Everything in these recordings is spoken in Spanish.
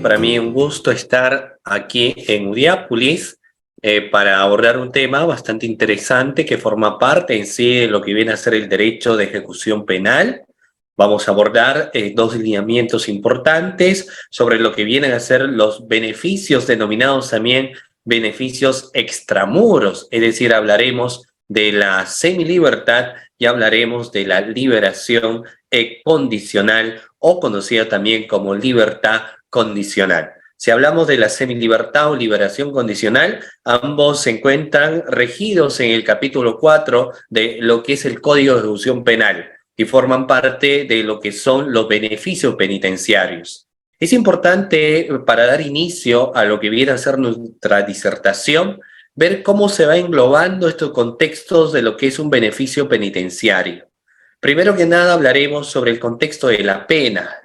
para mí un gusto estar aquí en Udiápolis para abordar un tema bastante interesante que forma parte en sí de lo que viene a ser el derecho de ejecución penal. Vamos a abordar dos lineamientos importantes sobre lo que vienen a ser los beneficios denominados también beneficios extramuros, es decir, hablaremos de la semilibertad y hablaremos de la liberación condicional o conocida también como libertad condicional. Si hablamos de la semilibertad o liberación condicional, ambos se encuentran regidos en el capítulo 4 de lo que es el Código de Ejecución Penal y forman parte de lo que son los beneficios penitenciarios. Es importante, para dar inicio a lo que viene a ser nuestra disertación, ver cómo se va englobando estos contextos de lo que es un beneficio penitenciario. Primero que nada hablaremos sobre el contexto de la pena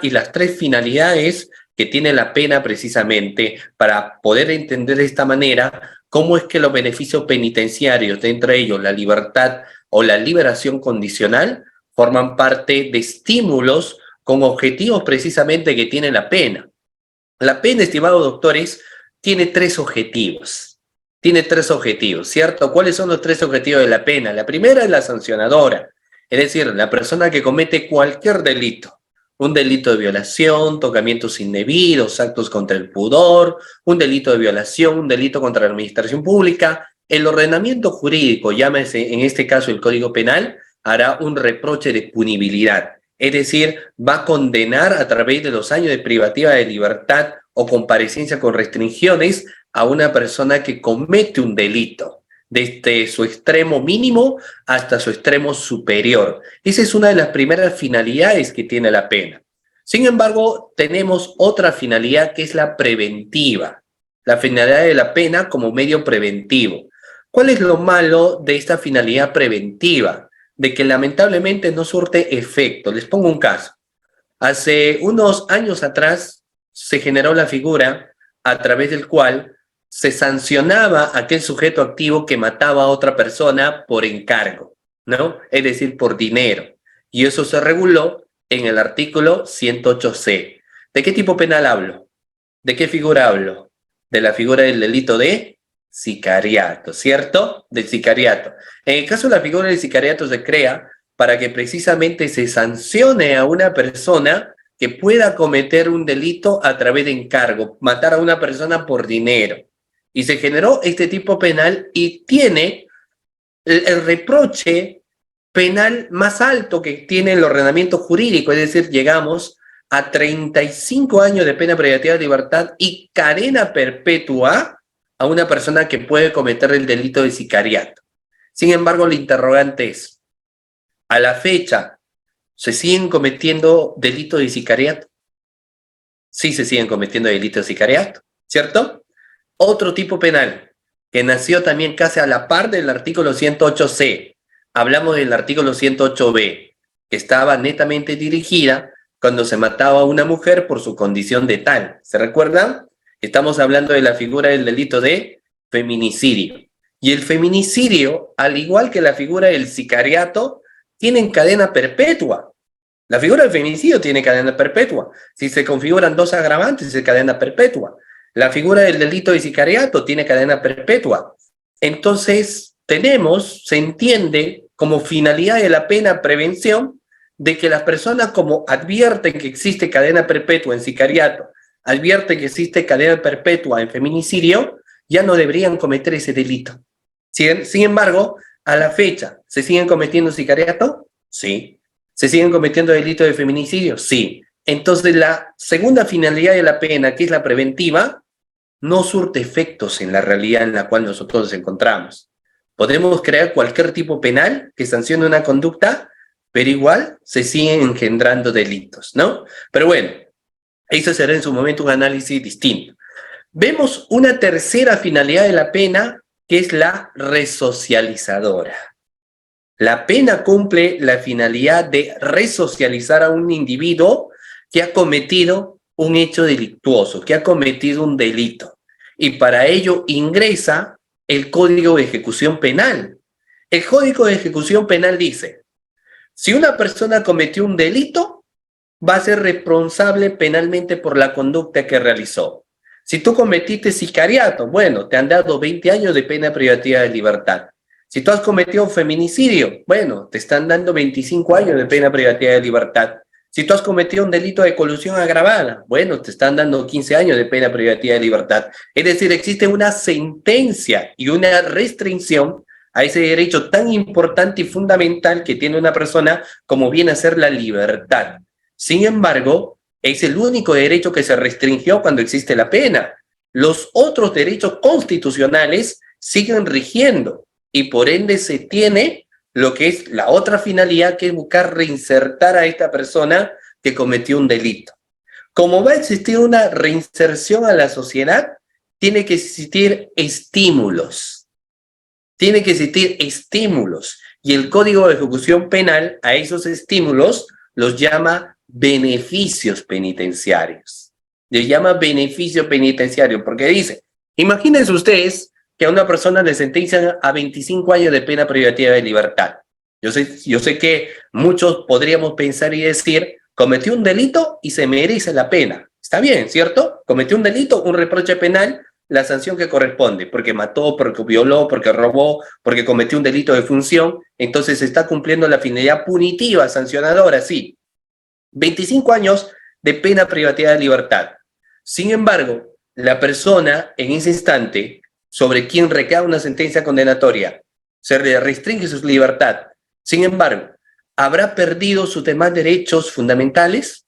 y las tres finalidades que tiene la pena precisamente para poder entender de esta manera cómo es que los beneficios penitenciarios, entre ellos la libertad o la liberación condicional, forman parte de estímulos con objetivos precisamente que tiene la pena. La pena, estimados doctores, tiene tres objetivos. Tiene tres objetivos, ¿cierto? ¿Cuáles son los tres objetivos de la pena? La primera es la sancionadora, es decir, la persona que comete cualquier delito, un delito de violación, tocamientos indebidos, actos contra el pudor, un delito de violación, un delito contra la administración pública, el ordenamiento jurídico, llámese en este caso el Código Penal, hará un reproche de punibilidad, es decir, va a condenar a través de los años de privativa de libertad o comparecencia con restricciones a una persona que comete un delito, desde su extremo mínimo hasta su extremo superior. Esa es una de las primeras finalidades que tiene la pena. Sin embargo, tenemos otra finalidad que es la preventiva, la finalidad de la pena como medio preventivo. ¿Cuál es lo malo de esta finalidad preventiva? De que lamentablemente no surte efecto. Les pongo un caso. Hace unos años atrás se generó la figura a través del cual se sancionaba a aquel sujeto activo que mataba a otra persona por encargo, ¿no? Es decir, por dinero. Y eso se reguló en el artículo 108C. ¿De qué tipo penal hablo? ¿De qué figura hablo? De la figura del delito de sicariato, ¿cierto? Del sicariato. En el caso de la figura del sicariato se crea para que precisamente se sancione a una persona que pueda cometer un delito a través de encargo, matar a una persona por dinero. Y se generó este tipo penal y tiene el reproche penal más alto que tiene el ordenamiento jurídico, es decir, llegamos a 35 años de pena privativa de libertad y cadena perpetua a una persona que puede cometer el delito de sicariato. Sin embargo, el interrogante es, a la fecha, ¿se siguen cometiendo delitos de sicariato? Sí, se siguen cometiendo delitos de sicariato, ¿cierto? Otro tipo penal, que nació también casi a la par del artículo 108C. Hablamos del artículo 108B, que estaba netamente dirigida cuando se mataba a una mujer por su condición de tal. ¿Se recuerdan? Estamos hablando de la figura del delito de feminicidio. Y el feminicidio, al igual que la figura del sicariato, tienen cadena perpetua. La figura del feminicidio tiene cadena perpetua. Si se configuran dos agravantes, es cadena perpetua. La figura del delito de sicariato tiene cadena perpetua. Entonces, se entiende como finalidad de la pena prevención de que las personas, como advierten que existe cadena perpetua en sicariato, advierten que existe cadena perpetua en feminicidio, ya no deberían cometer ese delito. Sin embargo, a la fecha, ¿se siguen cometiendo sicariato? Sí. ¿Se siguen cometiendo delitos de feminicidio? Sí. Entonces, la segunda finalidad de la pena, que es la preventiva, no surte efectos en la realidad en la cual nosotros nos encontramos. Podemos crear cualquier tipo penal que sancione una conducta, pero igual se siguen engendrando delitos, ¿no? Pero bueno, eso será en su momento un análisis distinto. Vemos una tercera finalidad de la pena, que es la resocializadora. La pena cumple la finalidad de resocializar a un individuo que ha cometido un hecho delictuoso, que ha cometido un delito. Y para ello ingresa el Código de Ejecución Penal. El Código de Ejecución Penal dice, si una persona cometió un delito, va a ser responsable penalmente por la conducta que realizó. Si tú cometiste sicariato, bueno, te han dado 20 años de pena privativa de libertad. Si tú has cometido feminicidio, bueno, te están dando 25 años de pena privativa de libertad. Si tú has cometido un delito de colusión agravada, bueno, te están dando 15 años de pena privativa de libertad. Es decir, existe una sentencia y una restricción a ese derecho tan importante y fundamental que tiene una persona como viene a ser la libertad. Sin embargo, es el único derecho que se restringió cuando existe la pena. Los otros derechos constitucionales siguen rigiendo y por ende se tiene lo que es la otra finalidad, que es buscar reinsertar a esta persona que cometió un delito. Como va a existir una reinserción a la sociedad, tiene que existir estímulos. Tiene que existir estímulos. Y el Código de Ejecución Penal a esos estímulos los llama beneficios penitenciarios. Les llama beneficio penitenciario porque dice, imagínense ustedes que a una persona le sentencian a 25 años de pena privativa de libertad. Yo sé que muchos podríamos pensar y decir, cometió un delito y se merece la pena. Está bien, ¿cierto? Cometió un delito, un reproche penal, la sanción que corresponde, porque mató, porque violó, porque robó, porque cometió un delito de función, entonces se está cumpliendo la finalidad punitiva, sancionadora, sí. 25 años de pena privativa de libertad. Sin embargo, la persona en ese instante sobre quien recae una sentencia condenatoria se le restringe su libertad. Sin embargo, ¿habrá perdido sus demás derechos fundamentales?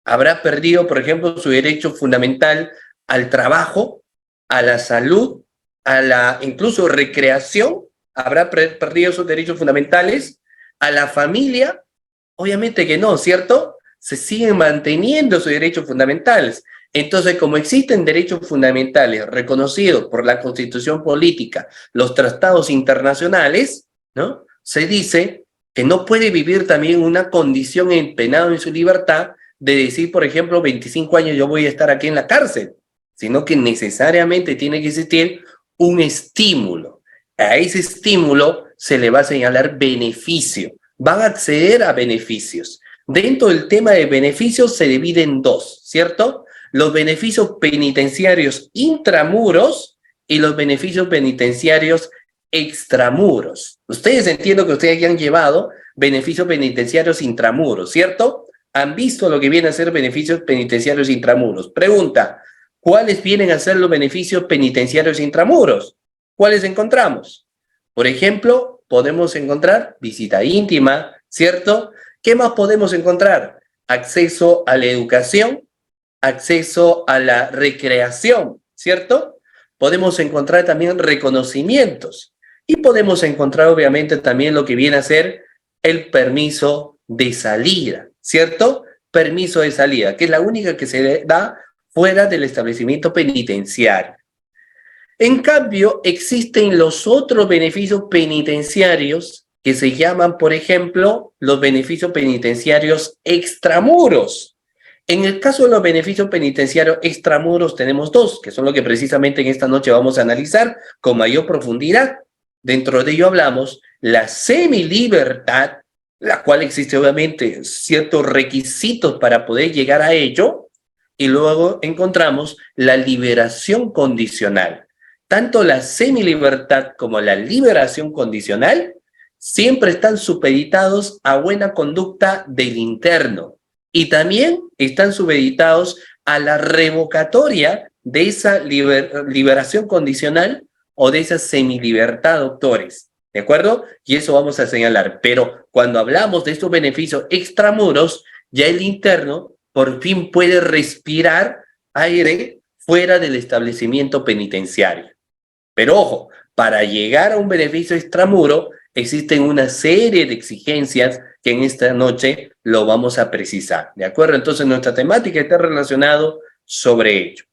¿Habrá perdido, por ejemplo, su derecho fundamental al trabajo, a la salud, a la incluso recreación? ¿Habrá perdido sus derechos fundamentales? ¿A la familia? Obviamente que no, ¿cierto? Se siguen manteniendo sus derechos fundamentales. Entonces, como existen derechos fundamentales reconocidos por la Constitución política, los tratados internacionales, ¿no? Se dice que no puede vivir también una condición empenado en su libertad de decir, por ejemplo, 25 años yo voy a estar aquí en la cárcel, sino que necesariamente tiene que existir un estímulo. A ese estímulo se le va a señalar beneficio. Van a acceder a beneficios. Dentro del tema de beneficios se divide en dos, ¿cierto? Los beneficios penitenciarios intramuros y los beneficios penitenciarios extramuros. Ustedes entiendo que ustedes ya han llevado beneficios penitenciarios intramuros, ¿cierto? Han visto lo que vienen a ser beneficios penitenciarios intramuros. Pregunta, ¿cuáles vienen a ser los beneficios penitenciarios intramuros? ¿Cuáles encontramos? Por ejemplo, podemos encontrar visita íntima, ¿cierto? ¿Qué más podemos encontrar? Acceso a la educación, acceso a la recreación, ¿cierto? Podemos encontrar también reconocimientos y podemos encontrar obviamente también lo que viene a ser el permiso de salida, ¿cierto? Permiso de salida, que es la única que se da fuera del establecimiento penitenciario. En cambio, existen los otros beneficios penitenciarios que se llaman, por ejemplo, los beneficios penitenciarios extramuros. En el caso de los beneficios penitenciarios extramuros tenemos dos, que son lo que precisamente en esta noche vamos a analizar con mayor profundidad. Dentro de ello hablamos la semilibertad, la cual existe obviamente ciertos requisitos para poder llegar a ello, y luego encontramos la liberación condicional. Tanto la semilibertad como la liberación condicional siempre están supeditados a buena conducta del interno y también están supeditados a la revocatoria de esa liberación condicional o de esa semilibertad, doctores, ¿de acuerdo? Y eso vamos a señalar. Pero cuando hablamos de estos beneficios extramuros, ya el interno por fin puede respirar aire fuera del establecimiento penitenciario. Pero ojo, para llegar a un beneficio extramuro existen una serie de exigencias que en esta noche lo vamos a precisar, ¿de acuerdo? Entonces nuestra temática está relacionada sobre ello.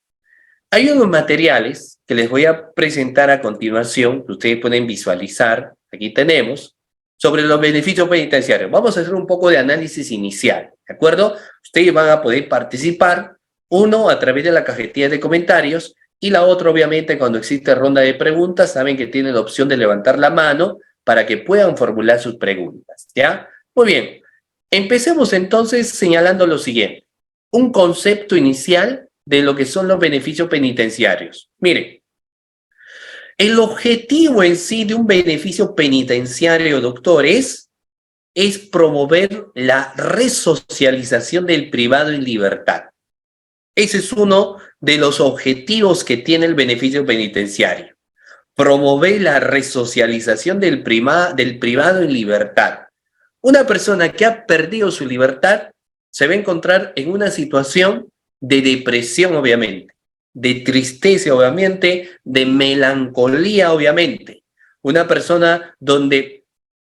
Hay unos materiales que les voy a presentar a continuación, que ustedes pueden visualizar, aquí tenemos, sobre los beneficios penitenciarios. Vamos a hacer un poco de análisis inicial, ¿de acuerdo? Ustedes van a poder participar, uno a través de la cajetilla de comentarios, y la otra, obviamente, cuando existe ronda de preguntas, saben que tienen la opción de levantar la mano para que puedan formular sus preguntas, ¿ya? Muy bien. Empecemos entonces señalando lo siguiente, un concepto inicial de lo que son los beneficios penitenciarios. Miren, el objetivo en sí de un beneficio penitenciario, doctor, es promover la resocialización del privado en libertad. Ese es uno de los objetivos que tiene el beneficio penitenciario. Promover la resocialización del privado en libertad. Una persona que ha perdido su libertad se va a encontrar en una situación de depresión, obviamente, de tristeza, obviamente, de melancolía, obviamente. Una persona donde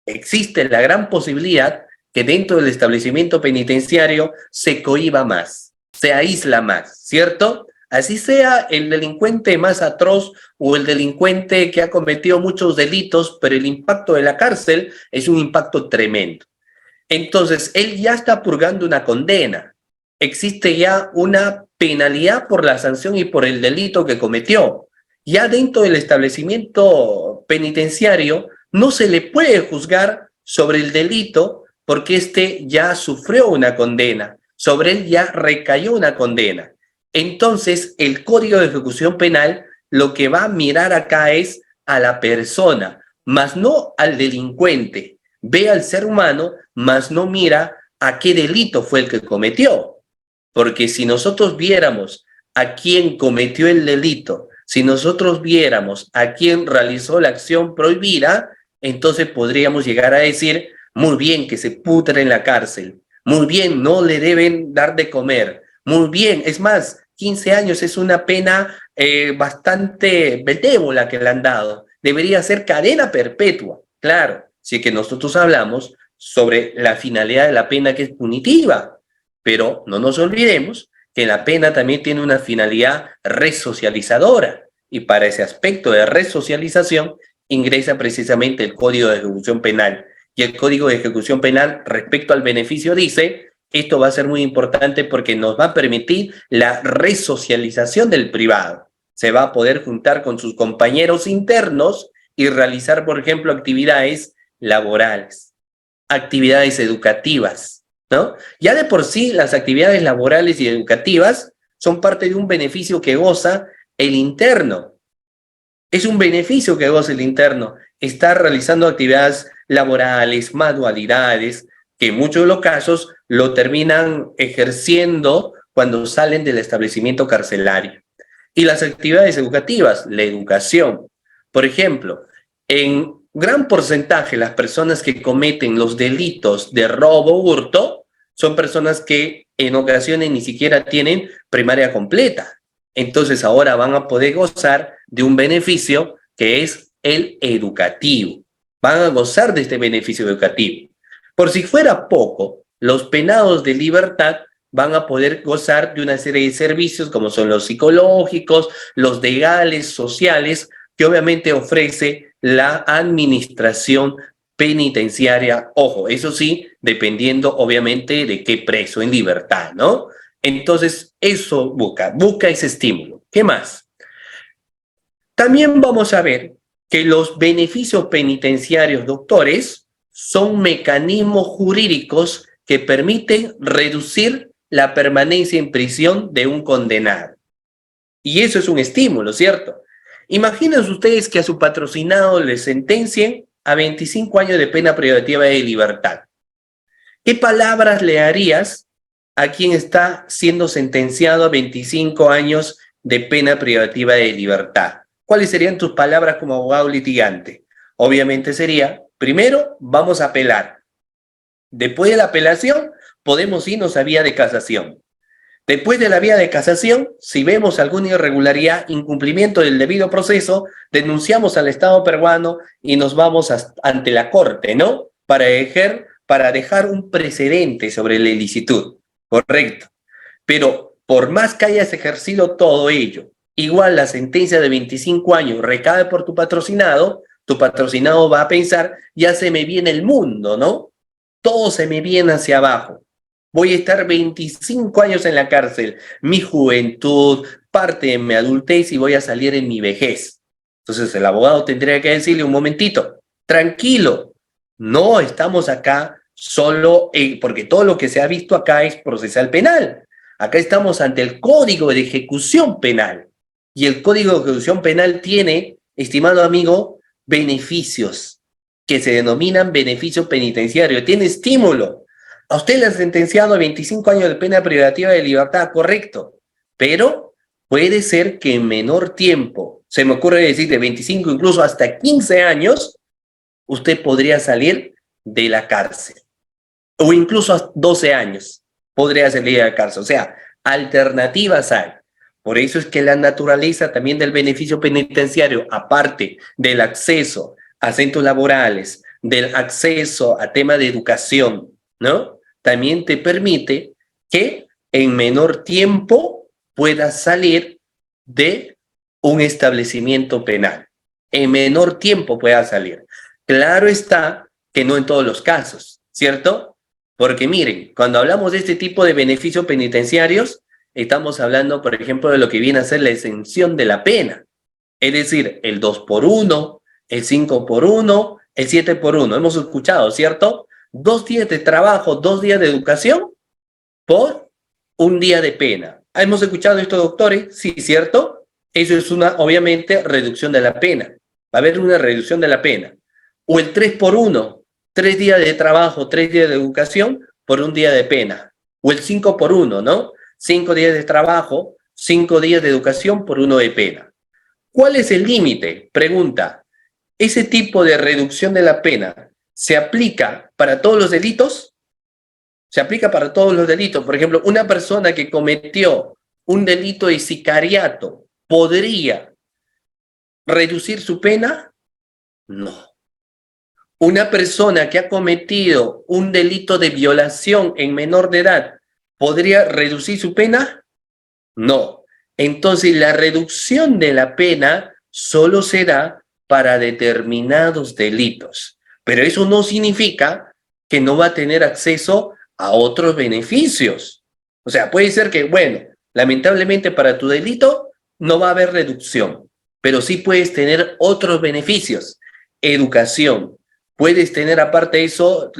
existe la gran posibilidad que dentro del establecimiento penitenciario se cohíba más, se aísla más, ¿cierto? Así sea el delincuente más atroz o el delincuente que ha cometido muchos delitos, pero el impacto de la cárcel es un impacto tremendo. Entonces, él ya está purgando una condena. Existe ya una penalidad por la sanción y por el delito que cometió. Ya dentro del establecimiento penitenciario no se le puede juzgar sobre el delito porque éste ya sufrió una condena, sobre él ya recayó una condena. Entonces, el Código de Ejecución Penal lo que va a mirar acá es a la persona, más no al delincuente. Ve al ser humano, mas no mira a qué delito fue el que cometió. Porque si nosotros viéramos a quién cometió el delito, si nosotros viéramos a quién realizó la acción prohibida, entonces podríamos llegar a decir, muy bien que se pudre en la cárcel, muy bien, no le deben dar de comer, muy bien, es más, 15 años es una pena bastante benévola que le han dado, debería ser cadena perpetua, claro, si que nosotros hablamos sobre la finalidad de la pena que es punitiva, pero no nos olvidemos que la pena también tiene una finalidad resocializadora y para ese aspecto de resocialización ingresa precisamente el Código de Ejecución Penal. Y el Código de Ejecución Penal respecto al beneficio dice, esto va a ser muy importante porque nos va a permitir la resocialización del privado. Se va a poder juntar con sus compañeros internos y realizar, por ejemplo, actividades laborales, actividades educativas, ¿no? Ya de por sí las actividades laborales y educativas son parte de un beneficio que goza el interno. Es un beneficio que goza el interno. Estar realizando actividades laborales, manualidades, que en muchos de los casos lo terminan ejerciendo cuando salen del establecimiento carcelario. Y las actividades educativas, la educación. Por ejemplo, en gran porcentaje las personas que cometen los delitos de robo, hurto, son personas que en ocasiones ni siquiera tienen primaria completa. Entonces ahora van a poder gozar de un beneficio que es el educativo. Van a gozar de este beneficio educativo. Por si fuera poco, los penados de libertad van a poder gozar de una serie de servicios como son los psicológicos, los legales, sociales, que obviamente ofrece la administración penitenciaria. Ojo, eso sí, dependiendo obviamente de qué preso en libertad, ¿no? Entonces, eso busca ese estímulo. ¿Qué más? También vamos a ver que los beneficios penitenciarios, doctores, son mecanismos jurídicos que permiten reducir la permanencia en prisión de un condenado. Y eso es un estímulo, ¿cierto? Imagínense ustedes que a su patrocinado le sentencien a 25 años de pena privativa de libertad. ¿Qué palabras le harías a quien está siendo sentenciado a 25 años de pena privativa de libertad? ¿Cuáles serían tus palabras como abogado litigante? Obviamente sería, primero, vamos a apelar. Después de la apelación, podemos irnos a vía de casación. Después de la vía de casación, si vemos alguna irregularidad, incumplimiento del debido proceso, denunciamos al Estado peruano y nos vamos ante la Corte, ¿no? Para dejar un precedente sobre la ilicitud. Correcto. Pero por más que hayas ejercido todo ello, igual la sentencia de 25 años recae por tu patrocinado va a pensar, ya se me viene el mundo, ¿no? Todo se me viene hacia abajo. Voy a estar 25 años en la cárcel, mi juventud, parte de mi adultez y voy a salir en mi vejez. Entonces el abogado tendría que decirle un momentito, tranquilo, no estamos acá solo, porque todo lo que se ha visto acá es procesal penal. Acá estamos ante el Código de Ejecución Penal. Y el Código de Ejecución Penal tiene, estimado amigo, beneficios que se denominan beneficio penitenciario. Tiene estímulo. A usted le han sentenciado a 25 años de pena privativa de libertad, correcto. Pero puede ser que en menor tiempo, se me ocurre decir de 25 incluso hasta 15 años, usted podría salir de la cárcel. O incluso a 12 años podría salir de la cárcel. O sea, alternativas hay. Por eso es que la naturaleza también del beneficio penitenciario, aparte del acceso a centros laborales, del acceso a tema de educación, ¿no? También te permite que en menor tiempo puedas salir de un establecimiento penal. En menor tiempo puedas salir. Claro está que no en todos los casos, ¿cierto? Porque miren, cuando hablamos de este tipo de beneficios penitenciarios, estamos hablando, por ejemplo, de lo que viene a ser la exención de la pena. Es decir, el 2x1, el 5x1, el 7x1. Hemos escuchado, ¿cierto? 2 días de trabajo, 2 días de educación por 1 día de pena. ¿Hemos escuchado esto, doctores? Sí, ¿cierto? Eso es una, obviamente, reducción de la pena. Va a haber una reducción de la pena. O el 3x1, 3 días de trabajo, 3 días de educación por 1 día de pena. O el 5x1, ¿no? 5 días de trabajo, 5 días de educación por 1 de pena. ¿Cuál es el límite? Pregunta. ¿Ese tipo de reducción de la pena se aplica para todos los delitos? Se aplica para todos los delitos. Por ejemplo, una persona que cometió un delito de sicariato, ¿podría reducir su pena? No. Una persona que ha cometido un delito de violación en menor de edad, ¿podría reducir su pena? No. Entonces, la reducción de la pena solo será para determinados delitos. Pero eso no significa que no va a tener acceso a otros beneficios. O sea, puede ser que, bueno, lamentablemente para tu delito no va a haber reducción, pero sí puedes tener otros beneficios. Educación. Puedes tener aparte de eso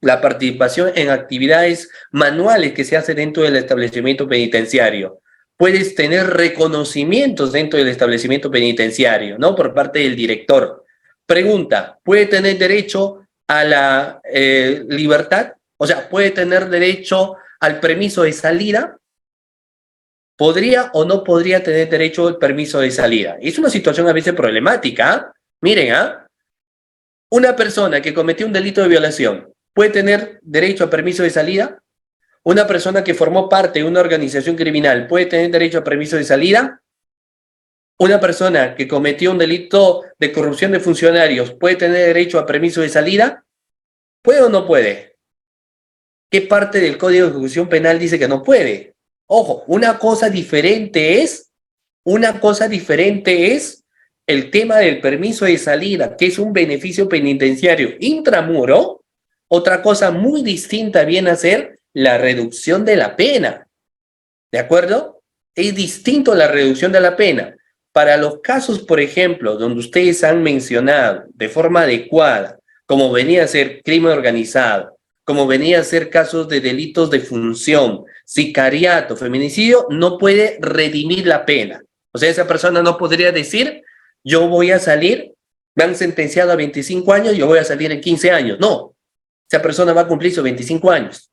la participación en actividades manuales que se hacen dentro del establecimiento penitenciario. Puedes tener reconocimientos dentro del establecimiento penitenciario, ¿no? Por parte del director. Pregunta, ¿puede tener derecho a la libertad? O sea, ¿puede tener derecho al permiso de salida? ¿Podría o no podría tener derecho al permiso de salida? Es una situación a veces problemática, ¿eh? Miren, ¿ah? Una persona que cometió un delito de violación, ¿puede tener derecho a permiso de salida? Una persona que formó parte de una organización criminal, ¿puede tener derecho a permiso de salida? Una persona que cometió un delito de corrupción de funcionarios, ¿puede tener derecho a permiso de salida? ¿Puede o no puede? ¿Qué parte del Código de Ejecución Penal dice que no puede? Ojo, una cosa diferente es el tema del permiso de salida, que es un beneficio penitenciario intramuro. Otra cosa muy distinta viene a ser la reducción de la pena. ¿De acuerdo? Es distinto la reducción de la pena. Para los casos, por ejemplo, donde ustedes han mencionado de forma adecuada, como venía a ser crimen organizado, como venía a ser casos de delitos de función, sicariato, feminicidio, no puede redimir la pena. O sea, esa persona no podría decir, yo voy a salir, me han sentenciado a 25 años, yo voy a salir en 15 años. No, esa persona va a cumplir sus 25 años.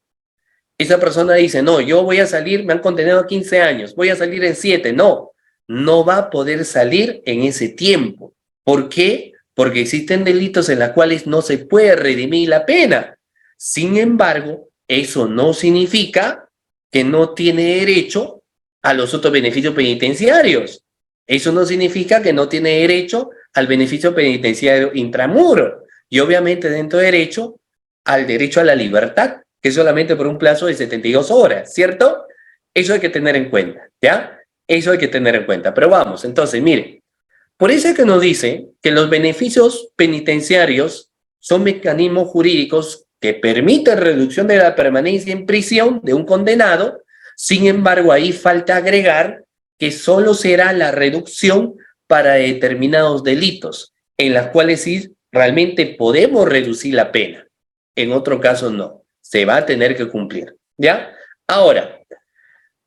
Esa persona dice, no, yo voy a salir, me han condenado a 15 años, voy a salir en 7. No, no va a poder salir en ese tiempo. ¿Por qué? Porque existen delitos en los cuales no se puede redimir la pena. Sin embargo, eso no significa que no tiene derecho a los otros beneficios penitenciarios. Eso no significa que no tiene derecho al beneficio penitenciario intramuro. Y obviamente dentro de derecho, al derecho a la libertad, que es solamente por un plazo de 72 horas, ¿cierto? Eso hay que tener en cuenta, ¿ya? Eso hay que tener en cuenta. Pero vamos, entonces, miren, por eso es que nos dice que los beneficios penitenciarios son mecanismos jurídicos que permiten reducción de la permanencia en prisión de un condenado. Sin embargo, ahí falta agregar que solo será la reducción para determinados delitos, en las cuales sí realmente podemos reducir la pena. en otro caso no. Se va a tener que cumplir, ¿ya? Ahora,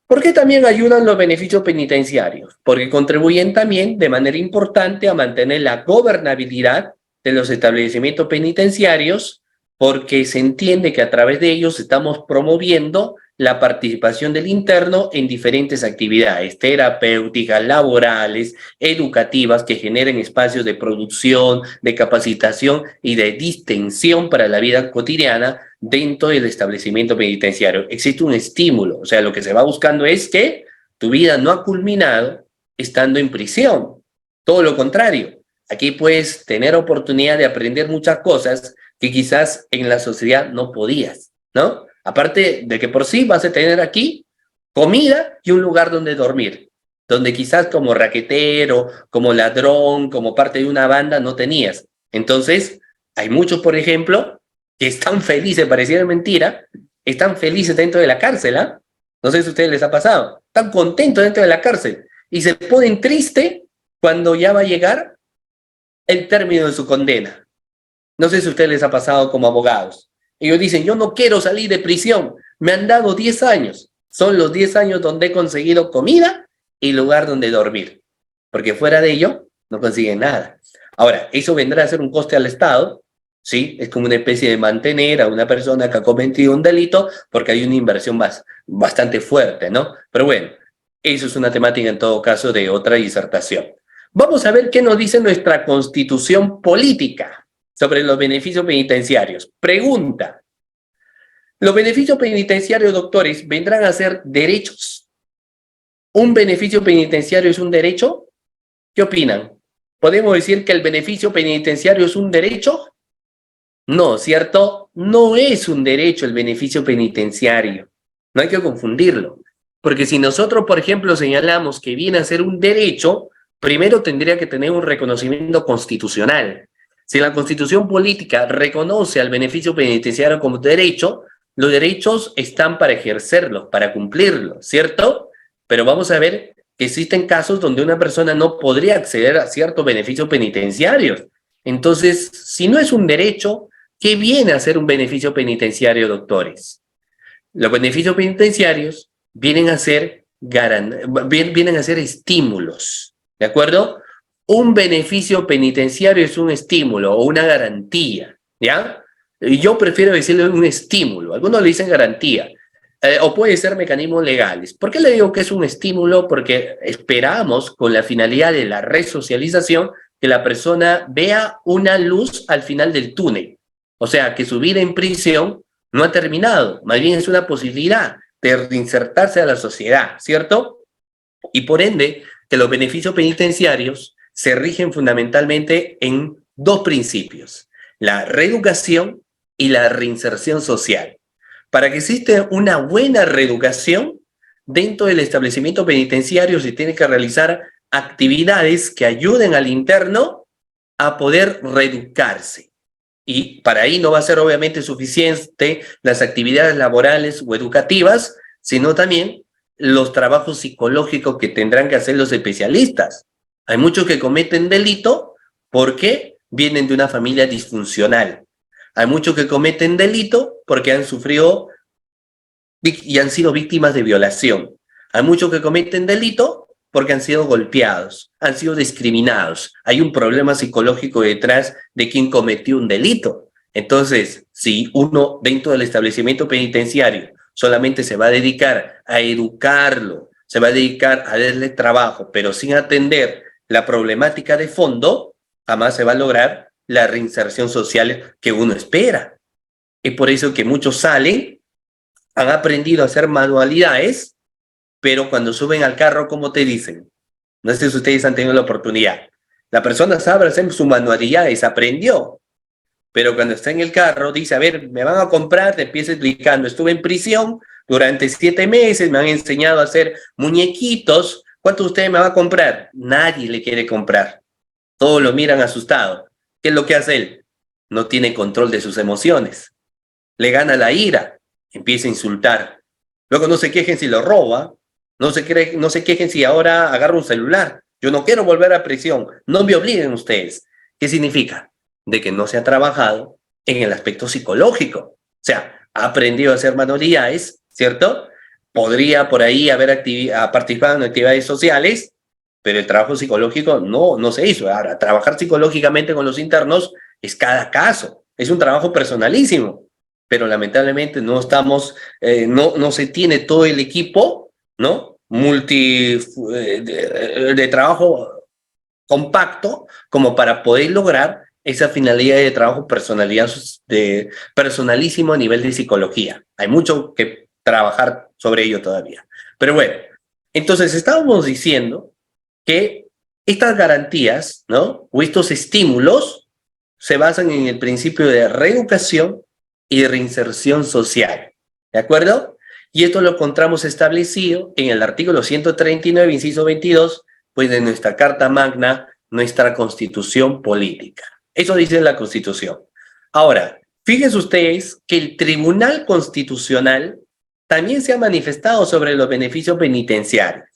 ¿por qué también ayudan los beneficios penitenciarios? Porque contribuyen también de manera importante a mantener la gobernabilidad de los establecimientos penitenciarios, porque se entiende que a través de ellos estamos promoviendo la participación del interno en diferentes actividades terapéuticas, laborales, educativas, que generen espacios de producción, de capacitación y de distensión para la vida cotidiana dentro del establecimiento penitenciario. Existe un estímulo, o sea, lo que se va buscando es que tu vida no ha culminado estando en prisión. Todo lo contrario, aquí puedes tener oportunidad de aprender muchas cosas que quizás en la sociedad no podías, ¿no? Aparte de que por sí vas a tener aquí comida y un lugar donde dormir, donde quizás como raquetero, como ladrón, como parte de una banda no tenías. Entonces, hay muchos, por ejemplo, que están felices, pareciera mentira, están felices dentro de la cárcel, ¿ah? No sé si a ustedes les ha pasado, están contentos dentro de la cárcel y se ponen tristes cuando ya va a llegar el término de su condena. No sé si a ustedes les ha pasado como abogados. Ellos dicen, yo no quiero salir de prisión, me han dado 10 años, son los 10 años donde he conseguido comida y lugar donde dormir, porque fuera de ello no consiguen nada. Ahora, eso vendrá a ser un coste al Estado, ¿sí? Es como una especie de mantener a una persona que ha cometido un delito porque hay una inversión bastante fuerte, ¿no? Pero bueno, eso es una temática en todo caso de otra disertación. Vamos a ver qué nos dice nuestra Constitución política sobre los beneficios penitenciarios. Pregunta: ¿los beneficios penitenciarios, doctores, vendrán a ser derechos? ¿Un beneficio penitenciario es un derecho? ¿Qué opinan? ¿Podemos decir que el beneficio penitenciario es un derecho? No, ¿cierto? No es un derecho el beneficio penitenciario. No hay que confundirlo. Porque si nosotros, por ejemplo, señalamos que viene a ser un derecho, primero tendría que tener un reconocimiento constitucional. Si la Constitución política reconoce al beneficio penitenciario como derecho, los derechos están para ejercerlos, para cumplirlos, ¿cierto? Pero vamos a ver que existen casos donde una persona no podría acceder a ciertos beneficios penitenciarios. Entonces, si no es un derecho, ¿qué viene a ser un beneficio penitenciario, doctores? Los beneficios penitenciarios vienen a ser, vienen a ser estímulos, ¿de acuerdo? Un beneficio penitenciario es un estímulo o una garantía, ¿ya? Yo prefiero decirle un estímulo, algunos le dicen garantía, o puede ser mecanismos legales. ¿Por qué le digo que es un estímulo? Porque esperamos, con la finalidad de la resocialización, que la persona vea una luz al final del túnel. O sea, que su vida en prisión no ha terminado, más bien es una posibilidad de reinsertarse a la sociedad, ¿cierto? Y por ende, que los beneficios penitenciarios se rigen fundamentalmente en dos principios: la reeducación y la reinserción social. Para que exista una buena reeducación dentro del establecimiento penitenciario, se tiene que realizar actividades que ayuden al interno a poder reeducarse. Y para ahí no va a ser obviamente suficiente las actividades laborales o educativas, sino también los trabajos psicológicos que tendrán que hacer los especialistas. Hay muchos que cometen delito porque vienen de una familia disfuncional. Hay muchos que cometen delito porque han sufrido y han sido víctimas de violación. Hay muchos que cometen delito porque han sido golpeados, han sido discriminados. Hay un problema psicológico detrás de quien cometió un delito. Entonces, si uno dentro del establecimiento penitenciario solamente se va a dedicar a educarlo, se va a dedicar a darle trabajo, pero sin atender la problemática de fondo, jamás se va a lograr la reinserción social que uno espera. Es por eso que muchos salen, han aprendido a hacer manualidades, pero cuando suben al carro, ¿cómo te dicen? No sé si ustedes han tenido la oportunidad. La persona sabe hacer sus manualidades, aprendió, pero cuando está en el carro dice, a ver, me van a comprar, te empieza explicando, estuve en prisión durante 7 meses, me han enseñado a hacer muñequitos, ¿cuánto usted me va a comprar? Nadie le quiere comprar, todos lo miran asustado. ¿Qué es lo que hace él? No tiene control de sus emociones, le gana la ira, empieza a insultar. Luego no se quejen si lo roba, no se quejen si ahora agarra un celular. Yo no quiero volver a prisión, no me obliguen ustedes. ¿Qué significa? De que no se ha trabajado en el aspecto psicológico. O sea, ha aprendido a hacer manualidades, ¿cierto? Podría por ahí haber participado en actividades sociales, pero el trabajo psicológico no se hizo. Ahora, trabajar psicológicamente con los internos es cada caso, es un trabajo personalísimo, pero lamentablemente no estamos, no se tiene todo el equipo, ¿no? De trabajo compacto como para poder lograr esa finalidad de trabajo personalísimo a nivel de psicología. Hay mucho que trabajar sobre ello todavía. Pero bueno, entonces estábamos diciendo que estas garantías, ¿no? O estos estímulos se basan en el principio de reeducación y reinserción social. ¿De acuerdo? Y esto lo encontramos establecido en el artículo 139, inciso 22, pues de nuestra Carta Magna, nuestra Constitución Política. Eso dice la Constitución. Ahora, fíjense ustedes que el Tribunal Constitucional también se ha manifestado sobre los beneficios penitenciarios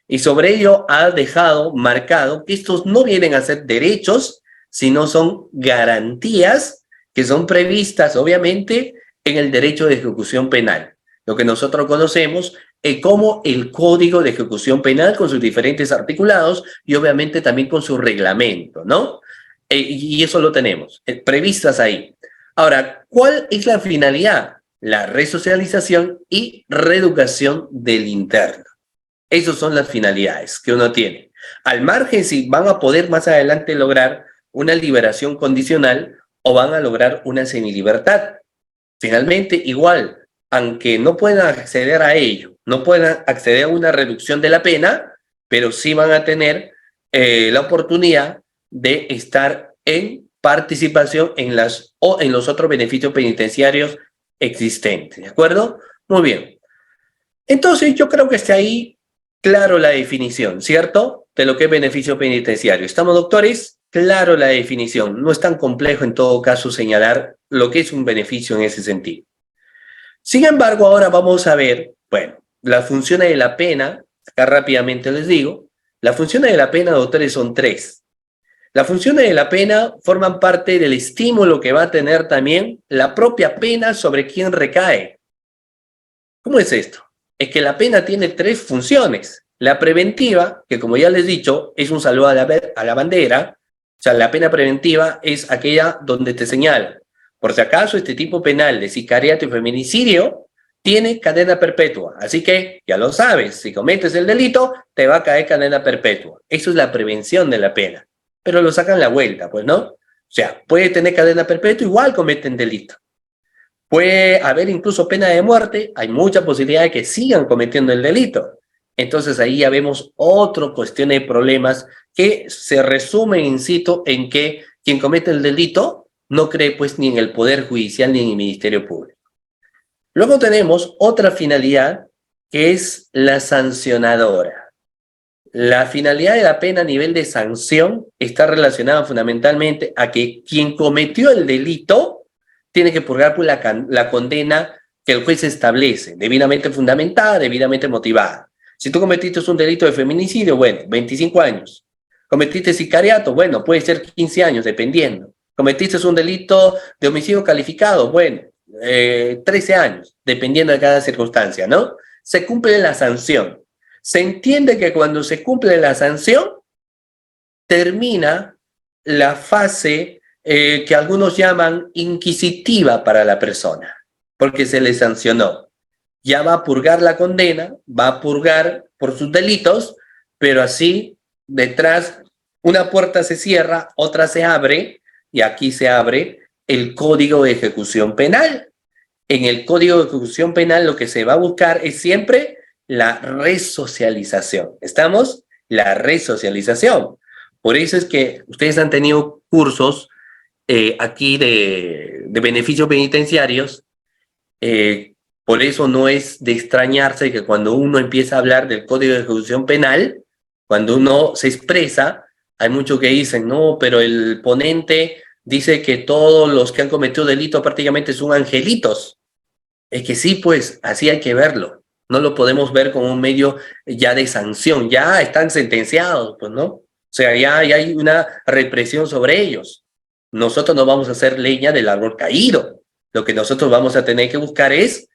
y sobre ello ha dejado marcado que estos no vienen a ser derechos, sino son garantías que son previstas, obviamente, en el derecho de ejecución penal, lo que nosotros conocemos como el Código de Ejecución Penal con sus diferentes articulados y obviamente también con su reglamento, ¿no? Y eso lo tenemos, previstas ahí. Ahora, ¿cuál es la finalidad? La resocialización y reeducación del interno. Esas son las finalidades que uno tiene. Al margen si van a poder más adelante lograr una liberación condicional o van a lograr una semilibertad. Finalmente, igual, aunque no puedan acceder a ello, no puedan acceder a una reducción de la pena, pero sí van a tener la oportunidad de estar en participación en los otros beneficios penitenciarios existentes, ¿de acuerdo? Muy bien. Entonces, yo creo que está ahí claro la definición, ¿cierto? De lo que es beneficio penitenciario. ¿Estamos, doctores? Claro la definición. No es tan complejo en todo caso señalar lo que es un beneficio en ese sentido. Sin embargo, ahora vamos a ver, bueno, las funciones de la pena, acá rápidamente les digo, las funciones de la pena, doctores, son tres. Las funciones de la pena forman parte del estímulo que va a tener también la propia pena sobre quien recae. ¿Cómo es esto? Es que la pena tiene tres funciones. La preventiva, que como ya les he dicho, es un saludo a la bandera. O sea, la pena preventiva es aquella donde te señala, por si acaso este tipo penal de sicariato y feminicidio tiene cadena perpetua. Así que ya lo sabes, si cometes el delito, te va a caer cadena perpetua. Eso es la prevención de la pena. Pero lo sacan la vuelta, pues, ¿no? O sea, puede tener cadena perpetua, igual cometen delito. Puede haber incluso pena de muerte, hay mucha posibilidad de que sigan cometiendo el delito. Entonces ahí ya vemos otra cuestión de problemas que se resumen, insisto, en que quien comete el delito no cree pues ni en el Poder Judicial ni en el Ministerio Público. Luego tenemos otra finalidad que es la sancionadora. La finalidad de la pena a nivel de sanción está relacionada fundamentalmente a que quien cometió el delito tiene que purgar pues, la condena que el juez establece, debidamente fundamentada, debidamente motivada. Si tú cometiste un delito de feminicidio, bueno, 25 años. Cometiste sicariato, bueno, puede ser 15 años, dependiendo. Cometiste un delito de homicidio calificado, bueno, 13 años, dependiendo de cada circunstancia, ¿no? Se cumple la sanción. Se entiende que cuando se cumple la sanción, termina la fase que algunos llaman inquisitiva para la persona, porque se le sancionó. Ya va a purgar la condena, va a purgar por sus delitos, pero así detrás una puerta se cierra, otra se abre, y aquí se abre el Código de Ejecución Penal. En el Código de Ejecución Penal lo que se va a buscar es siempre la resocialización. ¿Estamos? La resocialización. Por eso es que ustedes han tenido cursos aquí de beneficios penitenciarios. Por eso no es de extrañarse que cuando uno empieza a hablar del Código de Ejecución Penal, cuando uno se expresa, hay muchos que dicen, no, pero el ponente dice que todos los que han cometido delito prácticamente son angelitos. Es que sí, pues, así hay que verlo. No lo podemos ver como un medio ya de sanción. Ya están sentenciados, pues, ¿no? O sea, ya hay una represión sobre ellos. nosotros no vamos a hacer leña del árbol caído. Lo que nosotros vamos a tener que buscar es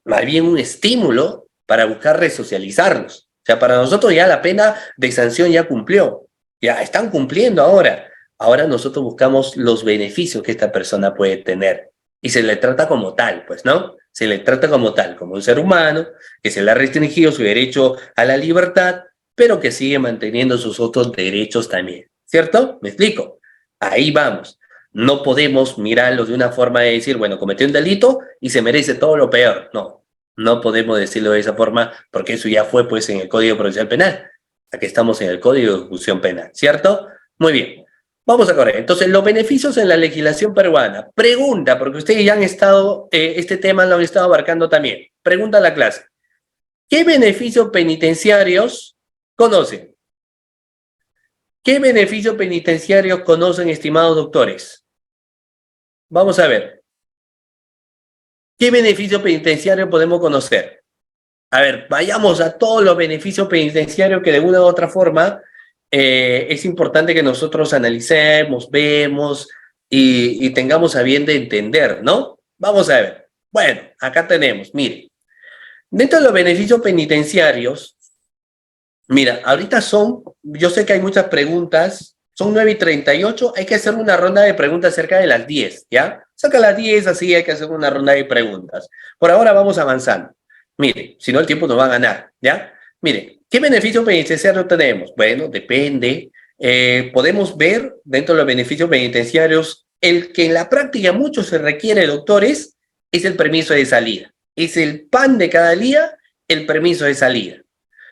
más bien un estímulo para buscar resocializarlos. O sea, para nosotros ya la pena de sanción ya cumplió, ya están cumpliendo ahora. Ahora nosotros buscamos los beneficios que esta persona puede tener y se le trata como tal, pues, ¿no? Se le trata como tal, como un ser humano que se le ha restringido su derecho a la libertad, pero que sigue manteniendo sus otros derechos también, ¿cierto? ¿Me explico? Ahí vamos. No podemos mirarlo de una forma de decir, bueno, cometió un delito y se merece todo lo peor. No, no podemos decirlo de esa forma porque eso ya fue pues en el Código Procesal Penal. Aquí estamos en el Código de Ejecución Penal, ¿cierto? Muy bien. Vamos a correr. Entonces, los beneficios en la legislación peruana. Pregunta, porque ustedes ya han estado, este tema lo han estado abarcando también. Pregunta a la clase. ¿Qué beneficios penitenciarios conocen? ¿Qué beneficios penitenciarios conocen, estimados doctores? Vamos a ver. ¿Qué beneficio penitenciario podemos conocer? A ver, vayamos a todos los beneficios penitenciarios que de una u otra forma es importante que nosotros analicemos, vemos y tengamos a bien de entender, ¿no? Vamos a ver. Bueno, acá tenemos, mire, dentro de los beneficios penitenciarios, mira, ahorita yo sé que hay muchas preguntas, son 9:38, hay que hacer una ronda de preguntas cerca de las 10, ¿ya? Saca las 10, así hay que hacer una ronda de preguntas. Por ahora vamos avanzando. Mire, si no el tiempo nos va a ganar, ¿ya? Mire, ¿qué beneficio penitenciario tenemos? Bueno, depende. Podemos ver dentro de los beneficios penitenciarios, el que en la práctica mucho se requiere, doctores, es el permiso de salida. Es el pan de cada día, el permiso de salida.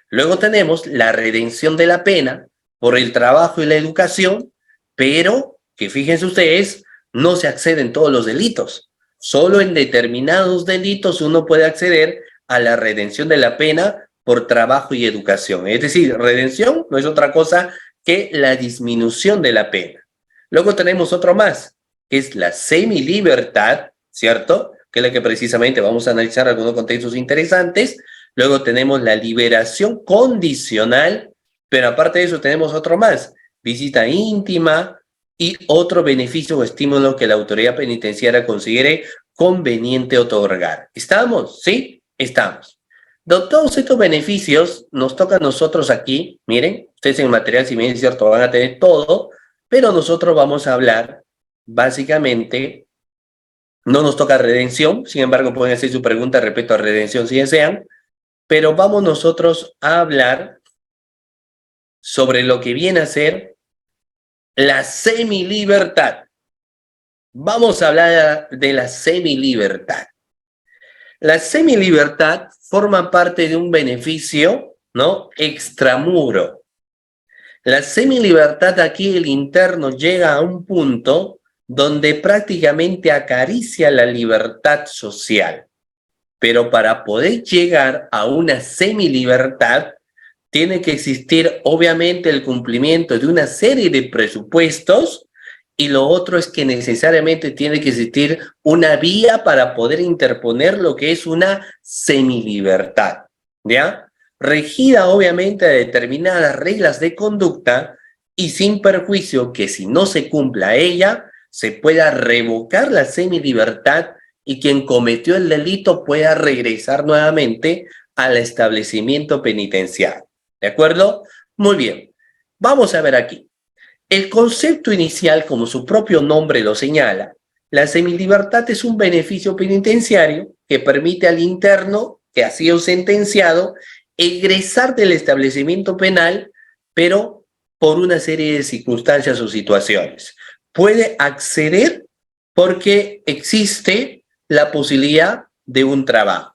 Luego tenemos la redención de la pena por el trabajo y la educación, pero que fíjense ustedes, no se accede en todos los delitos. Solo en determinados delitos uno puede acceder a la redención de la pena por trabajo y educación. Es decir, redención no es otra cosa que la disminución de la pena. Luego tenemos otro más, que es la semilibertad, ¿cierto? Que es la que precisamente vamos a analizar algunos contextos interesantes. Luego tenemos la liberación condicional, pero aparte de eso tenemos otro más, visita íntima y otro beneficio o estímulo que la autoridad penitenciaria considere conveniente otorgar. ¿Estamos? ¿Sí? Estamos. De todos estos beneficios nos toca a nosotros aquí, miren, ustedes en el material, si bien es cierto, van a tener todo, pero nosotros vamos a hablar básicamente, no nos toca redención, sin embargo pueden hacer su pregunta respecto a redención si desean, pero vamos nosotros a hablar sobre lo que viene a ser la semilibertad. Vamos a hablar de la semilibertad. La semilibertad forma parte de un beneficio, ¿no? Extramuro. La semilibertad aquí, el interno llega a un punto donde prácticamente acaricia la libertad social. Pero para poder llegar a una semilibertad, tiene que existir obviamente el cumplimiento de una serie de presupuestos y lo otro es que necesariamente tiene que existir una vía para poder interponer lo que es una semilibertad, ¿ya? Regida obviamente a determinadas reglas de conducta y sin perjuicio que si no se cumpla ella, se pueda revocar la semilibertad y quien cometió el delito pueda regresar nuevamente al establecimiento penitenciario. ¿De acuerdo? Muy bien. Vamos a ver aquí. El concepto inicial, como su propio nombre lo señala, la semilibertad es un beneficio penitenciario que permite al interno que ha sido sentenciado egresar del establecimiento penal, pero por una serie de circunstancias o situaciones. Puede acceder porque existe la posibilidad de un trabajo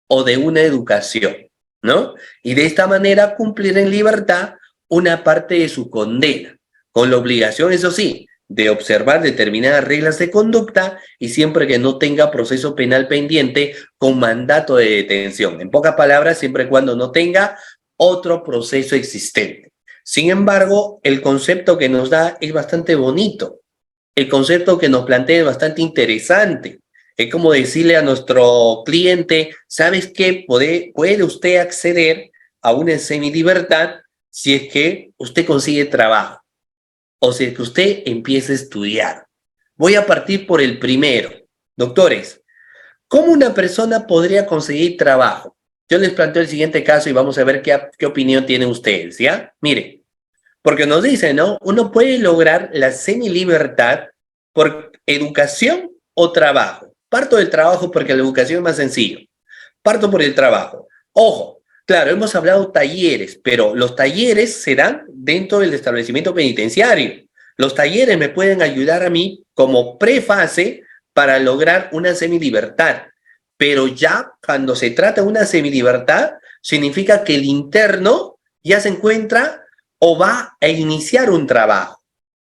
o de una educación, ¿no? Y de esta manera cumplir en libertad una parte de su condena, con la obligación, eso sí, de observar determinadas reglas de conducta y siempre que no tenga proceso penal pendiente con mandato de detención. En pocas palabras, siempre y cuando no tenga otro proceso existente. Sin embargo, el concepto que nos da es bastante bonito. El concepto que nos plantea es bastante interesante. Es como decirle a nuestro cliente, ¿sabes qué? Puede usted acceder a una semilibertad si es que usted consigue trabajo o si es que usted empieza a estudiar. Voy a partir por el primero. Doctores, ¿cómo una persona podría conseguir trabajo? Yo les planteo el siguiente caso y vamos a ver qué opinión tienen ustedes, ¿ya? Mire, porque nos dice, ¿no? Uno puede lograr la semilibertad por educación o trabajo. Parto del trabajo porque la educación es más sencillo. Parto por el trabajo. Ojo, claro, hemos hablado talleres, pero los talleres se dan dentro del establecimiento penitenciario. Los talleres me pueden ayudar a mí como prefase para lograr una semilibertad. Pero ya cuando se trata de una semilibertad, significa que el interno ya se encuentra o va a iniciar un trabajo.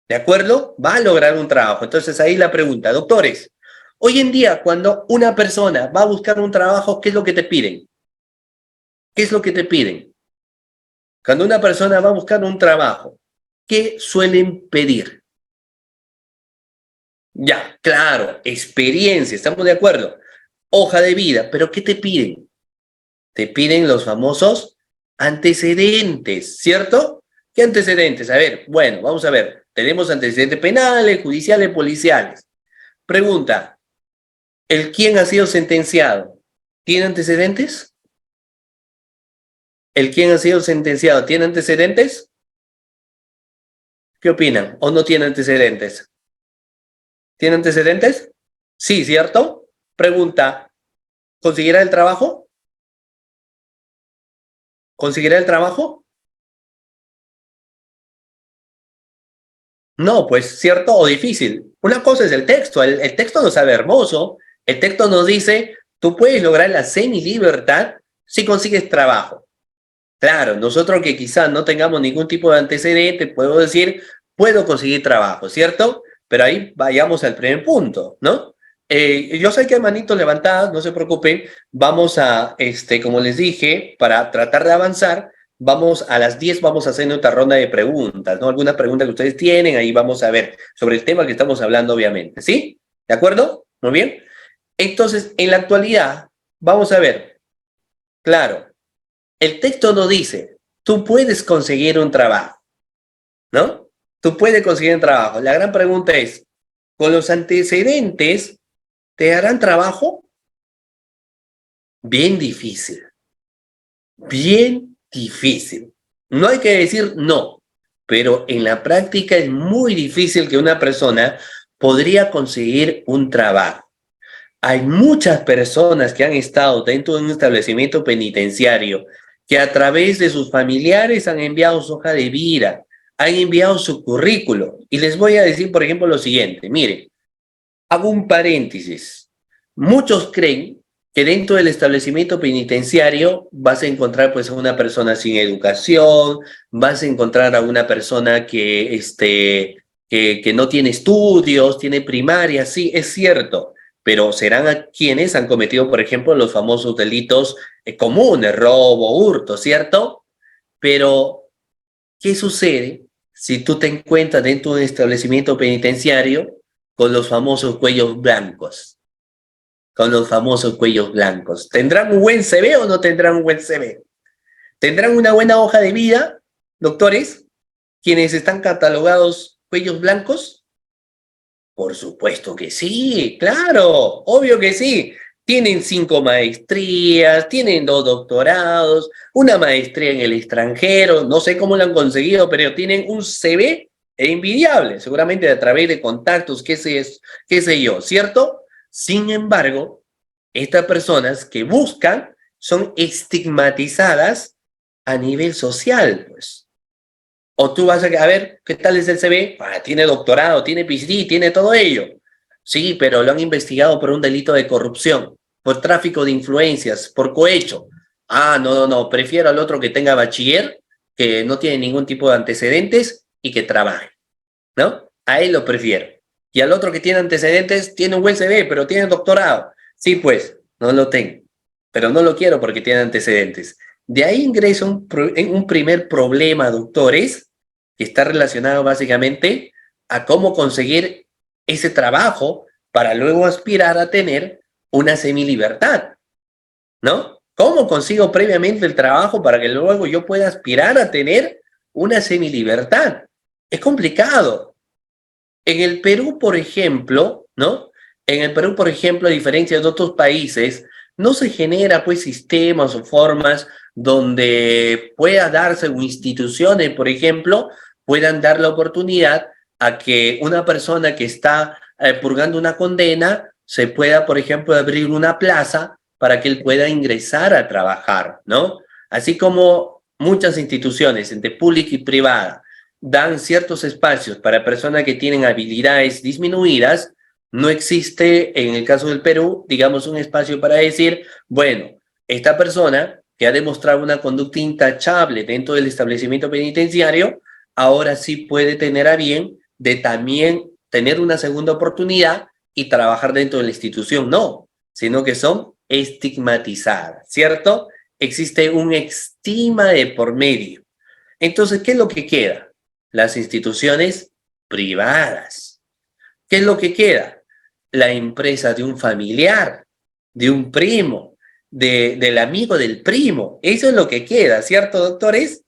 ¿De acuerdo? Va a lograr un trabajo. Entonces ahí la pregunta, doctores, hoy en día cuando una persona va a buscar un trabajo, ¿qué es lo que te piden? ¿Qué es lo que te piden? Cuando una persona va a buscar un trabajo, ¿qué suelen pedir? Ya, claro, experiencia, estamos de acuerdo. Hoja de vida, pero ¿qué te piden? Te piden los famosos antecedentes, ¿cierto? ¿Qué antecedentes? A ver, bueno, vamos a ver. Tenemos antecedentes penales, judiciales, policiales. Pregunta, ¿el quién ha sido sentenciado? ¿Tiene antecedentes? ¿El quién ha sido sentenciado tiene antecedentes? ¿Qué opinan? ¿O no tiene antecedentes? ¿Tiene antecedentes? Sí, ¿cierto? Pregunta, ¿conseguirá el trabajo? ¿Conseguirá el trabajo? No, pues cierto o difícil. Una cosa es el texto. El texto nos sabe hermoso. El texto nos dice, tú puedes lograr la semilibertad si consigues trabajo. Claro, nosotros que quizás no tengamos ningún tipo de antecedente, puedo decir, puedo conseguir trabajo, ¿cierto? Pero ahí vayamos al primer punto, ¿no? Yo sé que hay manitos levantadas, no se preocupen, vamos a, como les dije, para tratar de avanzar, vamos a las 10, vamos a hacer otra ronda de preguntas, ¿no? Algunas preguntas que ustedes tienen, ahí vamos a ver sobre el tema que estamos hablando, obviamente, ¿sí? ¿De acuerdo? Muy bien. Entonces, en la actualidad, vamos a ver, claro, el texto no dice, tú puedes conseguir un trabajo, ¿no? Tú puedes conseguir un trabajo. La gran pregunta es, ¿con los antecedentes te harán trabajo? Bien difícil, bien difícil. No hay que decir no, pero en la práctica es muy difícil que una persona podría conseguir un trabajo. Hay muchas personas que han estado dentro de un establecimiento penitenciario que a través de sus familiares han enviado su hoja de vida, han enviado su currículo. Y les voy a decir, por ejemplo, lo siguiente. Miren, hago un paréntesis. Muchos creen que dentro del establecimiento penitenciario vas a encontrar pues a una persona sin educación, vas a encontrar a una persona que no tiene estudios, tiene primaria, sí, es cierto, pero serán a quienes han cometido, por ejemplo, los famosos delitos comunes, robo, hurto, ¿cierto? Pero, ¿qué sucede si tú te encuentras dentro de un establecimiento penitenciario con los famosos cuellos blancos? Con los famosos cuellos blancos. ¿Tendrán un buen CV o no tendrán un buen CV? ¿Tendrán una buena hoja de vida, doctores, quienes están catalogados cuellos blancos? Por supuesto que sí, claro, obvio que sí. Tienen 5 maestrías, tienen 2 doctorados, una maestría en el extranjero, no sé cómo lo han conseguido, pero tienen un CV envidiable, seguramente a través de contactos, qué sé yo, ¿cierto? Sin embargo, estas personas que buscan son estigmatizadas a nivel social, pues. O tú vas a ver, ¿qué tal es el CV? Ah, tiene doctorado, tiene PhD, tiene todo ello. Sí, pero lo han investigado por un delito de corrupción, por tráfico de influencias, por cohecho. Ah, no, prefiero al otro que tenga bachiller, que no tiene ningún tipo de antecedentes y que trabaje, ¿no? A él lo prefiero. Y al otro que tiene antecedentes, tiene un buen CV, pero tiene doctorado. Sí, pues, no lo tengo, pero no lo quiero porque tiene antecedentes. De ahí ingresa un primer problema, doctores, que está relacionado básicamente a cómo conseguir ese trabajo para luego aspirar a tener una semilibertad, ¿no? ¿Cómo consigo previamente el trabajo para que luego yo pueda aspirar a tener una semilibertad? Es complicado. En el Perú, por ejemplo, ¿no? En el Perú, por ejemplo, a diferencia de otros países, no se genera pues sistemas o formas donde pueda darse o instituciones, por ejemplo, puedan dar la oportunidad a que una persona que está purgando una condena se pueda, por ejemplo, abrir una plaza para que él pueda ingresar a trabajar, ¿no? Así como muchas instituciones, entre pública y privada, dan ciertos espacios para personas que tienen habilidades disminuidas, no existe en el caso del Perú, digamos, un espacio para decir, bueno, esta persona que ha demostrado una conducta intachable dentro del establecimiento penitenciario, ahora sí puede tener a bien de también tener una segunda oportunidad y trabajar dentro de la institución. No, sino que son estigmatizadas, ¿cierto? Existe un estigma de por medio. Entonces, ¿qué es lo que queda? Las instituciones privadas. ¿Qué es lo que queda? La empresa de un familiar, de un primo, del amigo del primo. Eso es lo que queda, ¿cierto, doctores?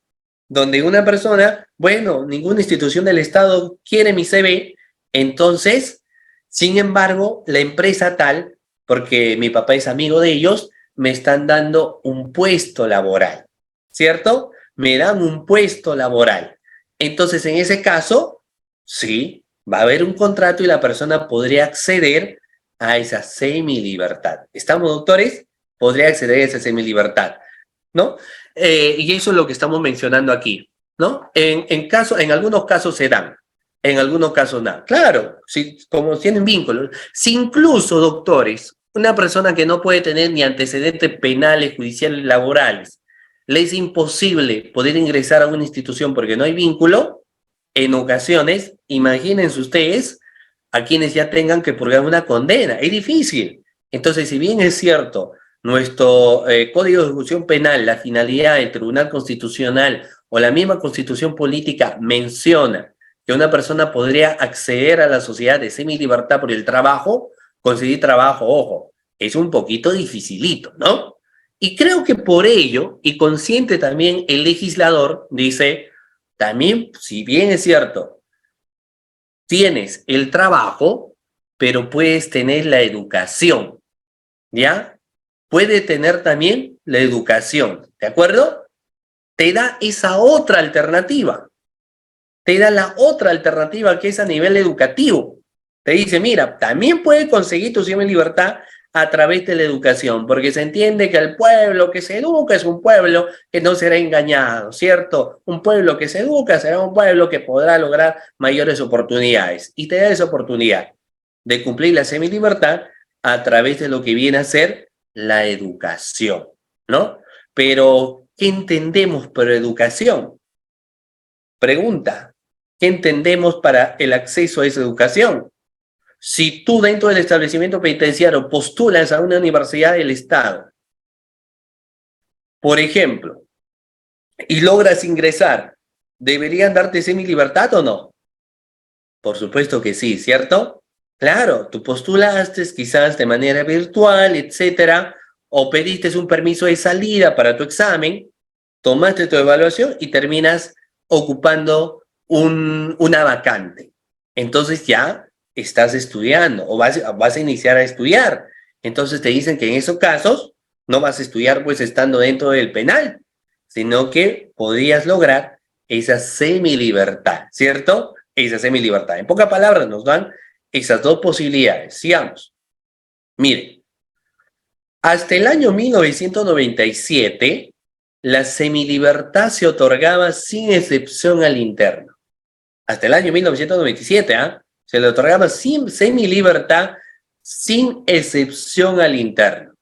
Donde una persona, bueno, ninguna institución del Estado quiere mi CV, entonces, sin embargo, la empresa tal, porque mi papá es amigo de ellos, me están dando un puesto laboral, ¿cierto? Me dan un puesto laboral. Entonces, en ese caso, sí, va a haber un contrato y la persona podría acceder a esa semi-libertad. ¿Estamos, doctores? Podría acceder a esa semi-libertad, ¿no? Y eso es lo que estamos mencionando aquí, ¿no? En algunos casos se dan, en algunos casos no. Claro, si, como tienen vínculos. Si incluso, doctores, una persona que no puede tener ni antecedentes penales, judiciales, laborales, le es imposible poder ingresar a una institución porque no hay vínculo, en ocasiones, imagínense ustedes a quienes ya tengan que purgar una condena. Es difícil. Entonces, si bien es cierto, nuestro Código de Ejecución Penal, la finalidad del Tribunal Constitucional o la misma Constitución Política menciona que una persona podría acceder a la sociedad de semilibertad por el trabajo, conseguir trabajo, ojo, es un poquito dificilito, ¿no? Y creo que por ello, y consciente también el legislador, dice, también, si bien es cierto, tienes el trabajo, pero puedes tener la educación, ¿ya? Puede tener también la educación, ¿de acuerdo? Te da esa otra alternativa, te da la otra alternativa que es a nivel educativo. Te dice, mira, también puedes conseguir tu libertad a través de la educación, porque se entiende que el pueblo que se educa es un pueblo que no será engañado, ¿cierto? Un pueblo que se educa será un pueblo que podrá lograr mayores oportunidades y te da esa oportunidad de cumplir la semilibertad a través de lo que viene a ser la educación, ¿no? Pero, ¿qué entendemos por educación? Pregunta, ¿qué entendemos para el acceso a esa educación? Si tú dentro del establecimiento penitenciario postulas a una universidad del Estado, por ejemplo, y logras ingresar, ¿deberían darte semilibertad o no? Por supuesto que sí, ¿cierto? Claro, tú postulaste quizás de manera virtual, etcétera, o pediste un permiso de salida para tu examen, tomaste tu evaluación y terminas ocupando una vacante. Entonces ya estás estudiando o vas a iniciar a estudiar. Entonces te dicen que en esos casos no vas a estudiar pues estando dentro del penal, sino que podrías lograr esa semilibertad, ¿cierto? Esa semilibertad. En pocas palabras nos dan esas dos posibilidades. Sigamos. Miren, hasta el año 1997, la semilibertad se otorgaba sin excepción al interno. Hasta el año 1997, ¿ah? Se le otorgaba sin semilibertad sin excepción al interno,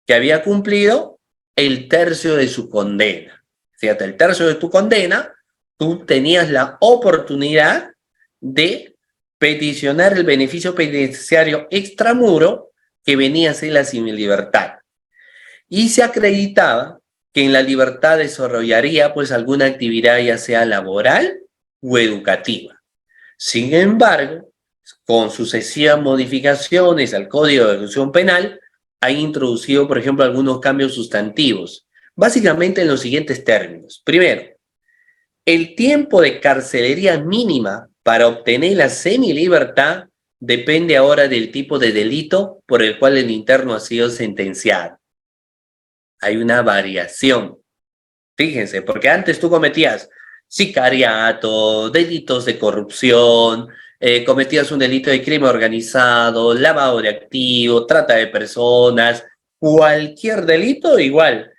que había cumplido el tercio de su condena. Fíjate, el tercio de tu condena, tú tenías la oportunidad de peticionar el beneficio penitenciario extramuro que venía a ser la semilibertad. Y se acreditaba que en la libertad desarrollaría pues alguna actividad ya sea laboral o educativa. Sin embargo, con sucesivas modificaciones al Código de Ejecución Penal, ha introducido, por ejemplo, algunos cambios sustantivos, básicamente en los siguientes términos. Primero, El tiempo de carcelería mínima para obtener la semilibertad depende ahora del tipo de delito por el cual el interno ha sido sentenciado. Hay una variación. Fíjense, porque antes tú cometías sicariato, delitos de corrupción, cometías un delito de crimen organizado, lavado de activos, trata de personas, cualquier delito igual.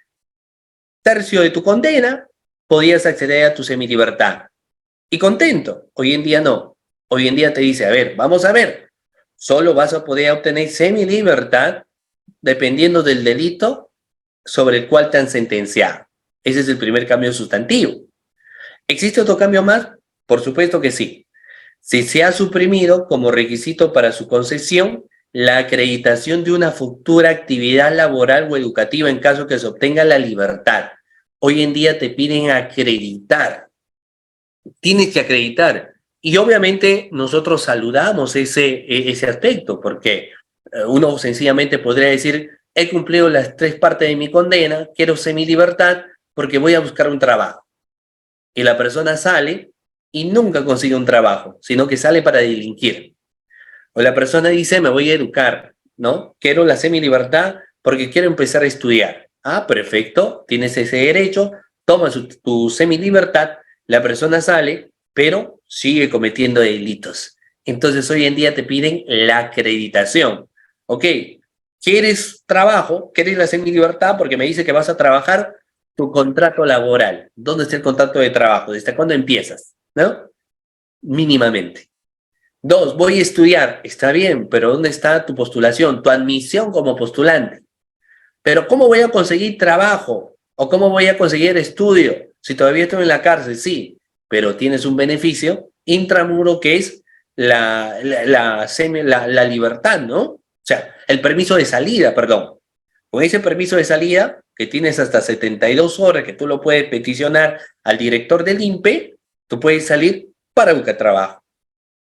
Tercio de tu condena, podías acceder a tu semilibertad. Y contento. Hoy en día no. Hoy en día te dice, a ver, vamos a ver, solo vas a poder obtener semilibertad dependiendo del delito sobre el cual te han sentenciado. Ese es el primer cambio sustantivo. ¿Existe otro cambio más? Por supuesto que sí. Si se ha suprimido como requisito para su concesión la acreditación de una futura actividad laboral o educativa en caso que se obtenga la libertad. Hoy en día te piden acreditar. Tienes que acreditar. Y obviamente nosotros saludamos ese aspecto, porque uno sencillamente podría decir, he cumplido las 3 partes de mi condena, quiero semilibertad porque voy a buscar un trabajo. Y la persona sale y nunca consigue un trabajo, sino que sale para delinquir. O la persona dice, me voy a educar, ¿no? Quiero la semilibertad porque quiero empezar a estudiar. Ah, perfecto, tienes ese derecho, toma tu semilibertad, la persona sale, pero sigue cometiendo delitos. Entonces hoy en día te piden la acreditación. Ok, ¿quieres trabajo? ¿Quieres la semilibertad? Porque me dice que vas a trabajar tu contrato laboral. ¿Dónde está el contrato de trabajo? ¿Desde cuándo empiezas? ¿No? Mínimamente. 2, voy a estudiar. Está bien, pero ¿dónde está tu postulación, tu admisión como postulante? Pero ¿cómo voy a conseguir trabajo? ¿O cómo voy a conseguir estudio? Si todavía estoy en la cárcel, sí, pero tienes un beneficio intramuro que es la libertad, ¿no? O sea, el permiso de salida, perdón. Con ese permiso de salida, que tienes hasta 72 horas, que tú lo puedes peticionar al director del INPE, tú puedes salir para buscar trabajo.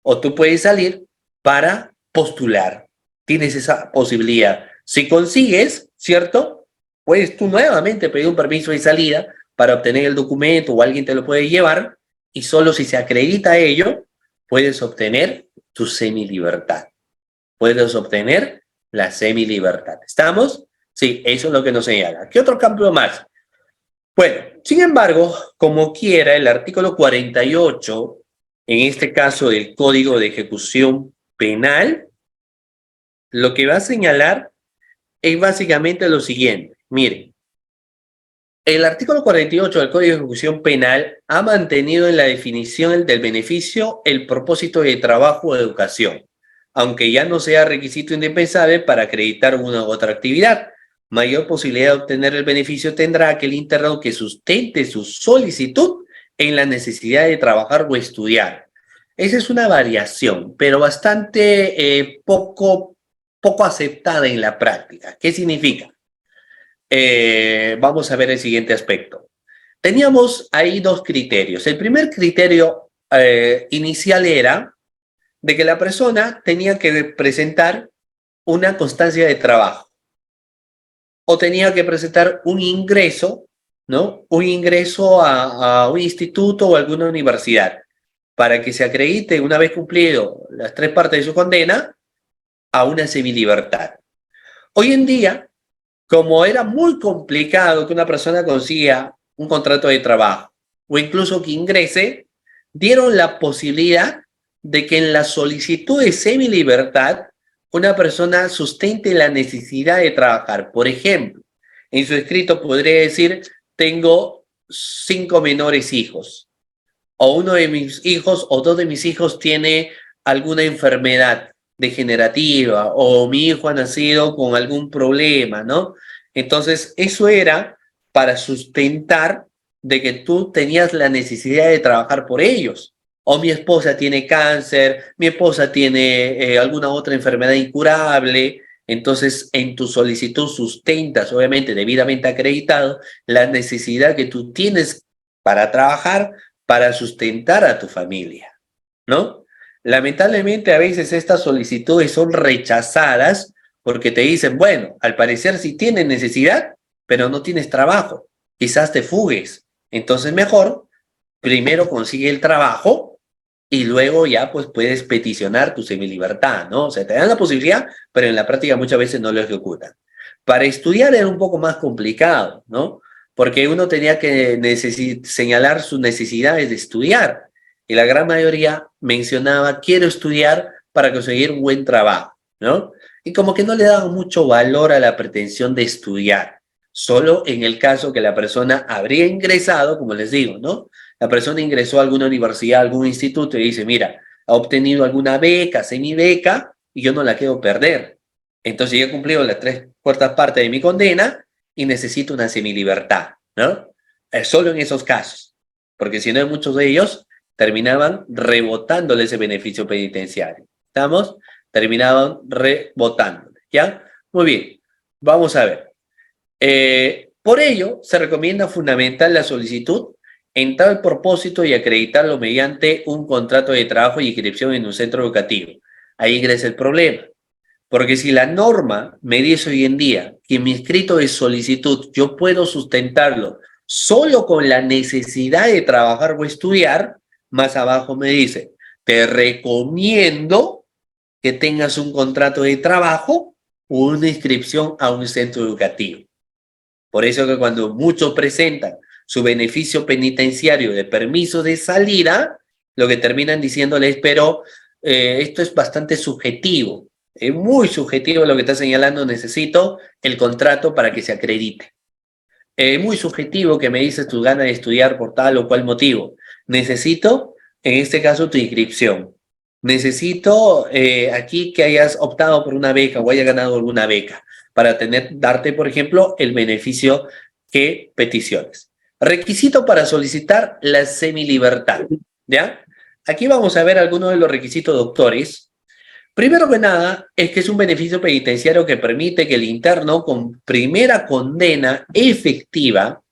O tú puedes salir para postular. Tienes esa posibilidad. Si consigues, ¿cierto? Puedes tú nuevamente pedir un permiso de salida para obtener el documento o alguien te lo puede llevar y solo si se acredita ello, puedes obtener tu semilibertad. Puedes obtener la semilibertad. ¿Estamos? Sí, eso es lo que nos señala. ¿Qué otro cambio más? Bueno, sin embargo, como quiera, el artículo 48, en este caso del Código de Ejecución Penal, lo que va a señalar es básicamente lo siguiente. Miren, el artículo 48 del Código de Ejecución Penal ha mantenido en la definición del beneficio el propósito de trabajo o educación, aunque ya no sea requisito indispensable para acreditar una u otra actividad. Mayor posibilidad de obtener el beneficio tendrá aquel interno que sustente su solicitud en la necesidad de trabajar o estudiar. Esa es una variación, pero bastante poco aceptada en la práctica. ¿Qué significa? Vamos a ver el siguiente aspecto. Teníamos ahí 2 criterios. El primer criterio inicial era de que la persona tenía que presentar una constancia de trabajo o tenía que presentar un ingreso, ¿no? Un ingreso a un instituto o alguna universidad para que se acredite, una vez cumplido las 3 partes de su condena, a una semilibertad. Hoy en día, como era muy complicado que una persona consiga un contrato de trabajo o incluso que ingrese, dieron la posibilidad de que en la solicitud de semilibertad una persona sustente la necesidad de trabajar. Por ejemplo, en su escrito podría decir, tengo 5 menores hijos, o uno de mis hijos o 2 de mis hijos tiene alguna enfermedad degenerativa o mi hijo ha nacido con algún problema, ¿no? Entonces, eso era para sustentar de que tú tenías la necesidad de trabajar por ellos. O mi esposa tiene cáncer, mi esposa tiene alguna otra enfermedad incurable. Entonces, en tu solicitud sustentas, obviamente debidamente acreditado, la necesidad que tú tienes para trabajar, para sustentar a tu familia, ¿no? Lamentablemente a veces estas solicitudes son rechazadas porque te dicen, bueno, al parecer sí tienes necesidad, pero no tienes trabajo, quizás te fugues, entonces mejor primero consigue el trabajo y luego ya pues puedes peticionar tu semilibertad, ¿no? O sea, te dan la posibilidad, pero en la práctica muchas veces no lo ejecutan. Para estudiar era un poco más complicado, ¿no? Porque uno tenía que señalar sus necesidades de estudiar y la gran mayoría mencionaba, quiero estudiar para conseguir un buen trabajo, ¿no? Y como que no le daban mucho valor a la pretensión de estudiar, solo en el caso que la persona habría ingresado, como les digo, ¿no? La persona ingresó a alguna universidad, a algún instituto y dice, mira, ha obtenido alguna beca, semibeca, y yo no la quiero perder. Entonces yo he cumplido las 3/4 de mi condena y necesito una semilibertad, ¿no? Solo en esos casos, porque si no, en muchos de ellos terminaban rebotándole ese beneficio penitenciario. ¿Estamos? Terminaban rebotándole, ¿ya? Muy bien, vamos a ver. Por ello, se recomienda fundamentar la solicitud en tal propósito y acreditarlo mediante un contrato de trabajo y inscripción en un centro educativo. Ahí ingresa el problema. Porque si la norma me dice hoy en día que mi escrito de solicitud yo puedo sustentarlo solo con la necesidad de trabajar o estudiar, más abajo me dice, te recomiendo que tengas un contrato de trabajo o una inscripción a un centro educativo. Por eso que cuando muchos presentan su beneficio penitenciario de permiso de salida, lo que terminan diciéndoles, pero esto es bastante subjetivo. Es muy subjetivo lo que está señalando, necesito el contrato para que se acredite. Es muy subjetivo que me dices tus ganas de estudiar por tal o cual motivo. Necesito, en este caso, tu inscripción. Necesito aquí que hayas optado por una beca o hayas ganado alguna beca para darte, por ejemplo, el beneficio que peticiones. Requisito para solicitar la semilibertad, ¿ya? Aquí vamos a ver algunos de los requisitos doctores. Primero que nada, es que es un beneficio penitenciario que permite que el interno con primera condena efectiva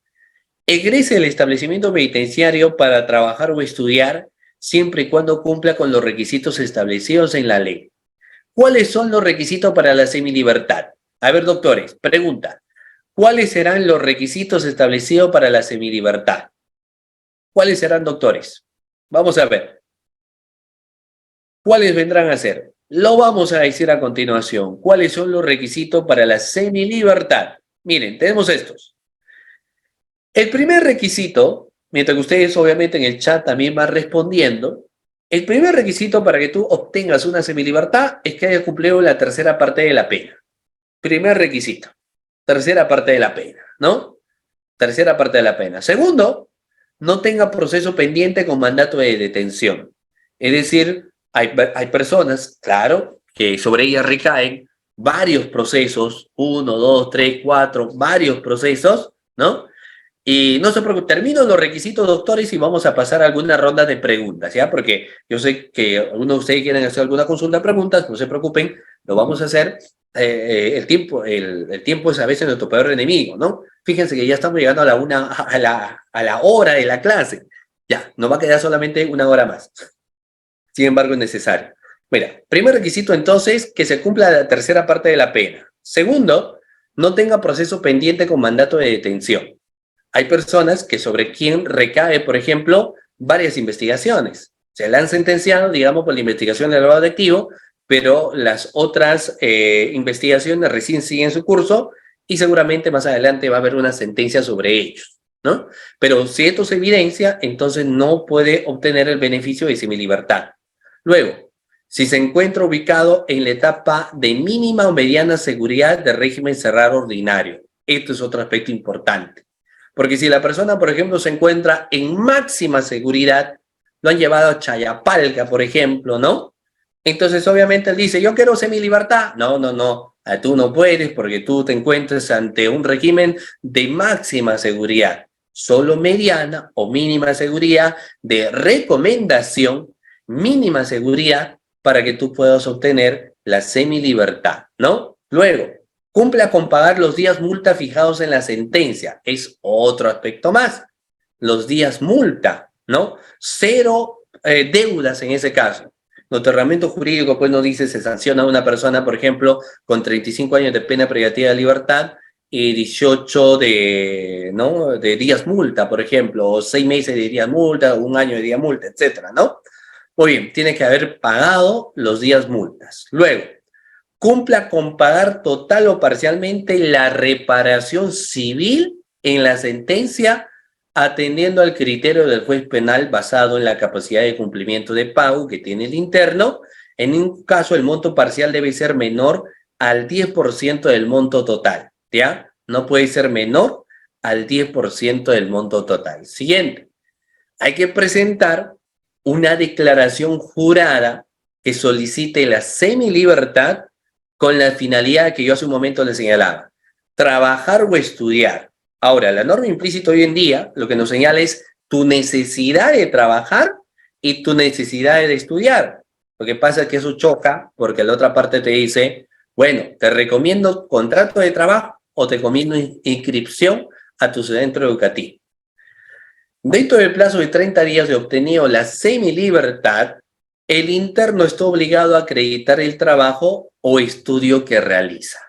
egrese del establecimiento penitenciario para trabajar o estudiar siempre y cuando cumpla con los requisitos establecidos en la ley. ¿Cuáles son los requisitos para la semilibertad? A ver, doctores, pregunta. ¿Cuáles serán los requisitos establecidos para la semilibertad? ¿Cuáles serán, doctores? Vamos a ver. ¿Cuáles vendrán a ser? Lo vamos a decir a continuación. ¿Cuáles son los requisitos para la semilibertad? Miren, tenemos estos. El primer requisito, mientras que ustedes obviamente en el chat también van respondiendo, el primer requisito para que tú obtengas una semilibertad es que hayas cumplido la tercera parte de la pena. Primer requisito, tercera parte de la pena, ¿no? Tercera parte de la pena. Segundo, no tenga proceso pendiente con mandato de detención. Es decir, hay personas, claro, que sobre ellas recaen varios procesos, 1, 2, 3, 4, varios procesos, ¿no? Y no se preocupen, termino los requisitos, doctores, y vamos a pasar a alguna ronda de preguntas, ¿ya? Porque yo sé que algunos de ustedes quieren hacer alguna consulta de preguntas, no se preocupen, lo vamos a hacer. El tiempo es a veces nuestro peor enemigo, ¿no? Fíjense que ya estamos llegando a la hora de la clase. Ya, nos va a quedar solamente una hora más. Sin embargo, es necesario. Mira, primer requisito entonces, que se cumpla la tercera parte de la pena. Segundo, no tenga proceso pendiente con mandato de detención. Hay personas que sobre quien recae, por ejemplo, varias investigaciones. Se le han sentenciado, digamos, por la investigación del lavado de activos, pero las otras investigaciones recién siguen su curso y seguramente más adelante va a haber una sentencia sobre ellos, ¿no? Pero si esto se evidencia, entonces no puede obtener el beneficio de semilibertad. Luego, si se encuentra ubicado en la etapa de mínima o mediana seguridad de régimen cerrado ordinario. Esto es otro aspecto importante. Porque si la persona, por ejemplo, se encuentra en máxima seguridad, lo han llevado a Chayapalca, por ejemplo, ¿no? Entonces, obviamente, él dice, yo quiero semilibertad. No, no, no, tú no puedes porque tú te encuentras ante un régimen de máxima seguridad. Solo mediana o mínima seguridad de recomendación, mínima seguridad para que tú puedas obtener la semilibertad, ¿no? Luego, cumpla con pagar los días multa fijados en la sentencia. Es otro aspecto más. Los días multa, ¿no? Cero deudas en ese caso. Nuestro ordenamiento jurídico, pues, nos dice, se sanciona a una persona, por ejemplo, con 35 años de pena privativa de libertad y 18 ¿no? de días multa, por ejemplo, o 6 meses de días multa, un año de días multa, etcétera, ¿no? Muy bien, tiene que haber pagado los días multas. Luego, cumpla con pagar total o parcialmente la reparación civil en la sentencia, atendiendo al criterio del juez penal basado en la capacidad de cumplimiento de pago que tiene el interno. En un caso, el monto parcial debe ser menor al 10% del monto total, ¿ya? No puede ser menor al 10% del monto total. Siguiente, hay que presentar una declaración jurada que solicite la semilibertad con la finalidad que yo hace un momento le señalaba, trabajar o estudiar. Ahora, la norma implícita hoy en día lo que nos señala es tu necesidad de trabajar y tu necesidad de estudiar. Lo que pasa es que eso choca porque la otra parte te dice, bueno, te recomiendo contrato de trabajo o te recomiendo inscripción a tu centro educativo. Dentro del plazo de 30 días de obtenido la semilibertad, el interno está obligado a acreditar el trabajo o estudio que realiza,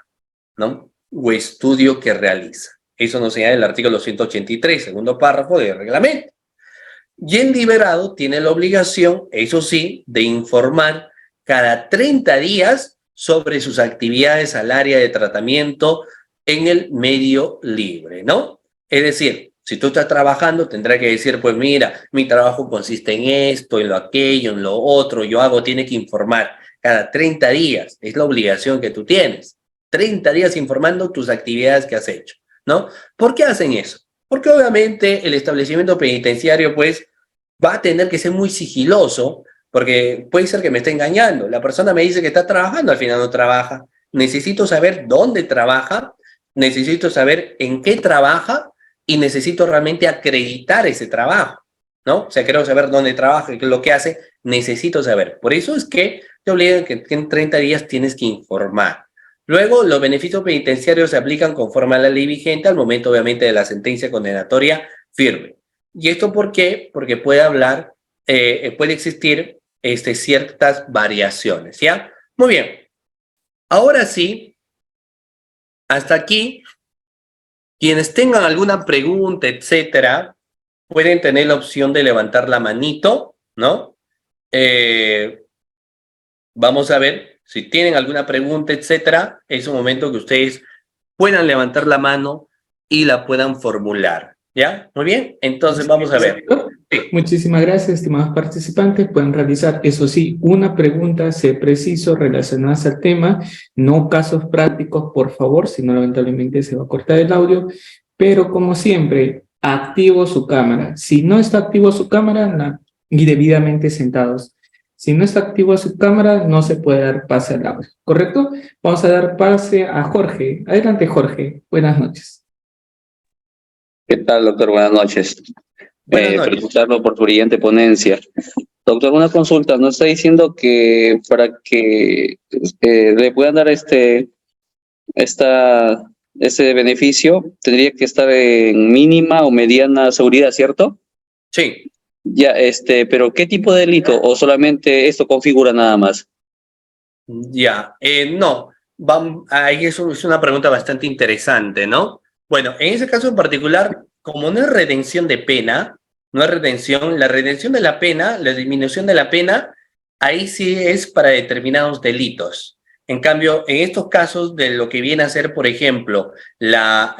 ¿no? O estudio que realiza. Eso nos señala el artículo 183, segundo párrafo del reglamento. Y el liberado tiene la obligación, eso sí, de informar cada 30 días sobre sus actividades al área de tratamiento en el medio libre, ¿no? Es decir, si tú estás trabajando, tendrá que decir, pues mira, mi trabajo consiste en esto, en lo aquello, en lo otro, tiene que informar cada 30 días, es la obligación que tú tienes. 30 días informando tus actividades que has hecho, ¿no? ¿Por qué hacen eso? Porque obviamente el establecimiento penitenciario, pues, va a tener que ser muy sigiloso, porque puede ser que me esté engañando. La persona me dice que está trabajando, al final no trabaja. Necesito saber dónde trabaja, necesito saber en qué trabaja y necesito realmente acreditar ese trabajo, ¿no? O sea, quiero saber dónde trabaja, qué es lo que hace, necesito saber. Por eso es que te obligan que en 30 días tienes que informar. Luego, los beneficios penitenciarios se aplican conforme a la ley vigente al momento, obviamente, de la sentencia condenatoria firme. ¿Y esto por qué? Porque puede existir ciertas variaciones, ¿ya? Muy bien. Ahora sí, hasta aquí, quienes tengan alguna pregunta, etcétera, pueden tener la opción de levantar la manito, ¿no? Vamos a ver si tienen alguna pregunta, etcétera. Es un momento que ustedes puedan levantar la mano y la puedan formular, ¿ya? Muy bien, entonces vamos a ver. Sí. Muchísimas gracias, estimados participantes. Pueden realizar, eso sí, una pregunta, sé preciso, relacionada al tema, no casos prácticos, por favor, si no, lamentablemente se va a cortar el audio. Pero como siempre, activo su cámara. Si no está activo su cámara, y debidamente sentados. Si no está activo su cámara, no se puede dar pase al audio, ¿correcto? Vamos a dar pase a Jorge. Adelante, Jorge. Buenas noches. ¿Qué tal, doctor? Buenas noches. Buenas noches. Felicitarlo por su brillante ponencia. Doctor, una consulta. Nos está diciendo que para que le puedan dar este beneficio, tendría que estar en mínima o mediana seguridad, ¿cierto? Sí. Ya, pero ¿qué tipo de delito? ¿O solamente esto configura nada más? Ya, no, ahí es una pregunta bastante interesante, ¿no? Bueno, en ese caso en particular, como no es redención de pena, no es redención, la redención de la pena, la disminución de la pena, ahí sí es para determinados delitos. En cambio, en estos casos de lo que viene a ser, por ejemplo, la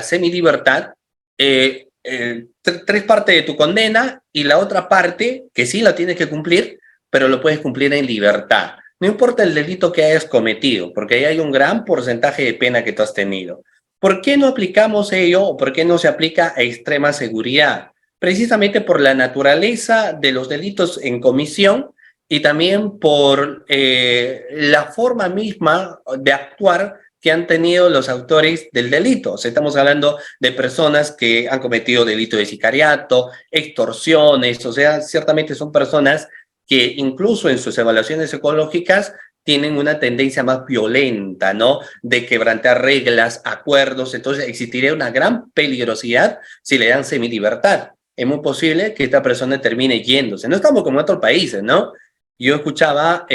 semilibertad, tres partes de tu condena y la otra parte, que sí la tienes que cumplir, pero lo puedes cumplir en libertad. No importa el delito que hayas cometido, porque ahí hay un gran porcentaje de pena que tú has tenido. ¿Por qué no aplicamos ello o por qué no se aplica a extrema seguridad? Precisamente por la naturaleza de los delitos en comisión y también por la forma misma de actuar que han tenido los autores del delito. O sea, estamos hablando de personas que han cometido delitos de sicariato, extorsiones, o sea, ciertamente son personas que incluso en sus evaluaciones psicológicas tienen una tendencia más violenta, ¿no? De quebrantar reglas, acuerdos, entonces existiría una gran peligrosidad si le dan semilibertad. Es muy posible que esta persona termine yéndose. No estamos como en otros países, ¿no? Yo escuchaba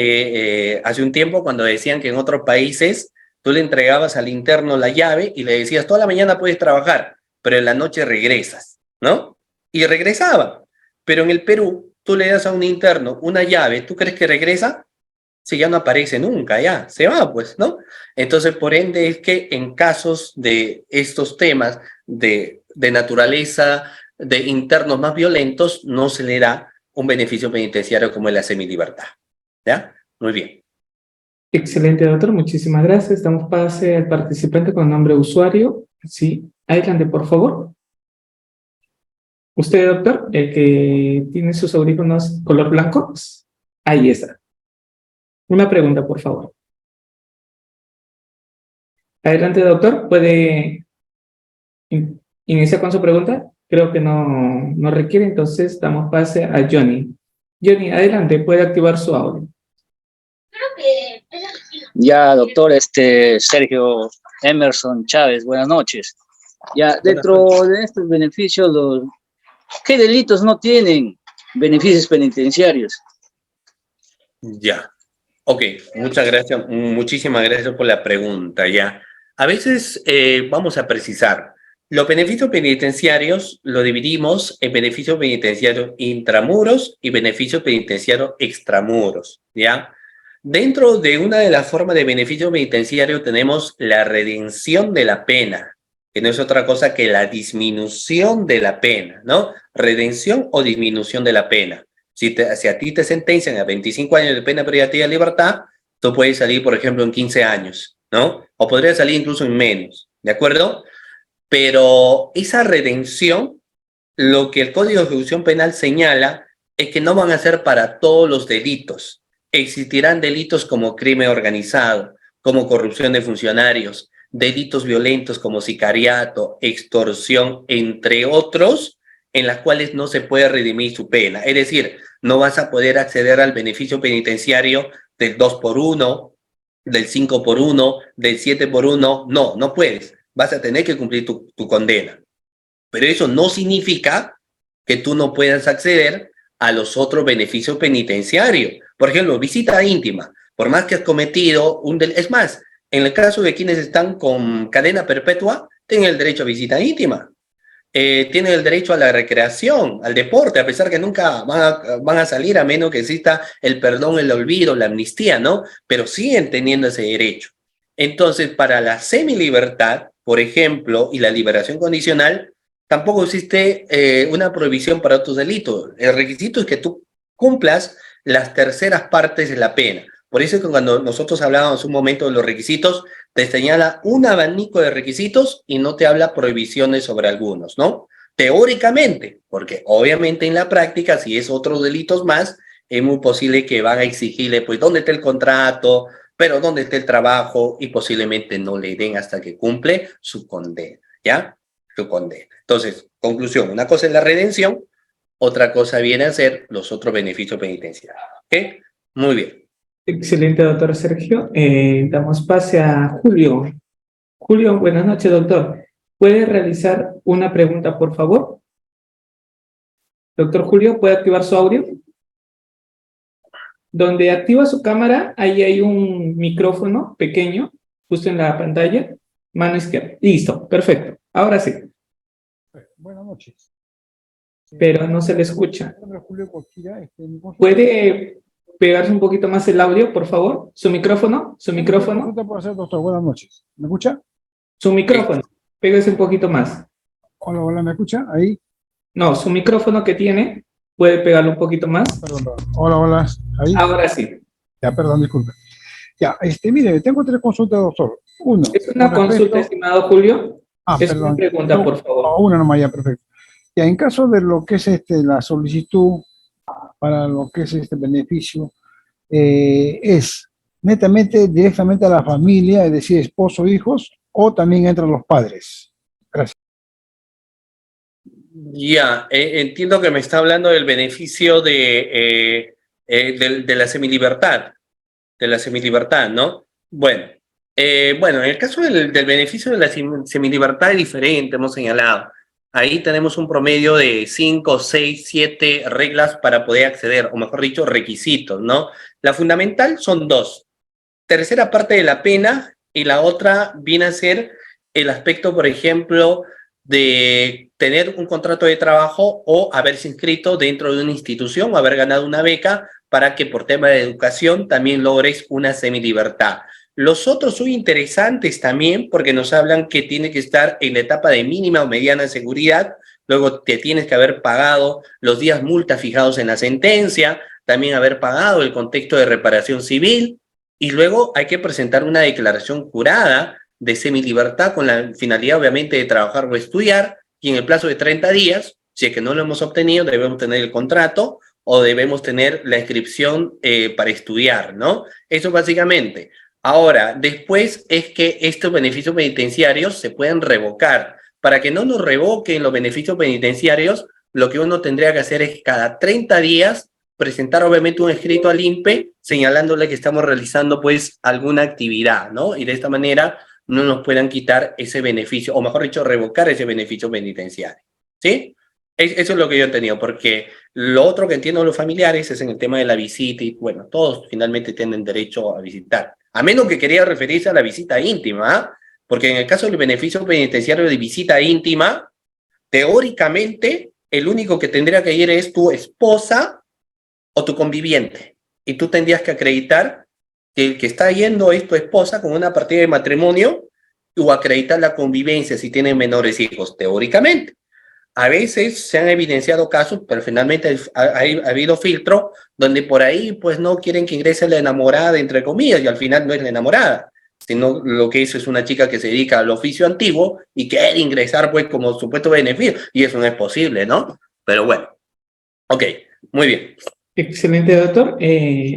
hace un tiempo cuando decían que en otros países tú le entregabas al interno la llave y le decías, toda la mañana puedes trabajar, pero en la noche regresas, ¿no? Y regresaba. Pero en el Perú, tú le das a un interno una llave, ¿tú crees que regresa? Si ya no aparece nunca, ya, se va, pues, ¿no? Entonces, por ende, es que en casos de estos temas de naturaleza, de internos más violentos, no se le da un beneficio penitenciario como es la semilibertad, ¿ya? Muy bien. Excelente, doctor. Muchísimas gracias. Damos pase al participante con nombre de usuario. Sí, adelante, por favor. Usted, doctor, el que tiene sus audífonos color blanco, ahí está. Una pregunta, por favor. Adelante, doctor. ¿Puede iniciar con su pregunta? Creo que no requiere, entonces damos pase a Johnny. Johnny, adelante, puede activar su audio. Ya, doctor, Sergio Emerson Chávez, buenas noches. Ya, dentro de estos beneficios, ¿qué delitos no tienen beneficios penitenciarios? Ya. Ok, muchas gracias, muchísimas gracias por la pregunta, ya. A veces vamos a precisar, los beneficios penitenciarios lo dividimos en beneficios penitenciarios intramuros y beneficios penitenciarios extramuros, ¿ya? Dentro de una de las formas de beneficio penitenciario tenemos la redención de la pena, que no es otra cosa que la disminución de la pena, ¿no? Redención o disminución de la pena. Si a ti te sentencian a 25 años de pena privativa de libertad, tú puedes salir, por ejemplo, en 15 años, ¿no? O podrías salir incluso en menos, ¿de acuerdo? Pero esa redención, lo que el Código de Ejecución Penal señala es que no van a ser para todos los delitos. Existirán delitos como crimen organizado, como corrupción de funcionarios, delitos violentos como sicariato, extorsión, entre otros, en las cuales no se puede redimir su pena. Es decir, no vas a poder acceder al beneficio penitenciario del 2x1, del 5x1, del 7x1. No puedes. Vas a tener que cumplir tu condena. Pero eso no significa que tú no puedas acceder a los otros beneficios penitenciarios. Por ejemplo, visita íntima. Por más que has cometido un delito. Es más, en el caso de quienes están con cadena perpetua, tienen el derecho a visita íntima. Tienen el derecho a la recreación, al deporte, a pesar que nunca van a salir a menos que exista el perdón, el olvido, la amnistía, ¿no? Pero siguen teniendo ese derecho. Entonces, para la semilibertad, por ejemplo, y la liberación condicional, tampoco existe una prohibición para otros delitos. El requisito es que tú cumplas las terceras partes de la pena. Por eso es que cuando nosotros hablábamos un momento de los requisitos, te señala un abanico de requisitos y no te habla prohibiciones sobre algunos, ¿no? Teóricamente, porque obviamente en la práctica, si es otros delitos más, es muy posible que van a exigirle, pues, ¿dónde está el contrato? Pero ¿dónde está el trabajo? Y posiblemente no le den hasta que cumple su condena, ¿ya? Su condena. Entonces, conclusión, una cosa es la redención, otra cosa viene a ser los otros beneficios penitenciarios, ¿ok? Muy bien. Excelente, doctor Sergio. Damos pase a Julio. Julio, buenas noches, doctor. ¿Puede realizar una pregunta, por favor? Doctor Julio, ¿puede activar su audio? Donde activa su cámara, ahí hay un micrófono pequeño, justo en la pantalla, mano izquierda. Listo, perfecto. Ahora sí. Buenas noches. Pero no se le escucha. Mi nombre es Julio Coquilla. ¿Puede pegarse un poquito más el audio, por favor? ¿Su micrófono? ¿Su micrófono? ¿Qué puedo hacer, doctor? Buenas noches. ¿Me escucha? Su micrófono. Pégase un poquito más. Hola, hola, ¿me escucha? Ahí. No, su micrófono que tiene, puede pegarlo un poquito más. Perdón. Hola, hola. Ahí. Ahora sí. Ya, perdón, disculpe. Ya, mire, tengo 3 consultas, doctor. Uno. ¿Es una consulta, estimado Julio? Es perdón. una pregunta, por favor. Una nomás, ya, perfecto. Ya, en caso de lo que es la solicitud para lo que es este beneficio, es netamente, directamente a la familia, es decir, esposo, hijos, o también entran los padres. Gracias. Ya, entiendo que me está hablando del beneficio de la semilibertad, ¿no? Bueno, en el caso del beneficio de la semilibertad es diferente, hemos señalado. Ahí tenemos un promedio de 5, 6, 7 reglas para poder acceder, o mejor dicho, requisitos, ¿no? La fundamental son 2. Tercera parte de la pena y la otra viene a ser el aspecto, por ejemplo, de tener un contrato de trabajo o haberse inscrito dentro de una institución o haber ganado una beca para que por tema de educación también logres una semilibertad. Los otros son interesantes también porque nos hablan que tiene que estar en la etapa de mínima o mediana seguridad, luego te tienes que haber pagado los días multa fijados en la sentencia, también haber pagado el contexto de reparación civil, y luego hay que presentar una declaración jurada de semilibertad con la finalidad obviamente de trabajar o estudiar, y en el plazo de 30 días, si es que no lo hemos obtenido, debemos tener el contrato o debemos tener la inscripción para estudiar, ¿no? Eso básicamente. Ahora, después es que estos beneficios penitenciarios se pueden revocar. Para que no nos revoquen los beneficios penitenciarios, lo que uno tendría que hacer es cada 30 días presentar obviamente un escrito al INPE señalándole que estamos realizando pues alguna actividad, ¿no? Y de esta manera no nos puedan quitar ese beneficio, o mejor dicho, revocar ese beneficio penitenciario, ¿sí? Eso es lo que yo he entendido, porque lo otro que entiendo de los familiares es en el tema de la visita, y bueno, todos finalmente tienen derecho a visitar, a menos que quería referirse a la visita íntima, ¿eh? Porque en el caso del beneficio penitenciario de visita íntima, teóricamente, el único que tendría que ir es tu esposa o tu conviviente, y tú tendrías que acreditar que el que está yendo es tu esposa con una partida de matrimonio o acreditar la convivencia si tienen menores hijos, teóricamente. A veces se han evidenciado casos, pero finalmente ha habido filtro donde por ahí pues no quieren que ingrese la enamorada, entre comillas, y al final no es la enamorada, sino lo que es una chica que se dedica al oficio antiguo y quiere ingresar pues como supuesto beneficio, y eso no es posible, ¿no? Pero bueno, ok, muy bien. Excelente, doctor.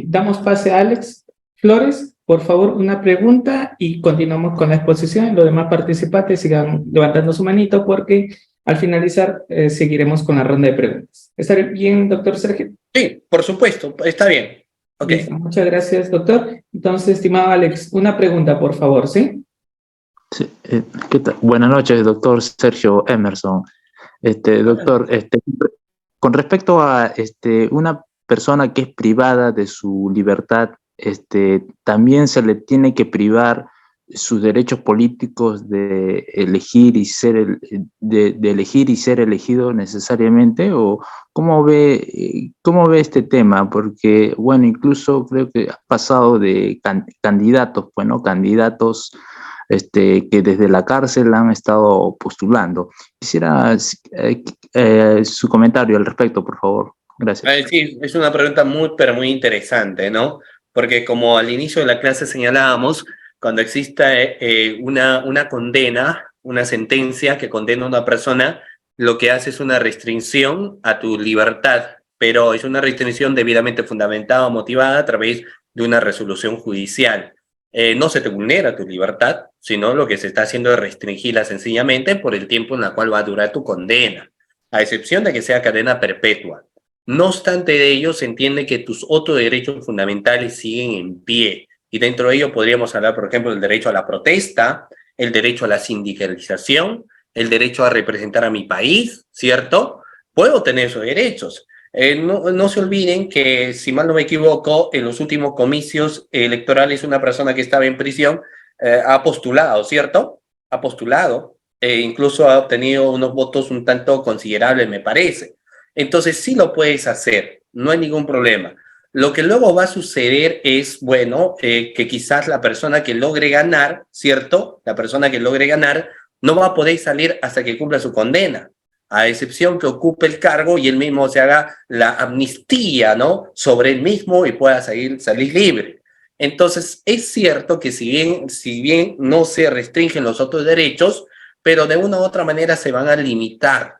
Damos pase a Alex Flores. Por favor, una pregunta y continuamos con la exposición. Los demás participantes sigan levantando su manito porque al finalizar seguiremos con la ronda de preguntas. ¿Está bien, doctor Sergio? Sí, por supuesto, está bien. Ok. Listo, muchas gracias, doctor. Entonces, estimado Alex, una pregunta, por favor, ¿sí? Sí, ¿qué tal? Buenas noches, doctor Sergio Emerson. Doctor, con respecto a una persona que es privada de su libertad, también se le tiene que privar sus derechos políticos de elegir y ser de elegir y ser elegido necesariamente, o cómo ve este tema, porque bueno, incluso creo que ha pasado de candidatos, bueno, candidatos que desde la cárcel han estado postulando. Quisiera su comentario al respecto, por favor. Gracias. Sí, es una pregunta muy, pero muy interesante, ¿no? Porque como al inicio de la clase señalábamos, cuando exista una condena, una sentencia que condena a una persona, lo que hace es una restricción a tu libertad, pero es una restricción debidamente fundamentada o motivada a través de una resolución judicial. No se te vulnera tu libertad, sino lo que se está haciendo es restringirla sencillamente por el tiempo en el cual va a durar tu condena, a excepción de que sea cadena perpetua. No obstante de ello, se entiende que tus otros derechos fundamentales siguen en pie, y dentro de ello podríamos hablar, por ejemplo, del derecho a la protesta, el derecho a la sindicalización, el derecho a representar a mi país, ¿cierto? Puedo tener esos derechos. No se olviden que, si mal no me equivoco, en los últimos comicios electorales una persona que estaba en prisión ha postulado, ¿cierto? Ha postulado, incluso ha obtenido unos votos un tanto considerables, me parece. Entonces sí lo puedes hacer, no hay ningún problema. Lo que luego va a suceder es, bueno, que quizás la persona que logre ganar, ¿cierto? La persona que logre ganar no va a poder salir hasta que cumpla su condena, a excepción que ocupe el cargo y él mismo se haga la amnistía, ¿no? Sobre él mismo y pueda salir libre. Entonces, es cierto que si bien no se restringen los otros derechos, pero de una u otra manera se van a limitar,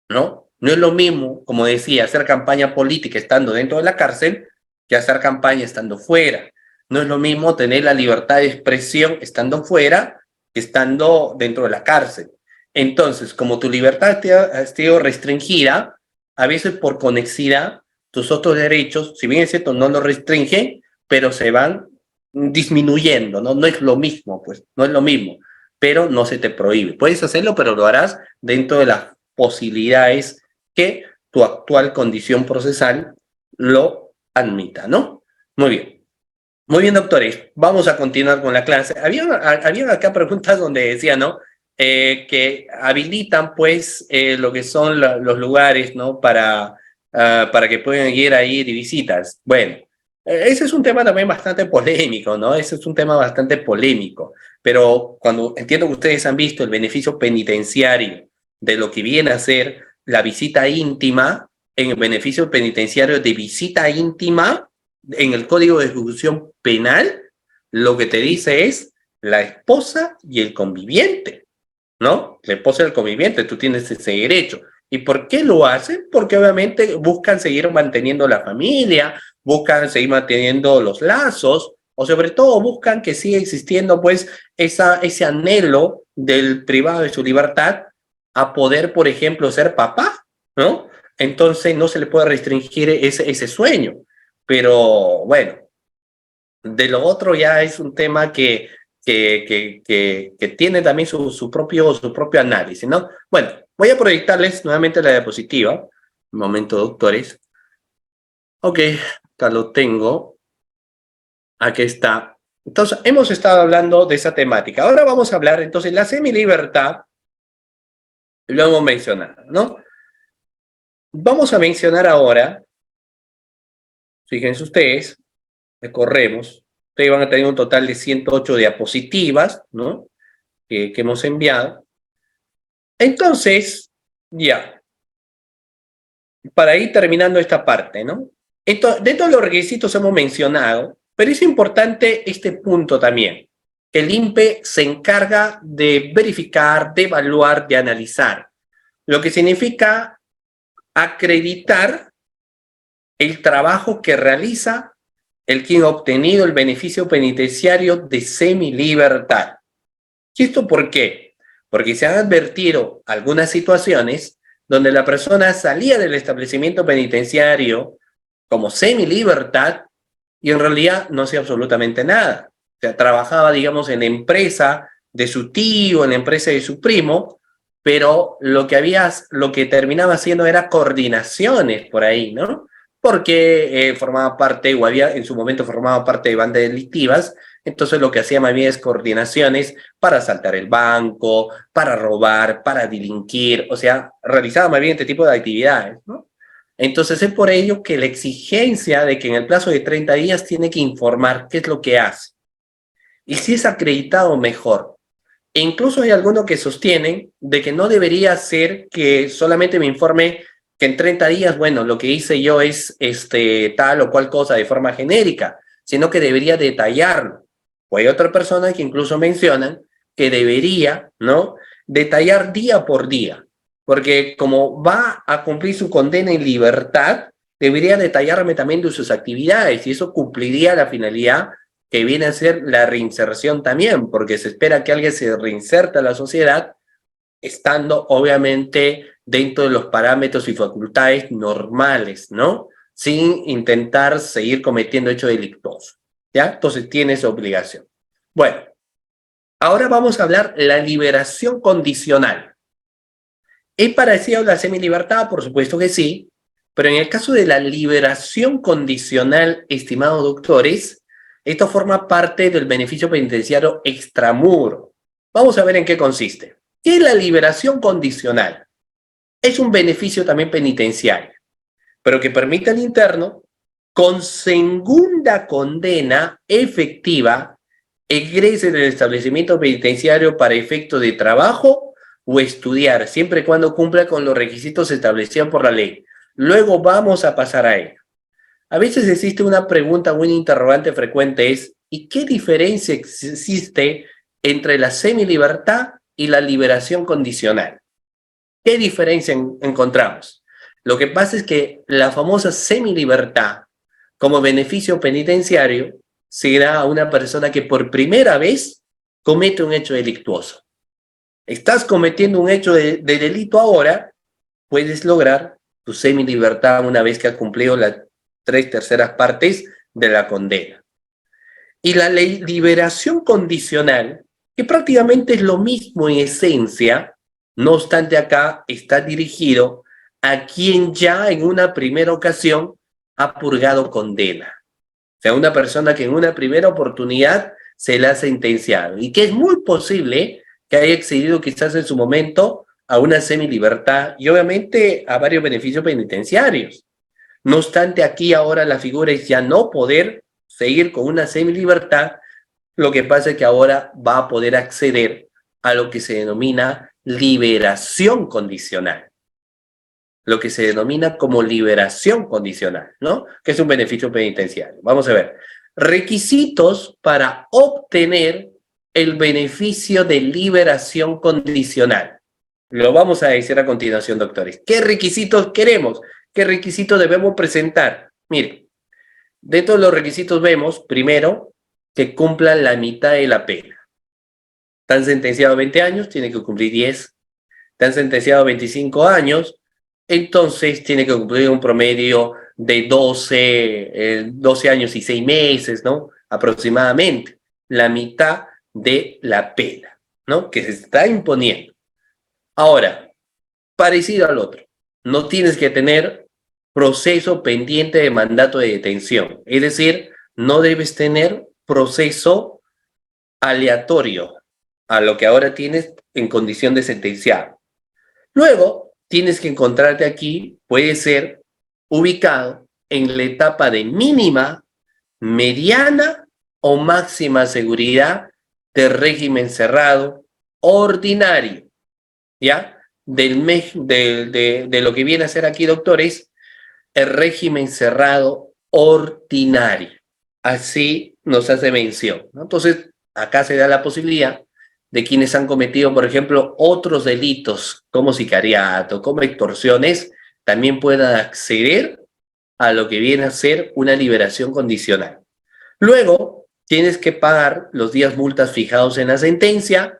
¿no? No es lo mismo, como decía, hacer campaña política estando dentro de la cárcel que hacer campaña estando fuera. No es lo mismo tener la libertad de expresión estando fuera que estando dentro de la cárcel. Entonces, como tu libertad ha sido restringida, a veces por conexidad, tus otros derechos, si bien es cierto, no los restringen, pero se van disminuyendo, ¿no? No es lo mismo, pues, no es lo mismo, pero no se te prohíbe. Puedes hacerlo, pero lo harás dentro de las posibilidades que tu actual condición procesal lo admita, ¿no? Muy bien. Muy bien, doctores, vamos a continuar con la clase. Había acá preguntas donde decía, ¿no? Que habilitan, pues, lo que son los lugares, ¿no? Para que puedan ir a ir y visitas. Bueno, ese es un tema también bastante polémico, ¿no? Ese es un tema bastante polémico. Pero cuando entiendo que ustedes han visto el beneficio penitenciario de lo que viene a ser la visita íntima, en el beneficio penitenciario de visita íntima, en el Código de Ejecución Penal, lo que te dice es la esposa y el conviviente, ¿no? La esposa y el conviviente, tú tienes ese derecho. ¿Y por qué lo hacen? Porque obviamente buscan seguir manteniendo la familia, buscan seguir manteniendo los lazos, o sobre todo buscan que siga existiendo pues ese anhelo del privado de su libertad a poder, por ejemplo, ser papá, ¿no? Entonces no se le puede restringir ese sueño. Pero bueno, de lo otro ya es un tema que tiene también su propio análisis, ¿no? Bueno, voy a proyectarles nuevamente la diapositiva. Un momento, doctores. Ok, acá lo tengo. Aquí está. Entonces, hemos estado hablando de esa temática. Ahora vamos a hablar, entonces, la semilibertad. Lo hemos mencionado, ¿no? Vamos a mencionar ahora, fíjense ustedes, recorremos. Ustedes van a tener un total de 108 diapositivas, ¿no? Que hemos enviado. Entonces, ya, para ir terminando esta parte, ¿no? Dentro de los requisitos hemos mencionado, pero es importante este punto también. El INPE se encarga de verificar, de evaluar, de analizar, lo que significa acreditar el trabajo que realiza el quien ha obtenido el beneficio penitenciario de semilibertad. ¿Y esto por qué? Porque se han advertido algunas situaciones donde la persona salía del establecimiento penitenciario como semilibertad y en realidad no hacía absolutamente nada. O sea, trabajaba, digamos, en la empresa de su tío, en la empresa de su primo, pero lo que terminaba haciendo era coordinaciones por ahí, ¿no? Porque formaba parte, o había en su momento formaba parte de bandas delictivas, entonces lo que hacía más bien es coordinaciones para asaltar el banco, para robar, para delinquir, o sea, realizaba más bien este tipo de actividades, ¿no? Entonces es por ello que la exigencia de que en el plazo de 30 días tiene que informar qué es lo que hace. Y si es acreditado, mejor. E incluso hay algunos que sostienen de que no debería ser que solamente me informe que en 30 días, bueno, lo que hice yo es tal o cual cosa de forma genérica, sino que debería detallarlo. O hay otras personas que incluso mencionan que debería, ¿no?, detallar día por día, porque como va a cumplir su condena en libertad, debería detallarme también de sus actividades y eso cumpliría la finalidad que viene a ser la reinserción también, porque se espera que alguien se reinserta a la sociedad estando obviamente dentro de los parámetros y facultades normales, ¿no? Sin intentar seguir cometiendo hechos delictuosos, ¿ya? Entonces tiene esa obligación. Bueno, ahora vamos a hablar de la liberación condicional. ¿Es parecido a la semilibertad? Por supuesto que sí, pero en el caso de la liberación condicional, estimados doctores, esto forma parte del beneficio penitenciario extramuro. Vamos a ver en qué consiste. ¿Qué es la liberación condicional? Es un beneficio también penitenciario, pero que permite al interno, con segunda condena efectiva, egrese del establecimiento penitenciario para efecto de trabajo o estudiar, siempre y cuando cumpla con los requisitos establecidos por la ley. Luego vamos a pasar a ello. A veces existe una pregunta, un interrogante frecuente es, ¿y qué diferencia existe entre la semilibertad y la liberación condicional? ¿Qué diferencia encontramos? Lo que pasa es que la famosa semilibertad, como beneficio penitenciario, se da a una persona que por primera vez comete un hecho delictuoso. Estás cometiendo un hecho de delito ahora, puedes lograr tu semilibertad una vez que has cumplido las 3/3 partes de la condena. Y la liberación condicional, que prácticamente es lo mismo en esencia, no obstante acá está dirigido a quien ya en una primera ocasión ha purgado condena. sea, una persona que en una primera oportunidad se le ha sentenciado y que es muy posible que haya accedido quizás en su momento a una semilibertad y obviamente a varios beneficios penitenciarios. No obstante, aquí ahora la figura es ya no poder seguir con una semilibertad, lo que pasa es que ahora va a poder acceder a lo que se denomina liberación condicional. Lo que se denomina como liberación condicional, ¿no? Que es un beneficio penitenciario. Vamos a ver. Requisitos para obtener el beneficio de liberación condicional. Lo vamos a decir a continuación, doctores. ¿Qué requisitos queremos? ¿Qué requisitos debemos presentar? Mire, de todos los requisitos vemos, primero, que cumplan la mitad de la pena. Están sentenciados a 20 años, tiene que cumplir 10. Están sentenciados a 25 años, entonces tiene que cumplir un promedio de 12 años y 6 meses, ¿no? Aproximadamente, la mitad de la pena, ¿no? Que se está imponiendo. Ahora, parecido al otro, no tienes que tener proceso pendiente de mandato de detención, es decir, no debes tener proceso aleatorio a lo que ahora tienes en condición de sentenciado. Luego, tienes que encontrarte aquí, puede ser ubicado en la etapa de mínima, mediana o máxima seguridad del régimen cerrado ordinario, ¿ya? De lo que viene a ser aquí, doctores, el régimen cerrado ordinario. Así nos hace mención, ¿no? Entonces, acá se da la posibilidad de quienes han cometido, por ejemplo, otros delitos como sicariato, como extorsiones, también puedan acceder a lo que viene a ser una liberación condicional. Luego, tienes que pagar los días multas fijados en la sentencia,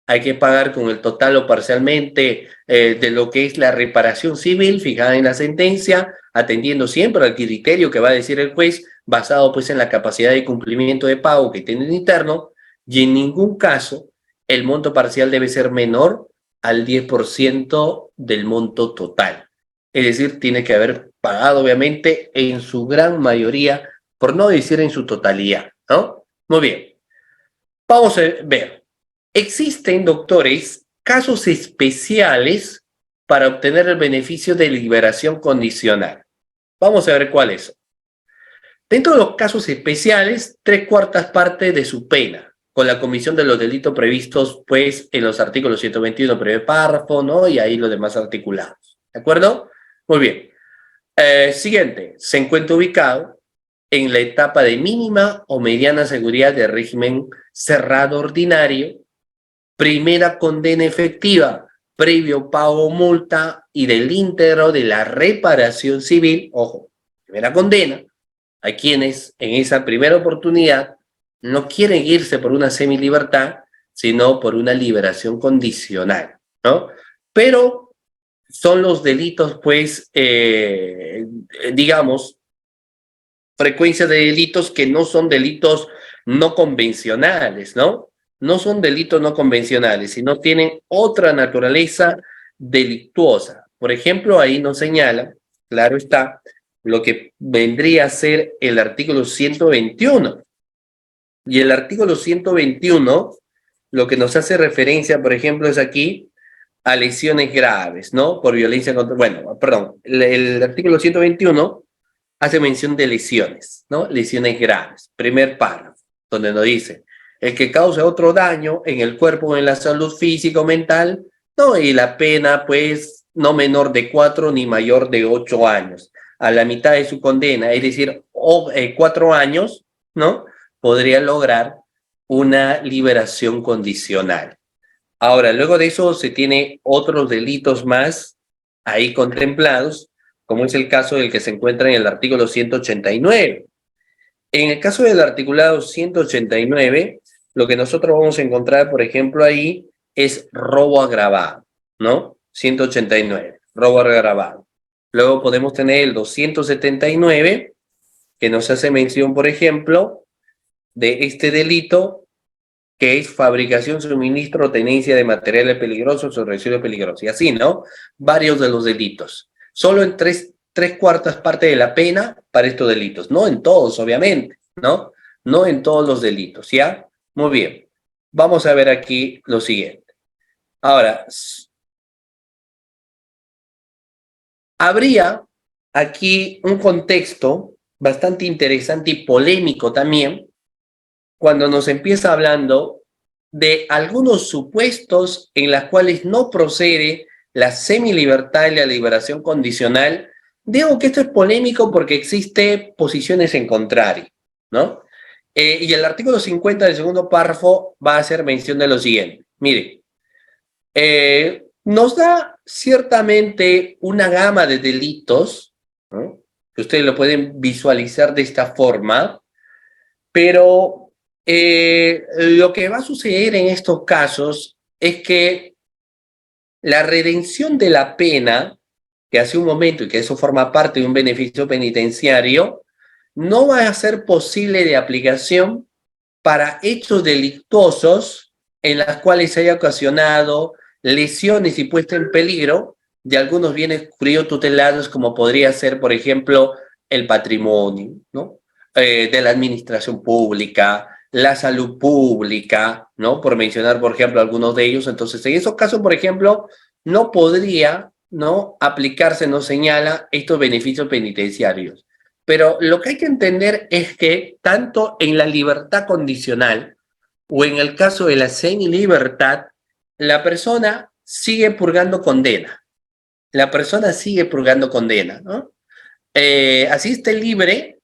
hay que pagar con el total o parcialmente de lo que es la reparación civil fijada en la sentencia, atendiendo siempre al criterio que va a decir el juez, basado pues en la capacidad de cumplimiento de pago que tiene el interno, y en ningún caso el monto parcial debe ser menor al 10% del monto total. Es decir, tiene que haber pagado obviamente en su gran mayoría, por no decir en su totalidad, ¿no? Muy bien. Vamos a ver. Existen, doctores, casos especiales para obtener el beneficio de liberación condicional. Vamos a ver cuáles. Dentro de los casos especiales, 3/4 partes de su pena, con la comisión de los delitos previstos, pues, en los artículos 121, primer párrafo, ¿no? Y ahí los demás articulados. ¿De acuerdo? Muy bien. Siguiente. Se encuentra ubicado en la etapa de mínima o mediana seguridad del régimen cerrado ordinario, primera condena efectiva, previo pago multa y del íntegro de la reparación civil, ojo, primera condena, a quienes en esa primera oportunidad no quieren irse por una semilibertad, sino por una liberación condicional, ¿no? Pero son los delitos, pues, digamos, frecuencia de delitos que no son delitos no convencionales, ¿no? No son delitos no convencionales, sino tienen otra naturaleza delictuosa. Por ejemplo, ahí nos señala, claro está, lo que vendría a ser el artículo 121. Y el artículo 121, lo que nos hace referencia, por ejemplo, es aquí a lesiones graves, ¿no? Por violencia contra... Bueno, perdón, el artículo 121 hace mención de lesiones, ¿no? Lesiones graves. Primer párrafo, donde nos dice, el que cause otro daño en el cuerpo o en la salud física o mental, ¿no? Y la pena, pues, no menor de 4 ni mayor de 8 años. A la mitad de su condena, es decir, 4 años, ¿no? Podría lograr una liberación condicional. Ahora, luego de eso se tiene otros delitos más ahí contemplados, como es el caso del que se encuentra en el artículo 189. En el caso del articulado 189, lo que nosotros vamos a encontrar, por ejemplo, ahí es robo agravado, ¿no? 189, robo agravado. Luego podemos tener el 279, que nos hace mención, por ejemplo, de este delito, que es fabricación, suministro o tenencia de materiales peligrosos o residuos peligrosos. Y así, ¿no? Varios de los delitos. Solo en 3 3/4 partes de la pena para estos delitos. No en todos, obviamente, ¿no? No en todos los delitos, ¿ya? Muy bien. Vamos a ver aquí lo siguiente. Ahora, habría aquí un contexto bastante interesante y polémico también cuando nos empieza hablando de algunos supuestos en los cuales no procede la semilibertad y la liberación condicional. Digo que esto es polémico porque existe posiciones en contrario, ¿no? Y el artículo 50 del segundo párrafo va a hacer mención de lo siguiente. Mire, nos da ciertamente una gama de delitos, ¿no? Que ustedes lo pueden visualizar de esta forma, pero lo que va a suceder en estos casos es que la redención de la pena, que hace un momento y que eso forma parte de un beneficio penitenciario, no va a ser posible de aplicación para hechos delictuosos en los cuales se haya ocasionado lesiones y puesta en peligro de algunos bienes jurídicos tutelados, como podría ser, por ejemplo, el patrimonio, ¿no? De la administración pública, la salud pública, ¿no? Por mencionar, por ejemplo, algunos de ellos. Entonces, en esos casos, por ejemplo, no podría, ¿no?, aplicarse, no señala, estos beneficios penitenciarios. Pero lo que hay que entender es que tanto en la libertad condicional o en el caso de la semilibertad, la persona sigue purgando condena. La persona sigue purgando condena, ¿no? Así esté libre,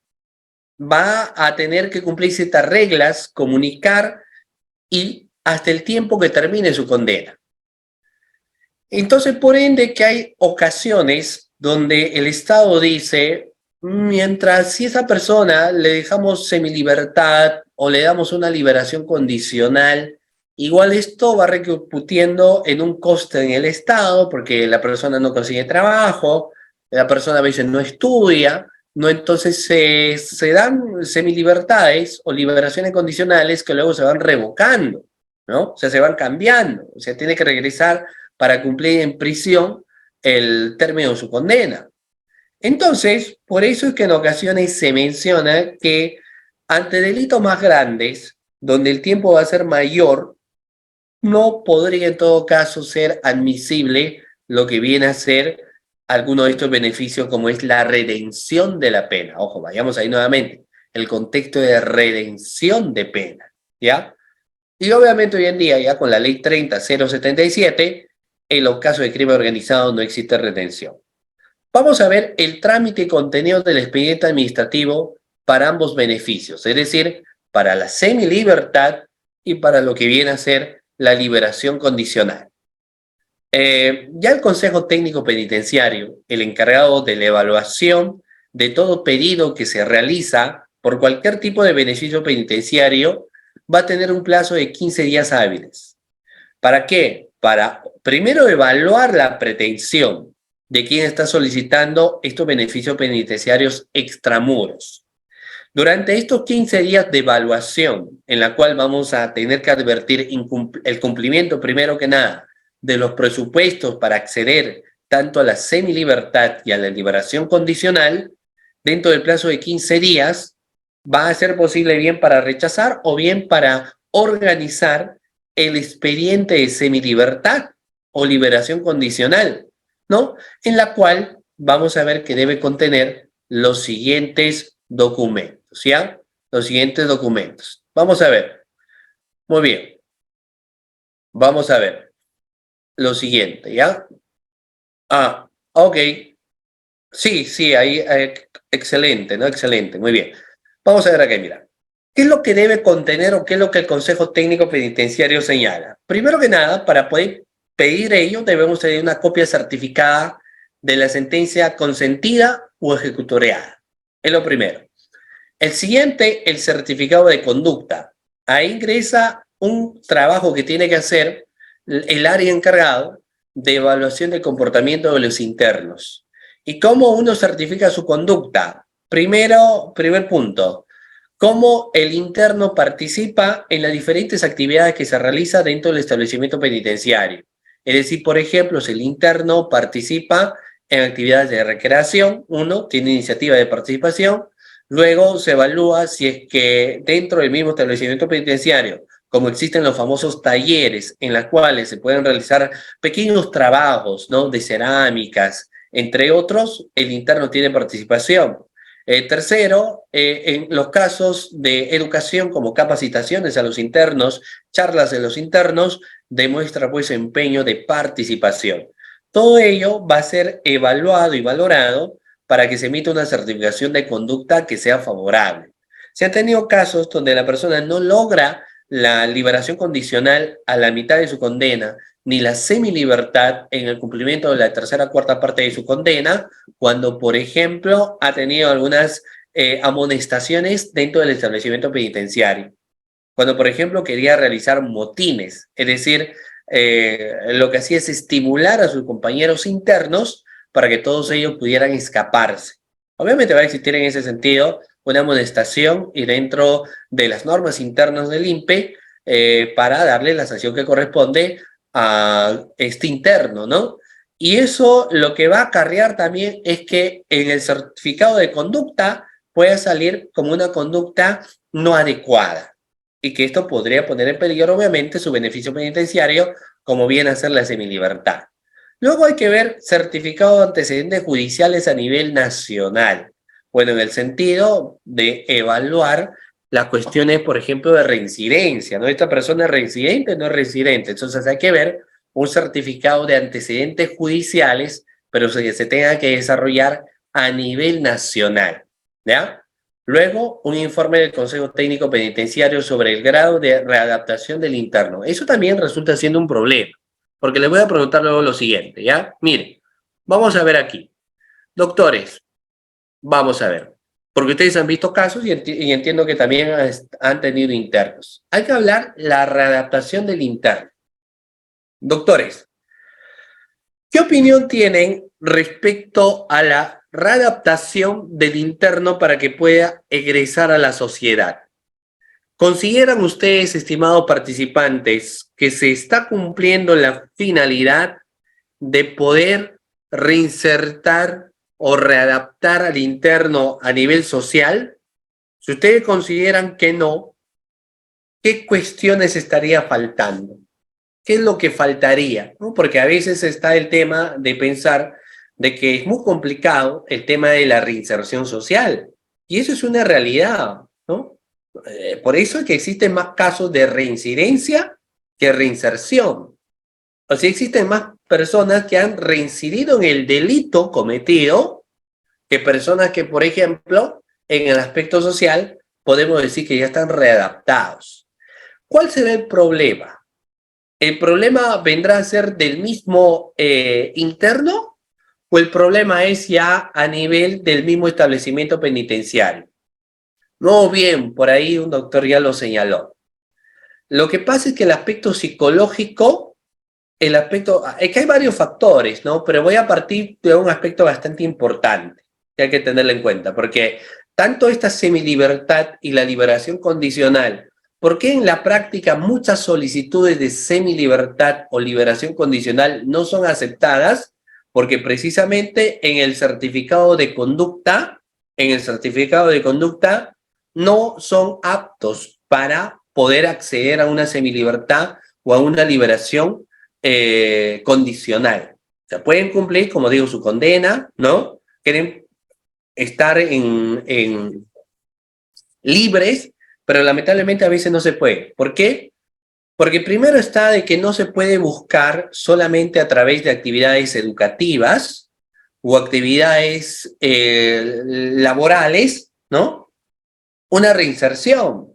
va a tener que cumplir ciertas reglas, comunicar y hasta el tiempo que termine su condena. Entonces, por ende, que hay ocasiones donde el Estado dice, mientras si esa persona le dejamos semilibertad o le damos una liberación condicional, igual esto va repercutiendo en un coste en el Estado, porque la persona no consigue trabajo, la persona a veces no estudia, ¿no? Entonces se dan semilibertades o liberaciones condicionales que luego se van revocando, ¿no? O sea, se van cambiando, o sea, tiene que regresar para cumplir en prisión el término de su condena. Entonces, por eso es que en ocasiones se menciona que ante delitos más grandes, donde el tiempo va a ser mayor, no podría en todo caso ser admisible lo que viene a ser alguno de estos beneficios, como es la redención de la pena. Ojo, vayamos ahí nuevamente, el contexto de redención de pena, ¿ya? Y obviamente hoy en día, ya con la ley 30.077, en los casos de crimen organizado no existe redención. Vamos a ver el trámite y contenido del expediente administrativo para ambos beneficios, es decir, para la semilibertad y para lo que viene a ser la liberación condicional. Ya el Consejo Técnico Penitenciario, el encargado de la evaluación de todo pedido que se realiza por cualquier tipo de beneficio penitenciario, va a tener un plazo de 15 días hábiles. ¿Para qué? Para primero evaluar la pretensión de quien está solicitando estos beneficios penitenciarios extramuros. Durante estos 15 días de evaluación, en la cual vamos a tener que advertir el cumplimiento, primero que nada, de los presupuestos para acceder tanto a la semilibertad y a la liberación condicional, dentro del plazo de 15 días, va a ser posible bien para rechazar o bien para organizar el expediente de semilibertad o liberación condicional, ¿no? En la cual vamos a ver que debe contener los siguientes documentos, ¿ya? Los siguientes documentos. Vamos a ver. Muy bien. Vamos a ver lo siguiente, ¿ya? Ok. Sí, ahí, excelente, ¿no? Excelente, muy bien. Vamos a ver acá, mira. ¿Qué es lo que debe contener o qué es lo que el Consejo Técnico Penitenciario señala? Primero que nada, para poder pedir ello, debemos tener una copia certificada de la sentencia consentida o ejecutoriada. Es lo primero. El siguiente, el certificado de conducta. Ahí ingresa un trabajo que tiene que hacer el área encargado de evaluación del comportamiento de los internos. ¿Y cómo uno certifica su conducta? Primer punto, cómo el interno participa en las diferentes actividades que se realizan dentro del establecimiento penitenciario. Es decir, por ejemplo, si el interno participa en actividades de recreación, uno, tiene iniciativa de participación, luego se evalúa si es que dentro del mismo establecimiento penitenciario, como existen los famosos talleres en los cuales se pueden realizar pequeños trabajos, ¿no?, de cerámicas, entre otros, el interno tiene participación. Tercero, en los casos de educación como capacitaciones a los internos, charlas de los internos, demuestra pues empeño de participación. Todo ello va a ser evaluado y valorado para que se emita una certificación de conducta que sea favorable. Se han tenido casos donde la persona no logra la liberación condicional a la mitad de su condena, ni la semilibertad en el cumplimiento de la tercera o cuarta parte de su condena, cuando, por ejemplo, ha tenido algunas amonestaciones dentro del establecimiento penitenciario. Cuando, por ejemplo, quería realizar motines, es decir, lo que hacía es estimular a sus compañeros internos para que todos ellos pudieran escaparse. Obviamente va a existir en ese sentido una amonestación y dentro de las normas internas del INPE para darle la sanción que corresponde a este interno, ¿no? Y eso lo que va a acarrear también es que en el certificado de conducta pueda salir como una conducta no adecuada y que esto podría poner en peligro, obviamente, su beneficio penitenciario, como viene a ser la semilibertad. Luego hay que ver certificado de antecedentes judiciales a nivel nacional. Bueno, en el sentido de evaluar las cuestiones, por ejemplo, de reincidencia, ¿no? ¿Esta persona es reincidente o no es reincidente? Entonces hay que ver un certificado de antecedentes judiciales, pero que se tenga que desarrollar a nivel nacional, ¿ya? Luego, un informe del Consejo Técnico Penitenciario sobre el grado de readaptación del interno. Eso también resulta siendo un problema, porque les voy a preguntar luego lo siguiente, ¿ya? Miren, vamos a ver aquí. Doctores, vamos a ver, porque ustedes han visto casos y entiendo que también han tenido internos. Hay que hablar la readaptación del interno. Doctores, ¿qué opinión tienen respecto a la readaptación del interno para que pueda egresar a la sociedad? ¿Consideran ustedes, estimados participantes, que se está cumpliendo la finalidad de poder reinsertar o readaptar al interno a nivel social? Si ustedes consideran que no, ¿qué cuestiones estaría faltando? ¿Qué es lo que faltaría? ¿No? Porque a veces está el tema de pensar de que es muy complicado el tema de la reinserción social. Y eso es una realidad, ¿no? Por eso es que existen más casos de reincidencia que reinserción. O sea, existen más personas que han reincidido en el delito cometido que personas que, por ejemplo, en el aspecto social, podemos decir que ya están readaptados. ¿Cuál será el problema? ¿El problema vendrá a ser del mismo interno o el problema es ya a nivel del mismo establecimiento penitenciario? No, bien, por ahí un doctor ya lo señaló. Lo que pasa es que el aspecto psicológico, es que hay varios factores, ¿no? Pero voy a partir de un aspecto bastante importante que hay que tenerlo en cuenta, porque tanto esta semilibertad y la liberación condicional, ¿por qué en la práctica muchas solicitudes de semilibertad o liberación condicional no son aceptadas? Porque precisamente en el certificado de conducta, no son aptos para poder acceder a una semilibertad o a una liberación condicional. O sea, pueden cumplir, como digo, su condena, ¿no? Quieren estar libres, pero lamentablemente a veces no se puede. ¿Por qué? Porque primero está de que no se puede buscar solamente a través de actividades educativas o actividades laborales, ¿no? Una reinserción.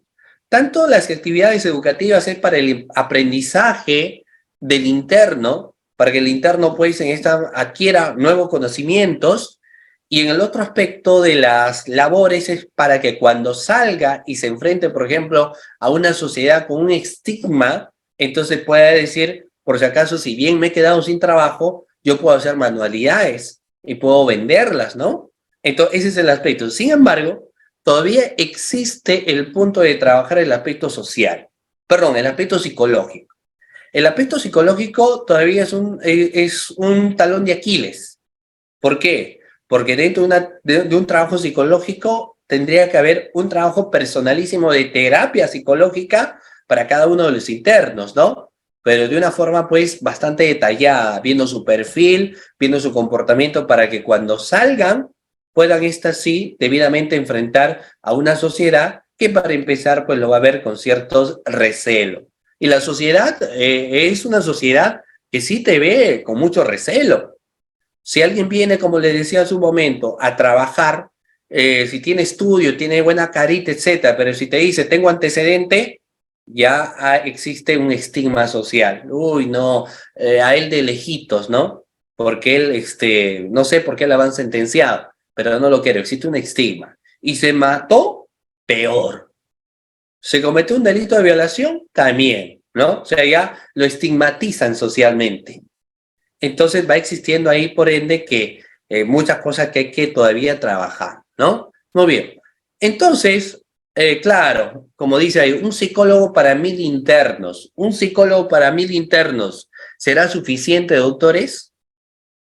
Tanto las actividades educativas es para el aprendizaje del interno, para que el interno pues en esta adquiera nuevos conocimientos, y en el otro aspecto de las labores es para que cuando salga y se enfrente, por ejemplo, a una sociedad con un estigma, entonces pueda decir, por si acaso, si bien me he quedado sin trabajo, yo puedo hacer manualidades y puedo venderlas, ¿no? Entonces, ese es el aspecto. Sin embargo, todavía existe el punto de trabajar el aspecto social, perdón, el aspecto psicológico. El aspecto psicológico todavía es un talón de Aquiles. ¿Por qué? Porque dentro de un trabajo psicológico tendría que haber un trabajo personalísimo de terapia psicológica para cada uno de los internos, ¿no? Pero de una forma pues bastante detallada, viendo su perfil, viendo su comportamiento para que cuando salgan puedan estas sí debidamente enfrentar a una sociedad que para empezar pues lo va a ver con ciertos recelos. Y la sociedad es una sociedad que sí te ve con mucho recelo. Si alguien viene, como le decía hace un momento, a trabajar, si tiene estudio, tiene buena carita, etcétera, pero si te dice tengo antecedente, ya existe un estigma social. Uy, no, a él de lejitos, ¿no? Porque él, no sé por qué la han sentenciado, pero no lo quiero, existe un estigma. Y se mató, peor. Se cometió un delito de violación, también, ¿no? O sea, ya lo estigmatizan socialmente. Entonces va existiendo ahí, por ende, que muchas cosas que hay que todavía trabajar, ¿no? Muy bien. Entonces, claro, como dice ahí, un psicólogo para 1000 internos, un psicólogo para 1000 internos, ¿será suficiente, doctores?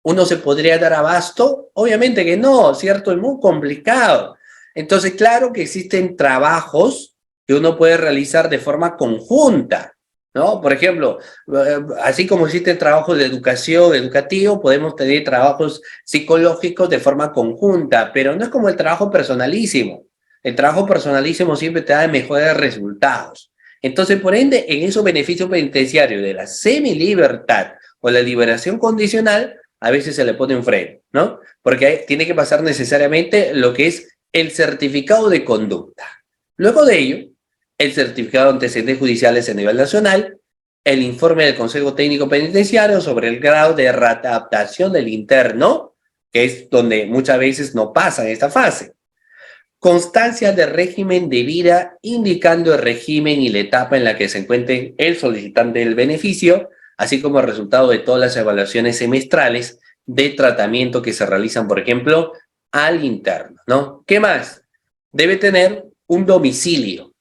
¿Uno se podría dar abasto? Obviamente que no, ¿cierto? Es muy complicado. Entonces, claro que existen trabajos que uno puede realizar de forma conjunta, ¿no? Por ejemplo, así como existen trabajos de educación, educativo, podemos tener trabajos psicológicos de forma conjunta, pero no es como el trabajo personalísimo. El trabajo personalísimo siempre te da mejores resultados. Entonces, por ende, en esos beneficios penitenciarios de la semilibertad o la liberación condicional, a veces se le pone un freno, ¿no? Porque tiene que pasar necesariamente lo que es el certificado de conducta. Luego de ello, el certificado de antecedentes judiciales a nivel nacional, el informe del Consejo Técnico Penitenciario sobre el grado de readaptación del interno, que es donde muchas veces no pasa en esta fase. Constancia de régimen de vida indicando el régimen y la etapa en la que se encuentre el solicitante del beneficio, así como el resultado de todas las evaluaciones semestrales de tratamiento que se realizan, por ejemplo, al interno, ¿no? ¿Qué más? Debe tener un domicilio.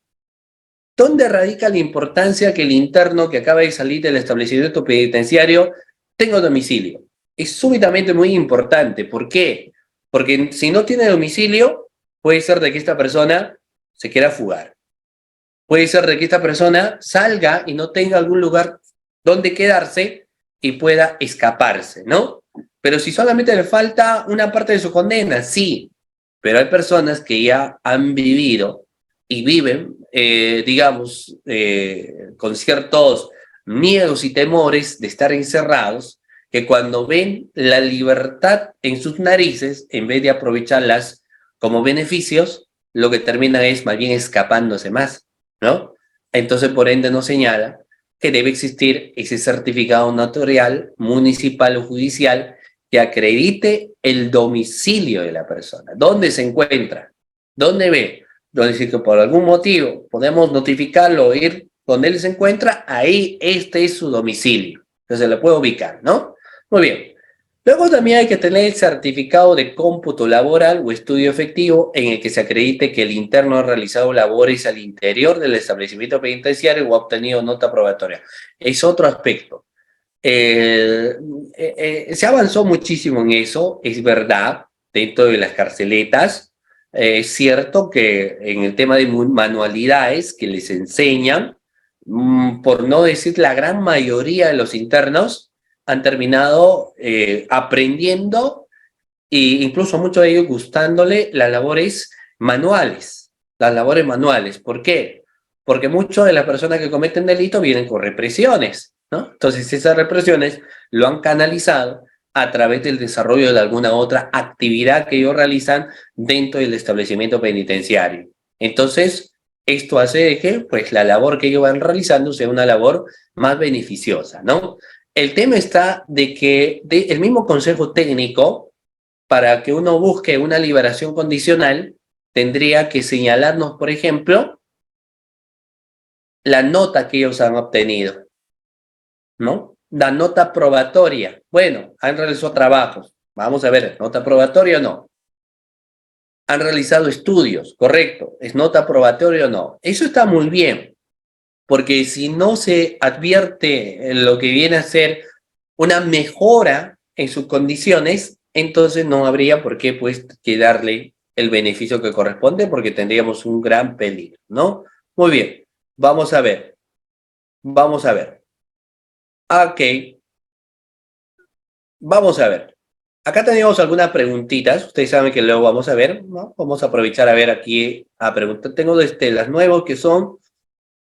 ¿Dónde radica la importancia que el interno que acaba de salir del establecimiento penitenciario tenga domicilio? Es súbitamente muy importante. ¿Por qué? Porque si no tiene domicilio, puede ser de que esta persona se quiera fugar. Puede ser de que esta persona salga y no tenga algún lugar donde quedarse y pueda escaparse, ¿no? Pero si solamente le falta una parte de su condena, sí. Pero hay personas que ya han vivido y viven, digamos, con ciertos miedos y temores de estar encerrados, que cuando ven la libertad en sus narices, en vez de aprovecharlas como beneficios, lo que termina es más bien escapándose más, ¿no? Entonces, por ende, nos señala que debe existir ese certificado notarial, municipal o judicial que acredite el domicilio de la persona. ¿Dónde se encuentra? ¿Dónde ve? Donde si que por algún motivo podemos notificarlo o ir donde él se encuentra, ahí este es su domicilio. Entonces le puede ubicar, ¿no? Muy bien. Luego también hay que tener el certificado de cómputo laboral o estudio efectivo en el que se acredite que el interno ha realizado labores al interior del establecimiento penitenciario o ha obtenido nota probatoria. Es otro aspecto. Se avanzó muchísimo en eso, es verdad, dentro de las carceletas. Es cierto que en el tema de manualidades que les enseñan, por no decir la gran mayoría de los internos, han terminado aprendiendo e incluso muchos de ellos gustándole las labores manuales. Las labores manuales. ¿Por qué? Porque muchas de las personas que cometen delitos vienen con represiones, ¿no? Entonces esas represiones lo han canalizado a través del desarrollo de alguna otra actividad que ellos realizan dentro del establecimiento penitenciario. Entonces, esto hace de que pues, la labor que ellos van realizando sea una labor más beneficiosa, ¿no? El tema está de que el mismo Consejo Técnico, para que uno busque una liberación condicional, tendría que señalarnos, por ejemplo, la nota que ellos han obtenido, ¿no? La nota probatoria. Bueno, han realizado trabajos. Vamos a ver, ¿nota probatoria o no? Han realizado estudios, correcto. ¿Es nota probatoria o no? Eso está muy bien, porque si no se advierte lo que viene a ser una mejora en sus condiciones, entonces no habría por qué pues que darle el beneficio que corresponde porque tendríamos un gran peligro, ¿no? Muy bien, vamos a ver. Ok, vamos a ver. Acá tenemos algunas preguntitas, ustedes saben que luego vamos a ver, ¿no? Vamos a aprovechar a ver aquí a preguntar. Tengo las nuevas que son,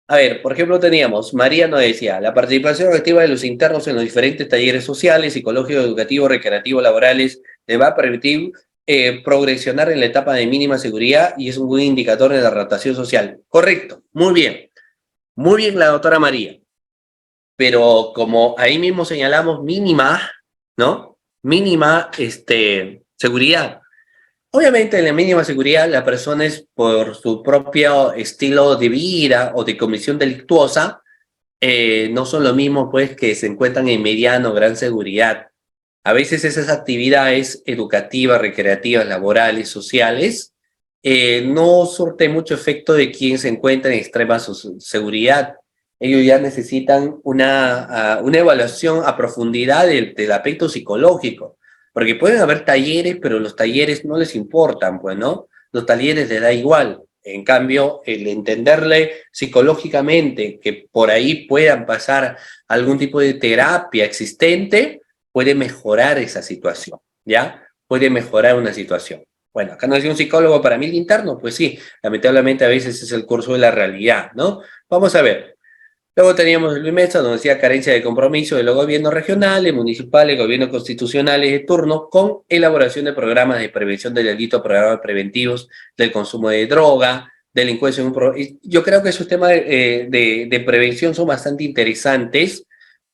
a ver, por ejemplo teníamos, María nos decía, la participación activa de los internos en los diferentes talleres sociales, psicológicos, educativos, recreativos, laborales, le va a permitir progresionar en la etapa de mínima seguridad y es un buen indicador de la rotación social. Correcto, muy bien la doctora María. Pero como ahí mismo señalamos mínima, ¿no? Mínima seguridad. Obviamente en la mínima seguridad la persona es por su propio estilo de vida o de comisión delictuosa, no son lo mismo pues que se encuentran en mediano o gran seguridad. A veces esas actividades educativas, recreativas, laborales, sociales, no surte mucho efecto de quien se encuentra en extrema seguridad. Ellos ya necesitan una evaluación a profundidad del aspecto psicológico, porque pueden haber talleres, pero los talleres no les importan, pues, ¿no? Los talleres les da igual. En cambio, el entenderle psicológicamente que por ahí puedan pasar algún tipo de terapia existente, puede mejorar esa situación, ¿ya? Puede mejorar una situación. Bueno, acá no es un psicólogo para mí el interno, pues sí, lamentablemente a veces es el curso de la realidad, ¿no? Vamos a ver. Luego teníamos Luis Mesa, donde decía carencia de compromiso de los gobiernos regionales, municipales, gobiernos constitucionales de turno, con elaboración de programas de prevención del delito, programas preventivos del consumo de droga, delincuencia. Yo creo que esos temas de prevención son bastante interesantes,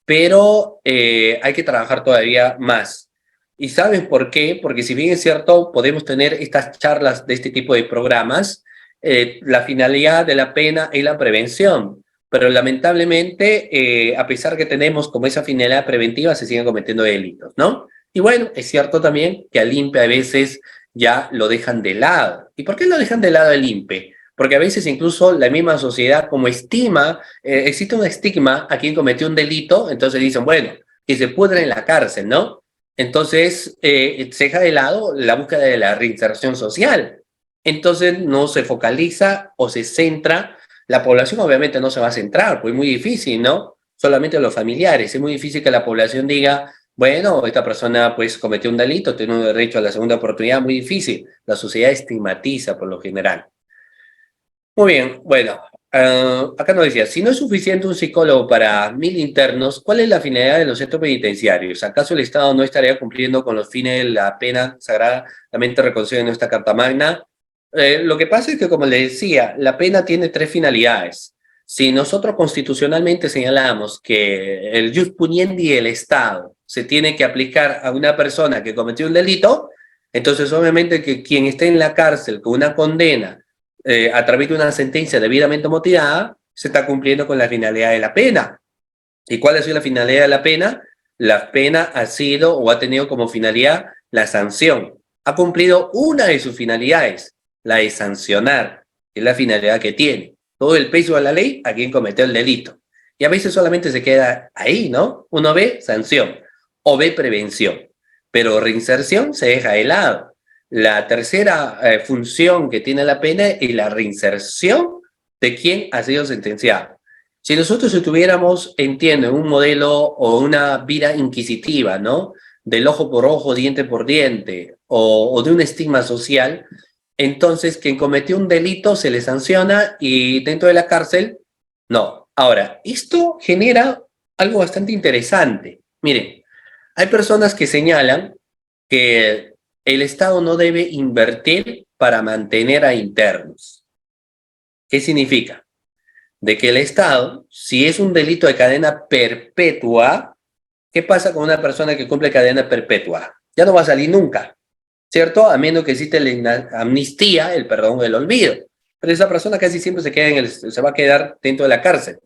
pero hay que trabajar todavía más. ¿Y saben por qué? Porque si bien es cierto, podemos tener estas charlas de este tipo de programas, la finalidad de la pena es la prevención, pero lamentablemente, a pesar que tenemos como esa finalidad preventiva, se siguen cometiendo delitos, ¿no? Y bueno, es cierto también que al INPE a veces ya lo dejan de lado. ¿Y por qué lo dejan de lado al INPE? Porque a veces incluso la misma sociedad como estima, existe un estigma a quien cometió un delito, entonces dicen, bueno, que se pudra en la cárcel, ¿no? Entonces se deja de lado la búsqueda de la reinserción social. Entonces no se focaliza o se centra, la población obviamente no se va a centrar, pues es muy difícil, ¿no? Solamente los familiares, es muy difícil que la población diga, bueno, esta persona pues cometió un delito, tiene un derecho a la segunda oportunidad, muy difícil. La sociedad estigmatiza por lo general. Muy bien, bueno, acá nos decía, si no es suficiente un psicólogo para 1000 internos, ¿cuál es la finalidad de los centros penitenciarios? ¿Acaso el Estado no estaría cumpliendo con los fines de la pena sagradamente reconocida en nuestra Carta Magna? Lo que pasa es que, como le decía, la pena tiene 3 finalidades. Si nosotros constitucionalmente señalamos que el jus puniendi del Estado se tiene que aplicar a una persona que cometió un delito, entonces obviamente que quien esté en la cárcel con una condena a través de una sentencia debidamente motivada, se está cumpliendo con la finalidad de la pena. ¿Y cuál ha sido la finalidad de la pena? La pena ha sido o ha tenido como finalidad la sanción. Ha cumplido una de sus finalidades, la de sancionar, que es la finalidad que tiene. Todo el peso de la ley a quien cometió el delito. Y a veces solamente se queda ahí, ¿no? Uno ve sanción o ve prevención, pero reinserción se deja de lado. La tercera función que tiene la pena es la reinserción de quien ha sido sentenciado. Si nosotros estuviéramos, entiendo, en un modelo o una vida inquisitiva, ¿no? Del ojo por ojo, diente por diente, o de un estigma social, entonces quien cometió un delito se le sanciona y dentro de la cárcel, no. Ahora, esto genera algo bastante interesante. Miren, hay personas que señalan que el Estado no debe invertir para mantener a internos. ¿Qué significa? De que el Estado, si es un delito de cadena perpetua, ¿qué pasa con una persona que cumple cadena perpetua? Ya no va a salir nunca, ¿cierto? A menos que existe la amnistía, el perdón, el olvido. Pero esa persona casi siempre se va a quedar dentro de la cárcel.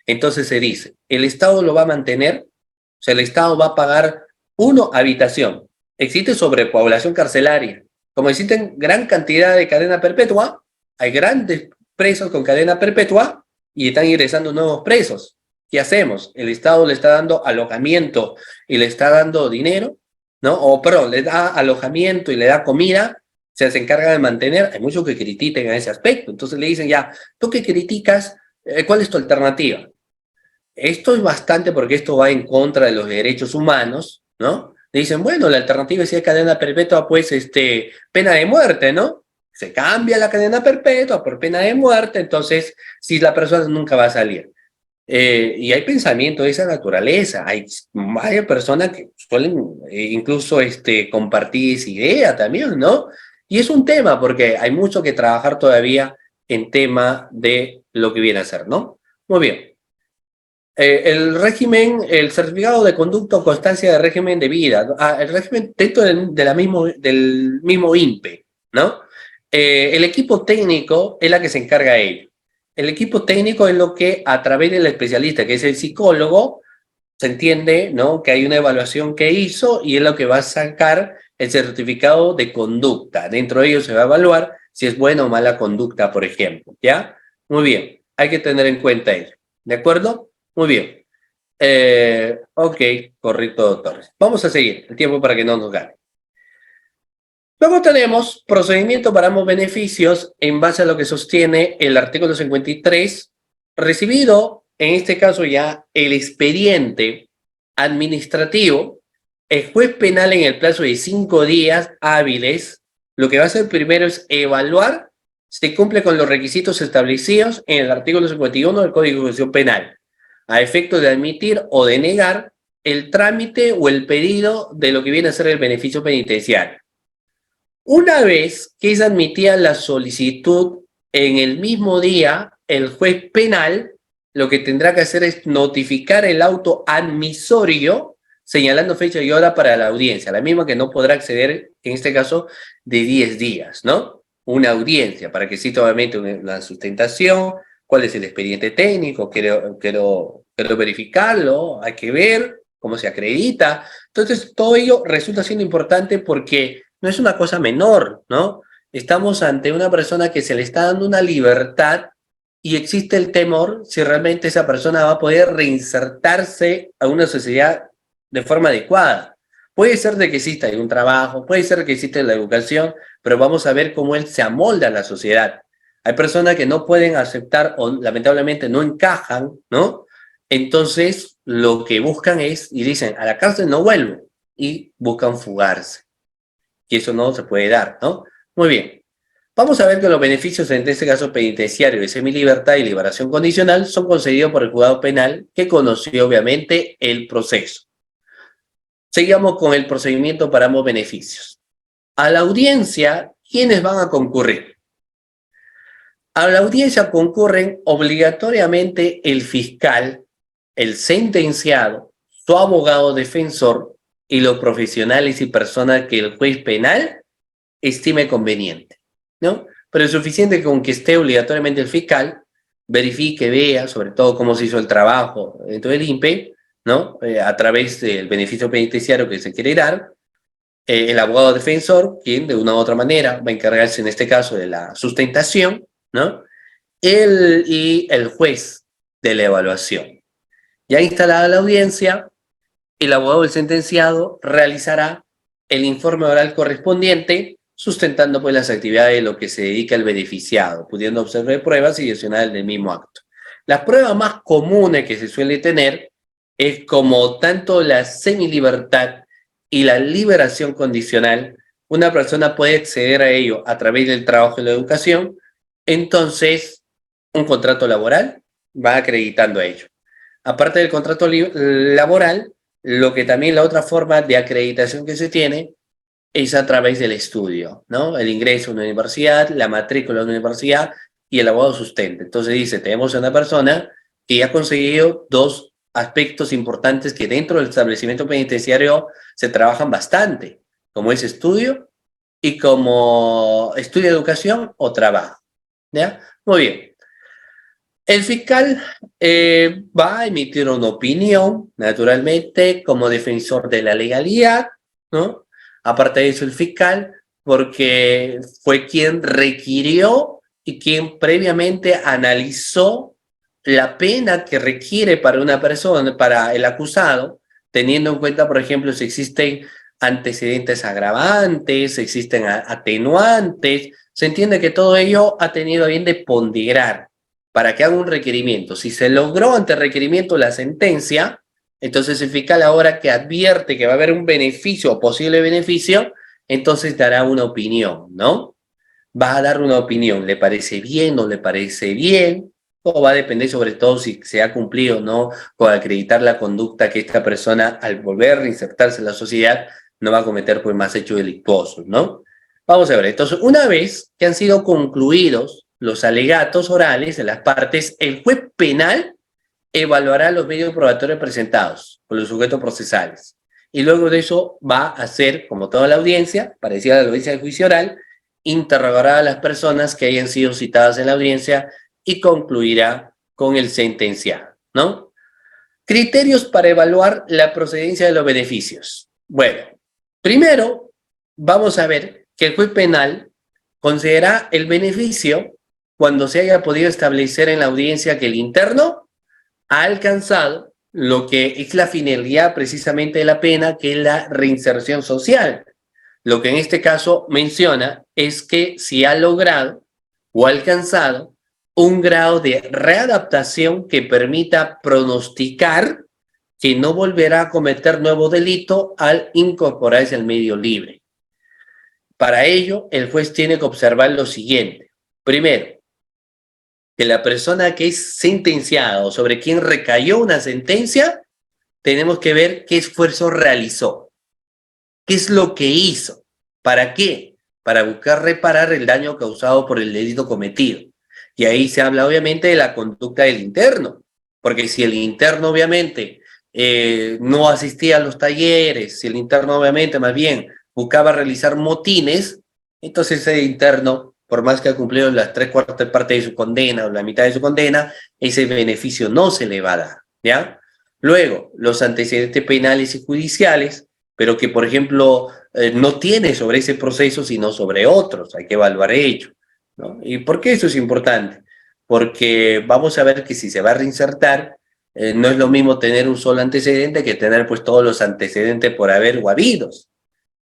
Entonces se dice, el Estado lo va a mantener, o sea, el Estado va a pagar, uno, habitación. Existe sobrepoblación carcelaria. Como existen gran cantidad de cadena perpetua, hay grandes presos con cadena perpetua y están ingresando nuevos presos. ¿Qué hacemos? El Estado le está dando alojamiento y le está dando dinero. ¿no? O, perdón, le da alojamiento y le da comida, se encarga de mantener. Hay muchos que critiquen a ese aspecto. Entonces le dicen, ya, tú que criticas, ¿cuál es tu alternativa? Esto es bastante porque esto va en contra de los derechos humanos, ¿no? Le dicen, bueno, la alternativa es si hay cadena perpetua, pues, pena de muerte, ¿no? Se cambia la cadena perpetua por pena de muerte, entonces, si la persona nunca va a salir. Y hay pensamiento de esa naturaleza. Hay varias personas que suelen incluso compartir esa idea también, ¿no? Y es un tema porque hay mucho que trabajar todavía en tema de lo que viene a ser, ¿no? Muy bien. El régimen, el certificado de conducta o constancia de régimen de vida, ¿no? El régimen dentro del mismo INPE, ¿no? El equipo técnico es la que se encarga de ello. El equipo técnico es lo que a través del especialista, que es el psicólogo, se entiende, ¿no? Que hay una evaluación que hizo y es lo que va a sacar el certificado de conducta. Dentro de ello se va a evaluar si es buena o mala conducta, por ejemplo, ¿ya? Muy bien, hay que tener en cuenta ello, ¿de acuerdo? Muy bien. Ok, correcto, doctor. Vamos a seguir el tiempo para que no nos gane. Luego tenemos procedimiento para ambos beneficios en base a lo que sostiene el artículo 53, recibido, en este caso ya, el expediente administrativo, el juez penal en el plazo de 5 días hábiles, lo que va a hacer primero es evaluar si cumple con los requisitos establecidos en el artículo 51 del Código de Justicia Penal, a efecto de admitir o denegar el trámite o el pedido de lo que viene a ser el beneficio penitenciario. Una vez que es admitida la solicitud en el mismo día, el juez penal lo que tendrá que hacer es notificar el auto admisorio señalando fecha y hora para la audiencia, la misma que no podrá acceder, en este caso, de 10 días, ¿no? Una audiencia, para que exista obviamente una sustentación, cuál es el expediente técnico, quiero verificarlo, hay que ver cómo se acredita. Entonces, todo ello resulta siendo importante porque no es una cosa menor, ¿no? Estamos ante una persona que se le está dando una libertad y existe el temor si realmente esa persona va a poder reinsertarse a una sociedad de forma adecuada. Puede ser de que exista un trabajo, puede ser que exista la educación, pero vamos a ver cómo él se amolda a la sociedad. Hay personas que no pueden aceptar o lamentablemente no encajan, ¿no? Entonces lo que buscan es, y dicen, a la cárcel no vuelvo, y buscan fugarse. Y eso no se puede dar, ¿no? Muy bien. Vamos a ver que los beneficios en este caso penitenciario de semilibertad y liberación condicional son concedidos por el juzgado penal que conoció obviamente el proceso. Sigamos con el procedimiento para ambos beneficios. A la audiencia, ¿quiénes van a concurrir? A la audiencia concurren obligatoriamente el fiscal, el sentenciado, su abogado defensor y los profesionales y personas que el juez penal estime conveniente, ¿no? Pero es suficiente con que esté obligatoriamente el fiscal, verifique, vea, sobre todo cómo se hizo el trabajo dentro del INPE, ¿no? A través del beneficio penitenciario que se quiere dar, el abogado defensor, quien de una u otra manera va a encargarse en este caso de la sustentación, ¿no? Y el juez de la evaluación. Ya instalada la audiencia, el abogado del sentenciado realizará el informe oral correspondiente, sustentando pues las actividades de lo que se dedica el beneficiado, pudiendo observar pruebas y gestionar el mismo acto. Las pruebas más comunes que se suele tener es como tanto la semilibertad y la liberación condicional, una persona puede acceder a ello a través del trabajo y la educación, entonces un contrato laboral va acreditando a ello. Aparte del contrato laboral, lo que también la otra forma de acreditación que se tiene es a través del estudio, ¿no? El ingreso a una universidad, la matrícula a una universidad y el abogado sustenta. Entonces dice, tenemos a una persona que ha conseguido dos aspectos importantes que dentro del establecimiento penitenciario se trabajan bastante, como es estudio y como estudio de educación o trabajo, ¿ya? Muy bien. El fiscal va a emitir una opinión, naturalmente, como defensor de la legalidad, ¿no? Aparte de eso, el fiscal, porque fue quien requirió y quien previamente analizó la pena que requiere para una persona, para el acusado, teniendo en cuenta, por ejemplo, si existen antecedentes agravantes, existen atenuantes. Se entiende que todo ello ha tenido a bien de ponderar para que haga un requerimiento. Si se logró ante requerimiento la sentencia, entonces el fiscal ahora que advierte que va a haber un beneficio o posible beneficio, entonces dará una opinión, ¿no? Va a dar una opinión, ¿le parece bien, no le parece bien? O va a depender sobre todo si se ha cumplido o no con acreditar la conducta que esta persona al volver a reinsertarse en la sociedad no va a cometer pues más hechos delictuosos, ¿no? Vamos a ver, entonces una vez que han sido concluidos los alegatos orales de las partes, el juez penal evaluará los medios probatorios presentados por los sujetos procesales. Y luego de eso va a hacer, como toda la audiencia, parecida a la audiencia de juicio oral, interrogará a las personas que hayan sido citadas en la audiencia y concluirá con el sentenciado, ¿no? Criterios para evaluar la procedencia de los beneficios. Bueno, primero vamos a ver que el juez penal considera el beneficio cuando se haya podido establecer en la audiencia que el interno ha alcanzado lo que es la finalidad precisamente de la pena, que es la reinserción social. Lo que en este caso menciona es que si ha logrado o ha alcanzado un grado de readaptación que permita pronosticar que no volverá a cometer nuevo delito al incorporarse al medio libre. Para ello, el juez tiene que observar lo siguiente. Primero, que la persona que es sentenciada o sobre quien recayó una sentencia, tenemos que ver qué esfuerzo realizó, qué es lo que hizo, ¿para qué? Para buscar reparar el daño causado por el delito cometido. Y ahí se habla obviamente de la conducta del interno, porque si el interno obviamente no asistía a los talleres, si el interno obviamente más bien buscaba realizar motines, entonces ese interno, por más que ha cumplido las 3/4 partes de su condena o la mitad de su condena, ese beneficio no se le va a dar, ¿ya? Luego, los antecedentes penales y judiciales, pero que, por ejemplo, no tiene sobre ese proceso, sino sobre otros, hay que evaluar ello, ¿no? ¿Y por qué eso es importante? Porque vamos a ver que si se va a reinsertar, no es lo mismo tener un solo antecedente que tener pues todos los antecedentes por haber o habidos.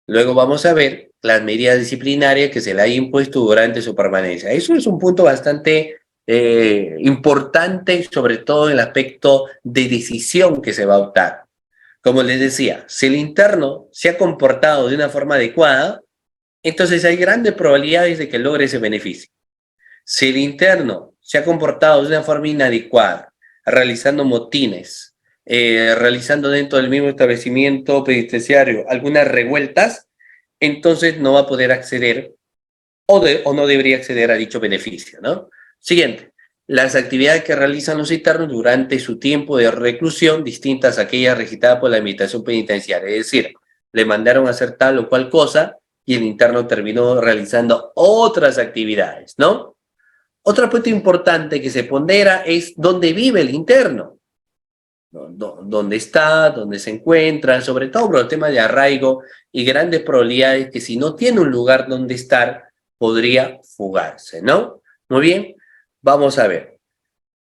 Luego vamos a ver las medidas disciplinarias que se le ha impuesto durante su permanencia. Eso es un punto bastante importante, sobre todo en el aspecto de decisión que se va a optar. Como les decía, si el interno se ha comportado de una forma adecuada, entonces hay grandes probabilidades de que logre ese beneficio. Si el interno se ha comportado de una forma inadecuada, realizando motines, realizando dentro del mismo establecimiento penitenciario algunas revueltas, entonces no va a poder acceder o no debería acceder a dicho beneficio, ¿no? Siguiente, las actividades que realizan los internos durante su tiempo de reclusión, distintas a aquellas registradas por la administración penitenciaria, es decir, le mandaron a hacer tal o cual cosa y el interno terminó realizando otras actividades, ¿no? Otro punto importante que se pondera es dónde vive el interno, dónde está, dónde se encuentra, sobre todo por el tema de arraigo y grandes probabilidades que si no tiene un lugar donde estar, podría fugarse, ¿no? Muy bien, vamos a ver.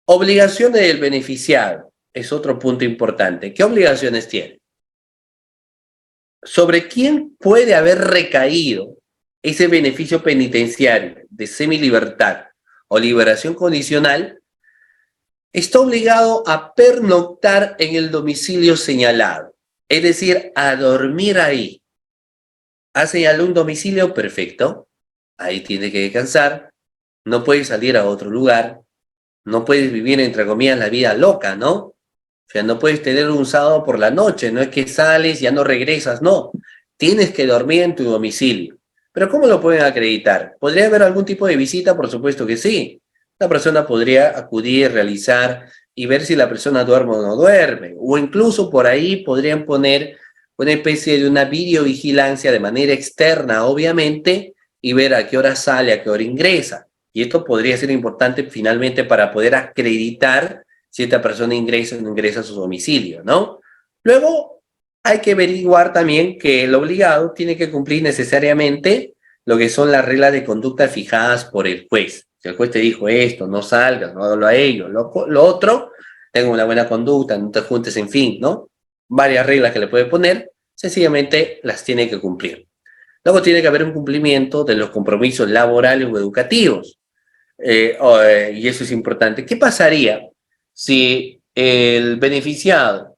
Obligaciones del beneficiado es otro punto importante. ¿Qué obligaciones tiene? ¿Sobre quién puede haber recaído ese beneficio penitenciario de semilibertad o liberación condicional? Está obligado a pernoctar en el domicilio señalado, es decir, a dormir ahí. ¿Ha señalado un domicilio? Perfecto. Ahí tiene que descansar. No puede salir a otro lugar. No puedes vivir, entre comillas, la vida loca, ¿no? O sea, no puedes tener un sábado por la noche. No es que sales y ya no regresas, no. Tienes que dormir en tu domicilio. ¿Pero cómo lo pueden acreditar? ¿Podría haber algún tipo de visita? Por supuesto que sí. La persona podría acudir, realizar y ver si la persona duerme o no duerme. O incluso por ahí podrían poner una especie de una videovigilancia de manera externa, obviamente, y ver a qué hora sale, a qué hora ingresa. Y esto podría ser importante finalmente para poder acreditar si esta persona ingresa o no ingresa a su domicilio, ¿no? Luego hay que averiguar también que el obligado tiene que cumplir necesariamente lo que son las reglas de conducta fijadas por el juez. Si el juez te dijo esto, no salgas, no hagas a ello, lo otro, tenga una buena conducta, no te juntes, en fin, ¿no? Varias reglas que le puede poner. sencillamente las tiene que cumplir. Luego tiene que haber un cumplimiento de los compromisos laborales o educativos. Y eso es importante. ¿Qué pasaría si el beneficiado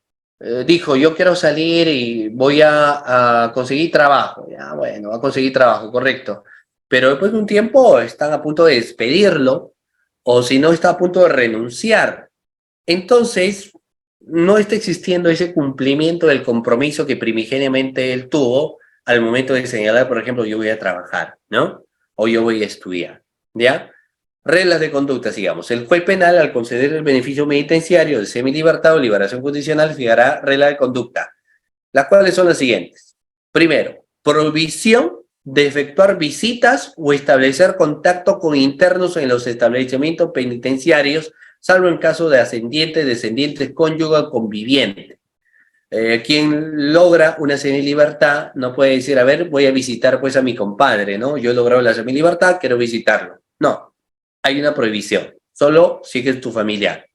dijo, yo quiero salir y voy a conseguir trabajo? Ya, bueno, va a conseguir trabajo, correcto. Pero después de un tiempo están a punto de despedirlo, o si no, está a punto de renunciar. Entonces, no está existiendo ese cumplimiento del compromiso que primigeniamente él tuvo al momento de señalar, por ejemplo, yo voy a trabajar, ¿no? O yo voy a estudiar, ¿ya? Reglas de conducta, sigamos. El juez penal, al conceder el beneficio penitenciario de semilibertad o liberación condicional, fijará reglas de conducta, las cuales son las siguientes. Primero, prohibición de efectuar visitas o establecer contacto con internos en los establecimientos penitenciarios, salvo en caso de ascendientes, descendientes, cónyuge o conviviente. Quien logra una semilibertad no puede decir, a ver, voy a visitar pues a mi compadre, ¿no? Yo he logrado la semilibertad, quiero visitarlo. No, hay una prohibición, solo si es tu familiar.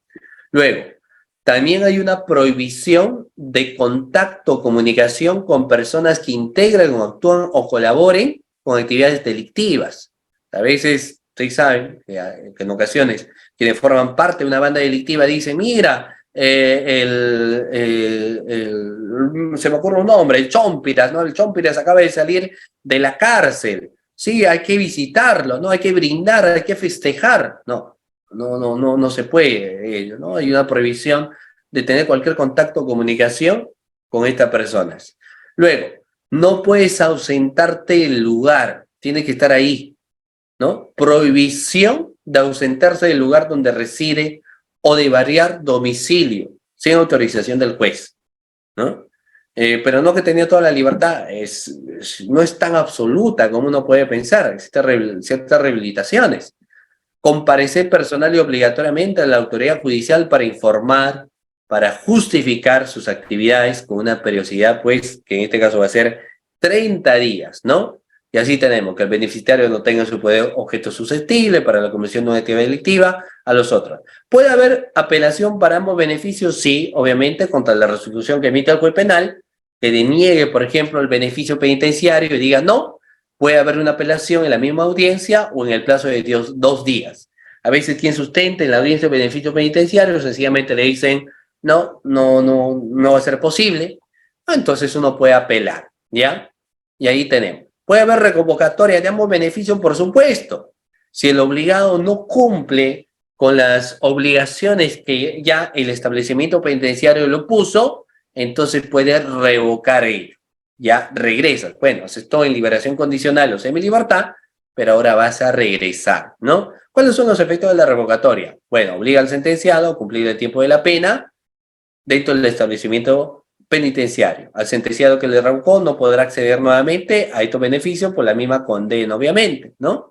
Luego, también hay una prohibición de contacto o comunicación con personas que integran o actúan o colaboren con actividades delictivas. A veces, ustedes saben que en ocasiones quienes forman parte de una banda delictiva dicen, mira, se me ocurre un nombre, el Chompiras, ¿no? El Chompiras acaba de salir de la cárcel. Sí, hay que visitarlo, ¿no? Hay que brindar, hay que festejar. No se puede, ¿no? Hay una prohibición de tener cualquier contacto o comunicación con estas personas. Luego, no puedes ausentarte del lugar, tienes que estar ahí, ¿no? Prohibición de ausentarse del lugar donde reside o de variar domicilio sin autorización del juez, ¿no? Pero no que tenía toda la libertad, no es tan absoluta como uno puede pensar, existen ciertas rehabilitaciones. Comparecer personal y obligatoriamente a la autoridad judicial para informar, para justificar sus actividades con una periodicidad, pues, que en este caso va a ser 30 días, ¿no? Y así tenemos que el beneficiario no tenga su poder objeto susceptible para la comisión de una actividad delictiva a los otros. ¿Puede haber apelación para ambos beneficios? Sí, obviamente, contra la resolución que emite el juez penal, que deniegue, por ejemplo, el beneficio penitenciario y diga no. Puede haber una apelación en la misma audiencia o en el plazo de 2 días. A veces quien sustenta en la audiencia de beneficio penitenciario sencillamente le dicen no va a ser posible. Entonces uno puede apelar, ¿ya? Y ahí tenemos. Puede haber reconvocatoria de ambos beneficios, por supuesto. Si el obligado no cumple con las obligaciones que ya el establecimiento penitenciario lo puso, entonces puede revocar ello. Ya regresas. Bueno, haces todo en liberación condicional o semilibertad, pero ahora vas a regresar, ¿no? ¿Cuáles son los efectos de la revocatoria? Bueno, obliga al sentenciado a cumplir el tiempo de la pena dentro del establecimiento penitenciario. Al sentenciado que le revocó no podrá acceder nuevamente a estos beneficios por la misma condena, obviamente, ¿no?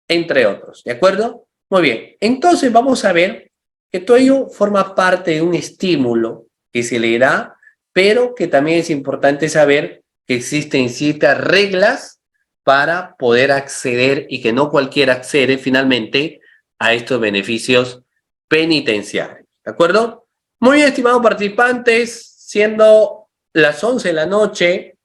Entre otros, ¿de acuerdo? Muy bien, entonces vamos a ver que todo ello forma parte de un estímulo que se le da, pero que también es importante saber que existen ciertas reglas para poder acceder y que no cualquiera accede finalmente a estos beneficios penitenciarios. ¿De acuerdo? Muy bien, estimados participantes, siendo las 11 de la noche,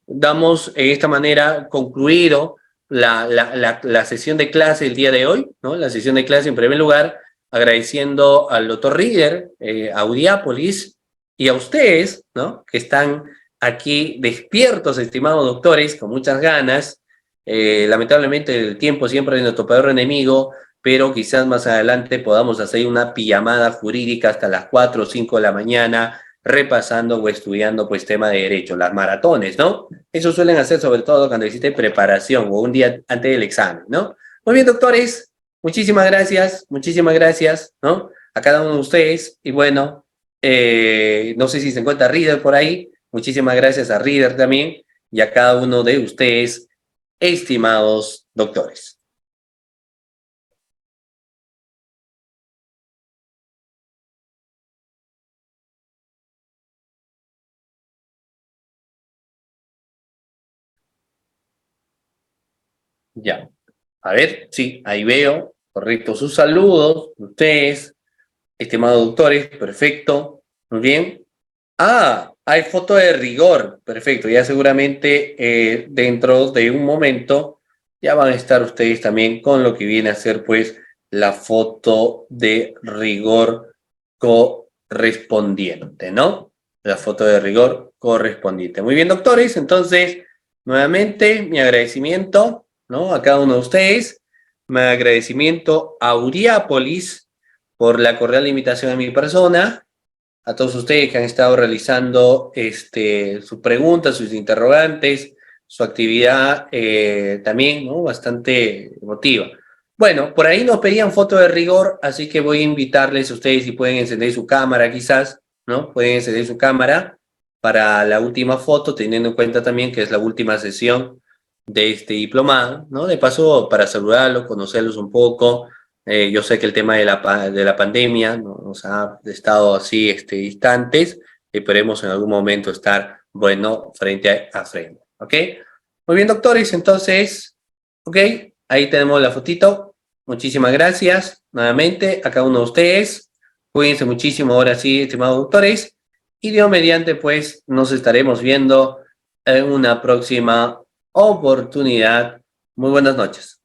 damos de esta manera concluido la sesión de clase el día de hoy, ¿no? La sesión de clase, en primer lugar, agradeciendo al doctor Rieder, a Udiápolis y a ustedes, ¿no? Que están aquí despiertos, estimados doctores, con muchas ganas. Lamentablemente el tiempo siempre es nuestro peor enemigo, pero quizás más adelante podamos hacer una pijamada jurídica hasta las 4 o 5 de la mañana, repasando o estudiando pues tema de derecho, las maratones, ¿no? Eso suelen hacer sobre todo cuando existe preparación o un día antes del examen, ¿no? Muy bien, doctores, muchísimas gracias, ¿no? A cada uno de ustedes, y bueno, no sé si se encuentra Reader por ahí, muchísimas gracias a Reader también, y a cada uno de ustedes, estimados doctores. Ya, a ver, sí, ahí veo, correcto, sus saludos, ustedes, estimados doctores, perfecto, muy bien. Ah, Hay foto de rigor, perfecto. Ya seguramente dentro de un momento ya van a estar ustedes también con lo que viene a ser pues la foto de rigor correspondiente, ¿no? La foto de rigor correspondiente. Muy bien, doctores. Entonces, nuevamente, mi agradecimiento, ¿no? A cada uno de ustedes. Mi agradecimiento a Uriápolis por la cordial invitación a mi persona, a todos ustedes que han estado realizando sus preguntas, sus interrogantes, su actividad también, ¿no? Bastante emotiva. Bueno, por ahí nos pedían foto de rigor, así que voy a invitarles a ustedes si pueden encender su cámara quizás, ¿no? Pueden encender su cámara para la última foto, teniendo en cuenta también que es la última sesión de este diplomado, ¿no? De paso, para saludarlos, conocerlos un poco. Yo sé que el tema de la pandemia nos ha estado así distantes. Esperemos en algún momento estar, bueno, frente a frente. ¿Ok? Muy bien, doctores. Entonces, ok, ahí tenemos la fotito. Muchísimas gracias nuevamente a cada uno de ustedes. Cuídense muchísimo ahora sí, estimados doctores. Y Dios mediante, pues, nos estaremos viendo en una próxima oportunidad. Muy buenas noches.